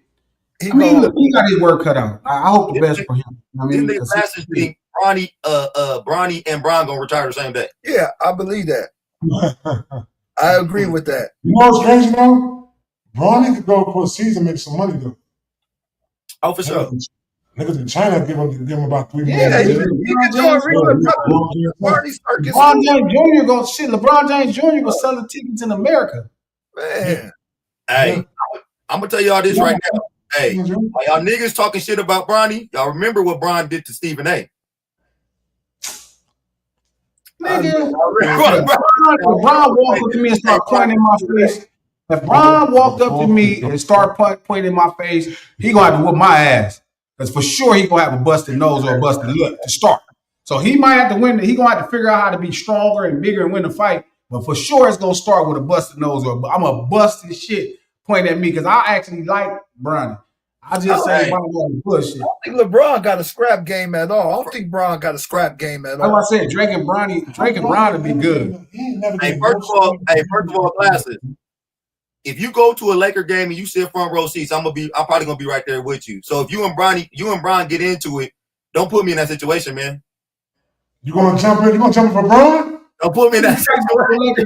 Look, he got his work cut out. I hope the best for him. I mean, the Glasses think Bronny and Bron gonna retire the same day. Yeah, I believe that. I agree with that. You know what's crazy though? Bronny could go for a season and make some money though. Oh, for sure. Niggas in China give him about $3 million. Yeah, he can join LeBron James Jr. go shit. LeBron James Jr. was selling tickets in America. Man, hey, I'm gonna tell y'all this right now. Hey, while y'all niggas talking shit about Bronny, y'all remember what Bron did to Stephen A. Nigga, LeBron walked up to me and started pointing in my face. If Bron walked up to me and started pointing in my face, he gonna have to whoop my ass. Because for sure he gonna have a busted nose or a busted lip to start. So he might have to win. He gonna have to figure out how to be stronger and bigger and win the fight. But for sure it's gonna start with a busted nose or I'm gonna bust his shit pointing at me because I actually like Bronny. I just say Bronny bullshit. I don't think LeBron got a scrap game at all. I don't think Bron got a scrap game at all. Like I said, Drake and Bron would be good. Hey, first of all, Glasses. If you go to a Laker game and you sit front row seats, I'm probably gonna be right there with you. So if you and Bron get into it, don't put me in that situation, man. You gonna jump in? You gonna jump in for Bron? Don't put me in that situation.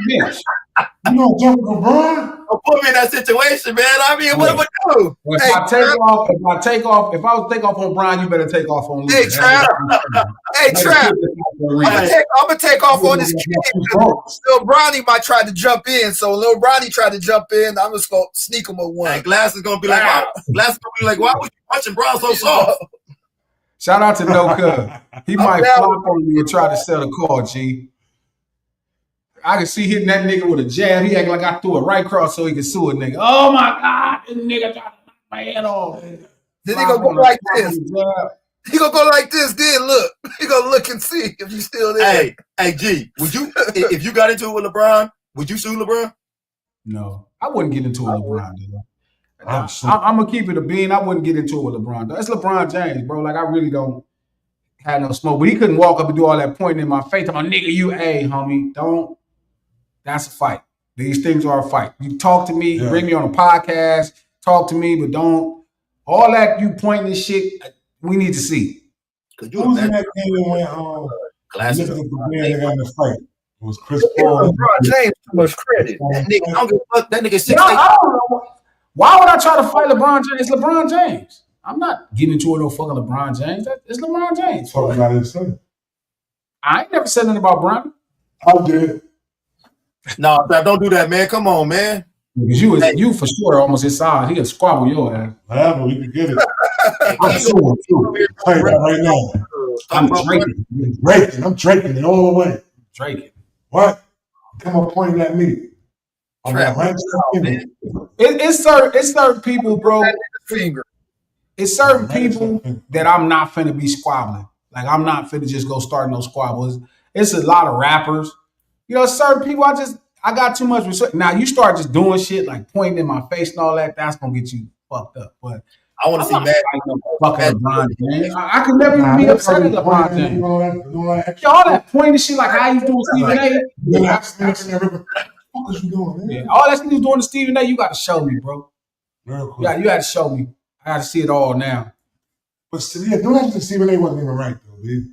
You gonna jump in for Bron? Don't put me in that situation, man. I mean, what would I do? If I was take off on Bron, you better take off on Luka. Hey, Trap. I'm gonna take off on this kid. Lil Bronny might try to jump in, so Lil Bronny tried to jump in. I'm just gonna sneak him a one. Hey, Glass is gonna be like, why was you punching Bron so soft? Shout out to No Cub. He might flop on you and try to sell the call, G. I can see hitting that nigga with a jab. He acting like I threw it right across so he could sue a nigga. Oh my God, this nigga trying to knock my head off. Then he gonna go like this. He gonna go like this. Then look, he gonna look and see if you still there. Hey, G, would you if you got into it with LeBron, would you sue LeBron? No, I wouldn't get into it with LeBron. I'm gonna keep it a bean. I wouldn't get into it with LeBron. That's LeBron James, bro. Like I really don't have no smoke. But he couldn't walk up and do all that pointing in my face. I'm like, nigga, you homie. Don't. That's a fight. These things are a fight. You talk to me, bring me on a podcast, talk to me, but don't all that you pointing this shit. We need to see. Could you imagine that game when Glasses the man that got in the fight? It was Chris Paul. LeBron James too much credit. That nigga 6'8". I don't know. Why would I try to fight LeBron James? It's LeBron James. I'm not getting into it no fucking LeBron James. It's LeBron James. Talk about his son. I ain't never said nothing about Bron. I did. No, don't do that, man. Come on, man. Because you for sure almost his size. He'll squabble your ass. Whatever, we can get it. I'm sure too. Right now. I'm draking it all the way. Draking. What? Come on, pointing at me. I'm right. It's certain people, bro. It's certain people that I'm not finna be squabbling. Like I'm not finna just go start no squabbles. It's a lot of rappers You know, certain people, I got too much respect. Now you start just doing shit like pointing in my face and all that. That's gonna get you fucked up. But I want to see Matt. Fucking LeBron James. I could never even be upset at LeBron James. All that pointing shit like how you doing Stephen A. What you doing, man? Yeah, all that you doing to Stephen A. You got to show me, bro. Real quick. Yeah, you got to show me. I got to see it all now. But yeah, doing that to Stephen A. wasn't even right though, dude.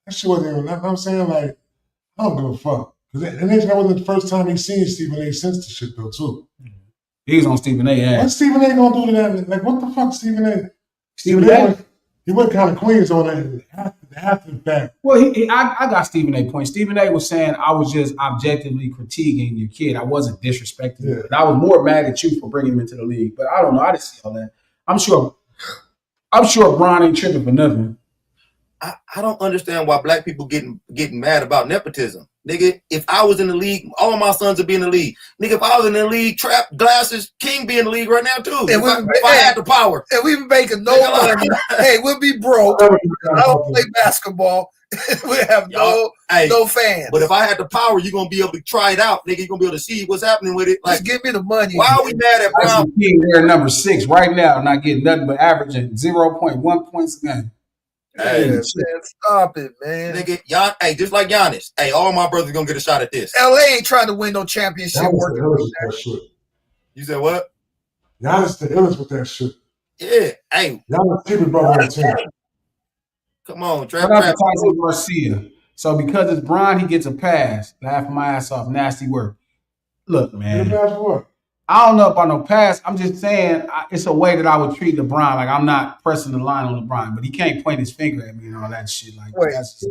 That shit wasn't even. I'm saying, like, I don't give a fuck. Because that wasn't the first time he seen Stephen A. since the shit though too. He was on Stephen A. ass. What's Stephen A. gonna do to that? Like, what the fuck, Stephen A. Stephen A. He went kind of Queens on that after the fact. Well, I got Stephen A. point. Stephen A. was saying I was just objectively critiquing your kid. I wasn't disrespecting him. And I was more mad at you for bringing him into the league. But I don't know. I didn't see all that. I'm sure Bron ain't tripping for nothing. I don't understand why black people getting mad about nepotism. Nigga, if I was in the league, all of my sons would be in the league. Nigga, if I was in the league, Trap, Glasses, King be in the league right now too. If I had the power. And we be making no money. Hey, we'll be broke. I don't play basketball. We have no fans. But if I had the power, you're gonna be able to try it out, nigga. You're gonna be able to see what's happening with it. Like, just give me the money. Why are we mad at Brown? King there number 6 right now, not getting nothing but averaging 0.1 points a game. Hey, man, stop it, man. Nigga, hey, just like Giannis. Hey, all my brothers gonna get a shot at this. LA ain't trying to win no championship. You said what? Giannis the illest with that shit. Yeah. Hey. Giannis keep it brother on the team. Come on, Trap. Garcia. So because it's Bron, he gets a pass. Laughing my ass off. Nasty work. Look, man. Pass for what? I don't know about no pass. I'm just saying it's a way that I would treat LeBron. Like, I'm not pressing the line on LeBron, but he can't point his finger at me and all that shit. Like, that's just...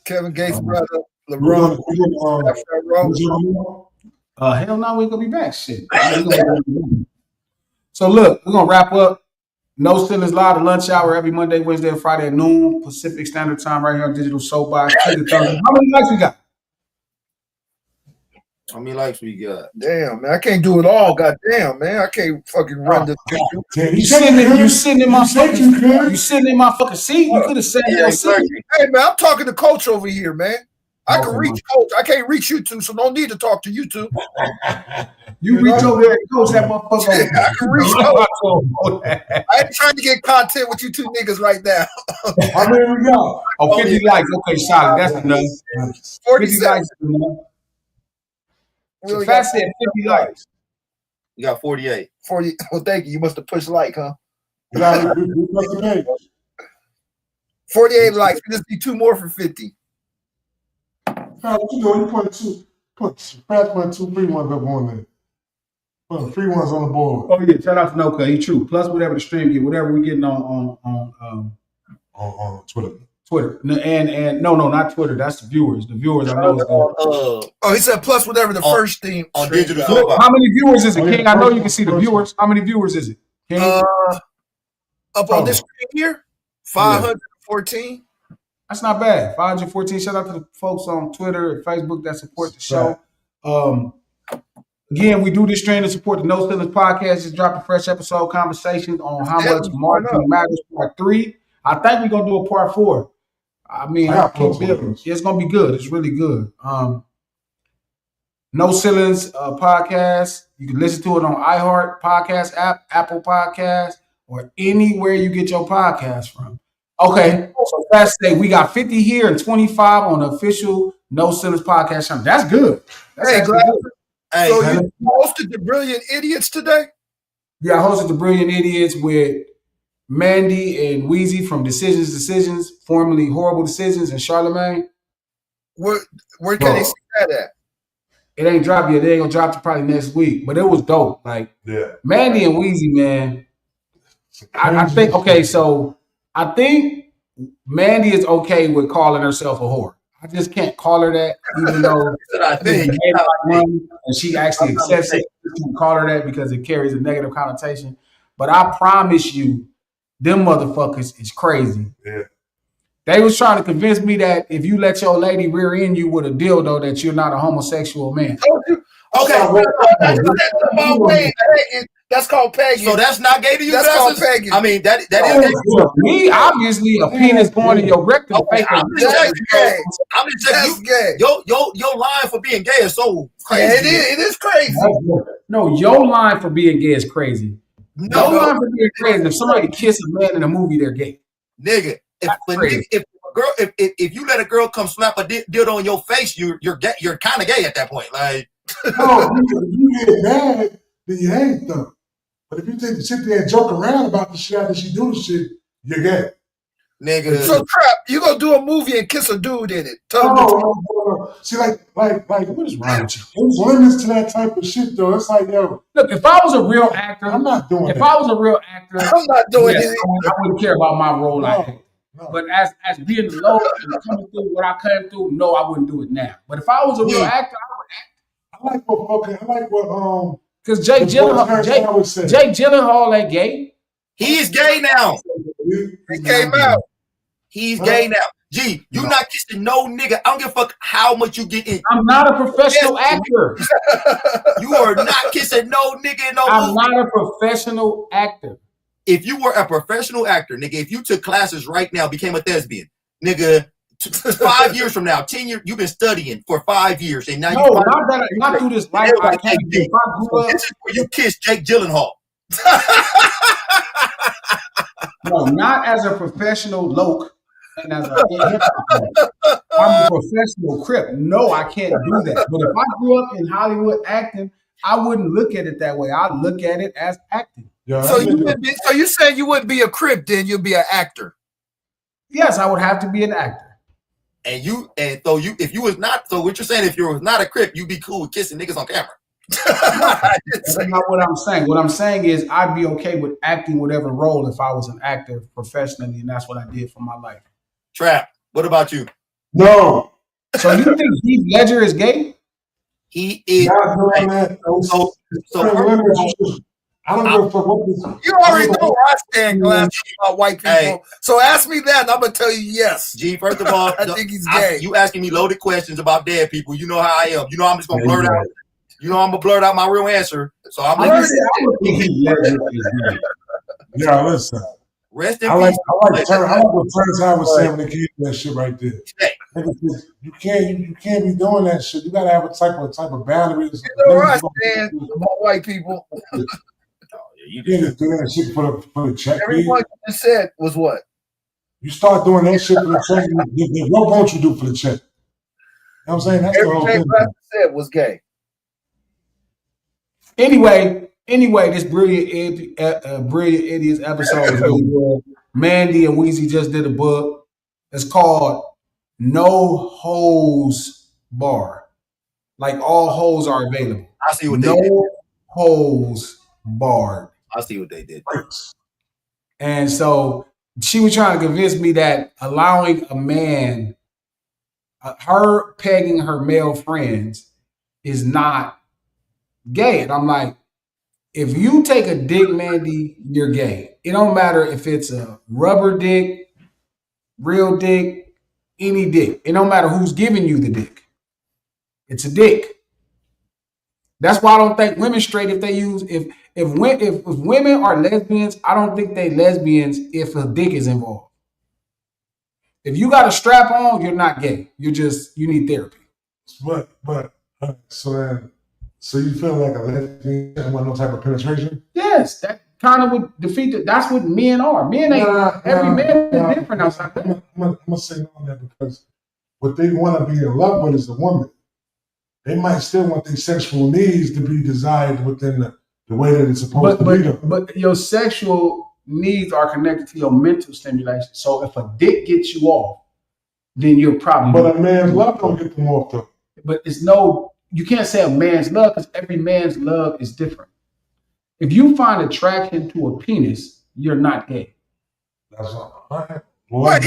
Kevin Gates' brother, LeBron. Hell no, we're gonna be back. Shit. So look, we're gonna wrap up. No Ceilings Live, the lunch hour every Monday, Wednesday, and Friday at noon Pacific Standard Time, right here on Digital Soapbox. How many likes we got? How many likes we got? Damn, man, I can't do it all. Goddamn, man, I can't fucking run this. You sitting in my fucking seat. You could have said your seat. Hey, man, I'm talking to Coach over here, man. I can reach Coach. I can't reach you two, so no need to talk to you two. You reach over there and Coach that motherfucker. I can reach Coach. I ain't trying to get content with you two niggas right now. How many we got? Oh, 50 likes. Okay, solid. That's enough. 50 likes is enough. So Fat said 50 likes. You got 48. 40. Well, thank you. You must have pushed like, huh? 48 likes. We just need 2 more for 50. What you doing? You put 2 free ones up on there. Put 3 ones on the board. Oh yeah, shout out to No Cut. He true. Plus whatever the stream get, whatever we getting on Twitter. And no, not Twitter. That's the viewers. The viewers I know. He said plus whatever the first thing on digital. How many viewers is it, King? I know you can see the viewers. How many viewers is it? King? Up on this screen here, 514. That's not bad. 514. Shout out to the folks on Twitter and Facebook that support the show. Again, we do this stream to support the No Ceilings podcast. Just dropped a fresh episode conversations on how much marketing matters. Part 3. I think we're gonna do a part 4. I mean, it's gonna be good. It's really good. No Ceilings podcast. You can listen to it on iHeart Podcast app, Apple Podcast, or anywhere you get your podcast from. Okay, so let's say we got 50 here and 25 on the official No Ceilings podcast channel. That's good. That's good. So you hosted the Brilliant Idiots today? Yeah, I hosted the Brilliant Idiots with Mandy and Wheezy from Decisions, formerly Horrible Decisions, and Charlemagne. Where can they see that at? It ain't dropped yet. They ain't gonna drop it probably next week. But it was dope. Like, Mandy and Wheezy, man. I think I think Mandy is okay with calling herself a whore. I just can't call her that, even though I think and she actually accepts it. You can call her that because it carries a negative connotation. But I promise you, them motherfuckers is crazy. Yeah. They was trying to convince me that if you let your lady rear end you with a dildo, that you're not a homosexual man. Okay. That's called pegging. So that's not gay to you? That's called pegging. I mean, that is gay. For me, obviously, a penis going in your rectum. Okay, I'm just gay. checking. Gay. Your line for being gay is so crazy. Yeah, it is crazy. No, your line for being gay is crazy. Your line for being crazy. If somebody kiss a man in a movie, they're gay. Nigga, if you let a girl come slap a dildo on your face, you're gay. You're kind of gay at that point. Like, no, if you get mad, then you ain't though. But if you take the shit there and joke around about the shit after she do the shit, you're gay. Nigga. So Trap, you gonna do a movie and kiss a dude in it? No. See, like, what is wrong with you? There's limits to that type of shit, though. It's like, yo. Look, if I was a real actor, I'm not doing that. If I was a real actor, I'm not doing it. I wouldn't care about my role like that. No. But as being low and coming through what I came through, no, I wouldn't do it now. But if I was a real actor, I would act. I like what because Jake Gyllenhaal ain't gay. He's gay now. He came out. He's gay now. G, you not kissing no nigga. I don't give a fuck how much you get in. I'm not a professional actor. You are not kissing no nigga in no I'm movie. not a professional actor. If you were a professional actor, nigga, if you took classes right now, became a thespian, nigga, 5 years from now, 10 years, you've been studying for 5 years, and now not through this life. I can't do. This is where you kiss Jake Gyllenhaal. No, not as a professional loke and as I'm a professional crip. No, I can't do that. But if I grew up in Hollywood acting, I wouldn't look at it that way. I'd look at it as acting. Yeah, so you're saying you wouldn't be a crip, then you'd be an actor? Yes, I would have to be an actor. If you was not, so what you're saying, if you was not a crip, you'd be cool with kissing niggas on camera. That's not what I'm saying. What I'm saying is I'd be okay with acting whatever role if I was an actor professionally, and that's what I did for my life. Trap, what about you? No. So you think Heath Ledger is gay? He is. I don't give a fuck what this. You already know I stand glass about white people. Hey. So ask me that, and I'm gonna tell you yes. G, first of all, I think he's gay. You asking me loaded questions about dead people. You know how I am. You know I'm just gonna blurt out. You know I'm gonna blurt out my real answer. So I'm like. Yeah, listen. Rest in I like peace. what Terrence Howard was saying when they gave that shit right there. You can't be doing that shit. You gotta have a type of boundaries. You know I stand about white people. You can't just do that shit for the check. Everyone you just said was what? You start doing that shit for the check. What won't you do for the check? You know what I'm saying? That's everything the whole thing. Said was gay. Anyway, this brilliant idiots episode was really good. Mandy and Weezy just did a book. It's called No Hoes Bar. Like all hoes are available. I see what they did. No hoes barred. I see what they did. And so she was trying to convince me that allowing a man, her pegging her male friends is not gay. And I'm like, if you take a dick, Mandy, you're gay. It don't matter if it's a rubber dick, real dick, any dick. It don't matter who's giving you the dick. It's a dick. That's why I don't think women straight if they use if women are lesbians, I don't think they lesbians if a dick is involved. If you got a strap on, you're not gay. You need therapy. But so you feel like a lesbian doesn't want no type of penetration? Yes, that kind of would defeat it. That's what men are. Men ain't every man is different outside that. I'm gonna say no on that because what they want to be in love with is the woman. They might still want their sexual needs to be desired within the way that it's supposed to be. But your sexual needs are connected to your mental stimulation. So if a dick gets you off, then you're probably. But a man's love don't get them off though. But you can't say a man's love because every man's love is different. If you find attraction to a penis, you're not gay. That's all right. What?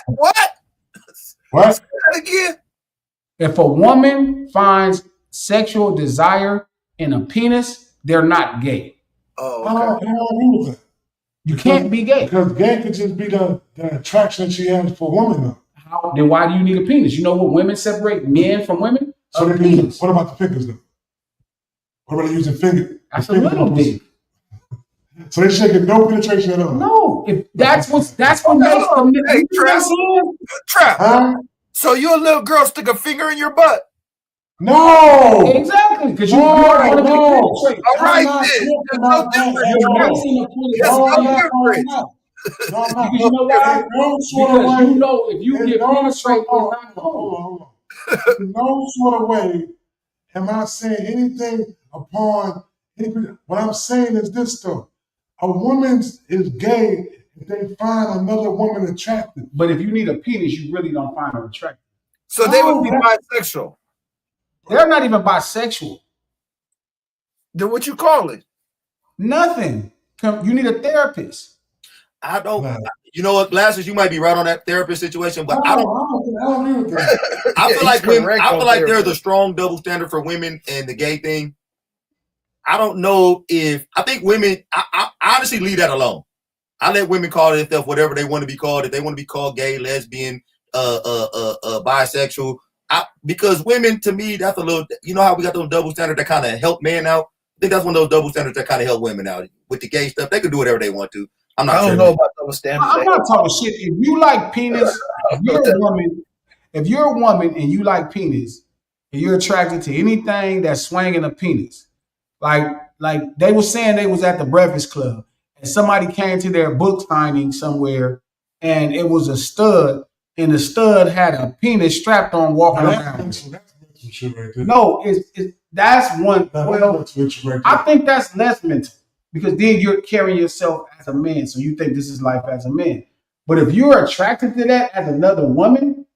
What? Say that again. If a woman finds sexual desire in a penis, they're not gay. Oh, okay. I don't agree with that. You can't be gay. Because gay could just be the attraction that she has for a woman, though. Then why do you need a penis? You know what women separate men from women? So what about the fingers, though? What about using fingers? That's a little dick. So they should get no penetration at all. No, if that's what makes them. Hey, Trap. Huh? So you a little girl stick a finger in your butt? No, exactly, because you All right, then. there's no difference. There's no difference. Because you know why? Because you know if you get penetrated, hold on. In no sort of way am I saying anything upon anything. What I'm saying is this though. A woman is gay if they find another woman attractive. But if you need a penis, you really don't find her attractive. So they would be bisexual. They're not even bisexual. Then what you call it? Nothing. You need a therapist. I don't. You know what, Glasses? You might be right on that therapist situation, but I don't agree with that. I feel like women. I feel like there's a strong double standard for women and the gay thing. I don't know if I think women. I honestly leave that alone. I let women call themselves whatever they want to be called. If they want to be called gay, lesbian, bisexual, because women, to me, that's a little. You know how we got those double standards that kind of help men out. I think that's one of those double standards that kind of help women out with the gay stuff. They can do whatever they want to. I don't know about double standards. I'm not talking shit. If you like penis, if you're a woman and you like penis, and you're attracted to anything that's swinging a penis, like they were saying they was at the Breakfast Club and somebody came to their book signing somewhere and it was a stud and the stud had a penis strapped on walking around. That's shit right there. No, that's one. Well, I think that's less mental. Because then you're carrying yourself as a man, so you think this is life as a man. But if you're attracted to that as another woman,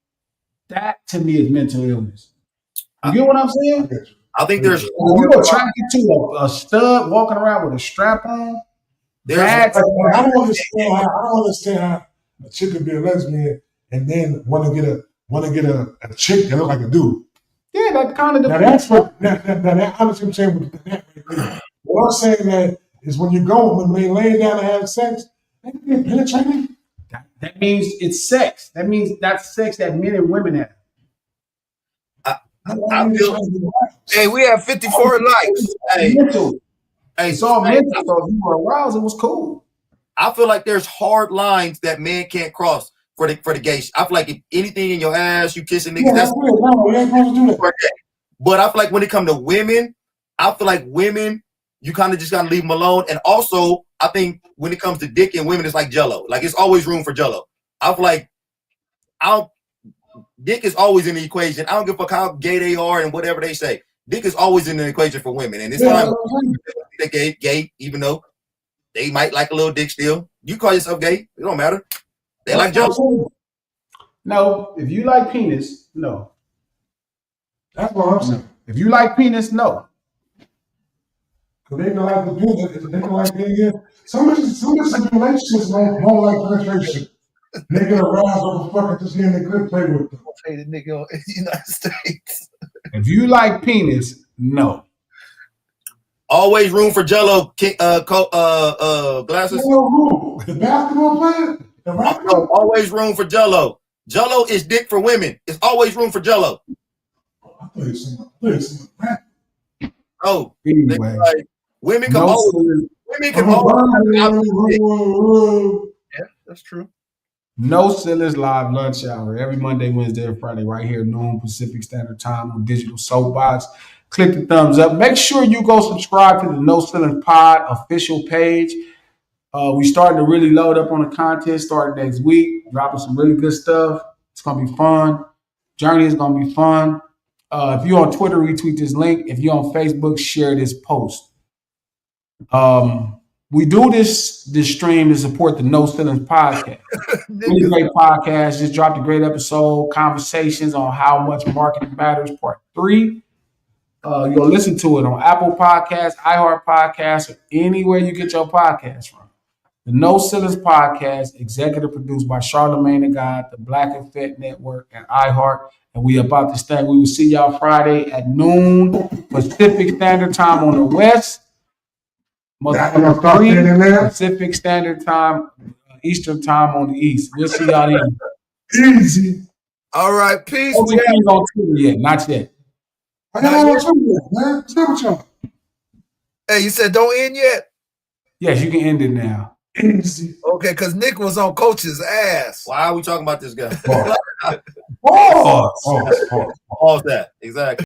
that to me is mental illness. You get what I'm saying? I think there's. If you're attracted to a stud walking around with a strap on, I don't understand how a chick could be a lesbian and then want to get a chick that look like a dude. Yeah, that kind of. Now that's what. Now that honestly, I'm saying with that right there. What I'm saying that is when they lay down and have sex, they can get penetrated. That means it's sex. That means that's sex that men and women have. Hey, we have 54 likes. Hey, it's all mental. So if you were aroused, it was cool. I feel like there's hard lines that men can't cross for the gay. I feel like if anything in your ass, you kissing niggas, that's but I feel like when it comes to women, I feel like women, you kind of just gotta leave them alone. And also, I think when it comes to dick and women, it's like Jello. Like it's always room for Jello. I feel like dick is always in the equation. I don't give a fuck how gay they are and whatever they say. Dick is always in the equation for women. And it's time they're gay, even though they might like a little dick still. You call yourself gay, it don't matter. They like Jello. No, if you like penis, no. That's what I'm saying. If you like penis, no. Because they don't like the penis. They don't like it. Some relationships don't like penetration. They get aroused over fucking just hearing the clip play with them. Hey, the nigga in the United States. If you like penis, no. Always room for Jello. Glasses. The basketball player. Always room for Jello. Jello is dick for women. It's always room for Jello. I thought you said rap. Oh, anyway, like, women can always. Yeah, that's true. No Sillies Live Lunch Hour every Monday, Wednesday, and Friday, right here, noon Pacific Standard Time on Digital Soapbox. Click the thumbs up. Make sure you go subscribe to the No Ceilings Pod official page. We starting to really load up on the content starting next week, dropping some really good stuff. It's gonna be fun. Journey is gonna be fun. If you're on Twitter, retweet this link. If you're on Facebook, share this post. We do this stream to support the No Ceilings podcast. Really great podcast. Just dropped a great episode. Conversations on how much marketing matters, part 3. You'll listen to it on Apple Podcasts, iHeart Podcasts, or anywhere you get your podcasts from. The No Ceilings podcast, executive produced by Charlemagne the God, the Black and Fit Network, and iHeart. And we about this thing. We will see y'all Friday at noon Pacific Standard Time on the West. Pacific Standard Time, Eastern Time on the East. We'll see y'all then. Easy. All right, peace. We ain't on Twitter yet, not yet. I got on Twitter, man. What's up with y'all? Hey, you said don't end yet? Yes, you can end it now. Okay, because Nick was on Coach's ass. Why are we talking about this guy? Pause. Pause that. Exactly.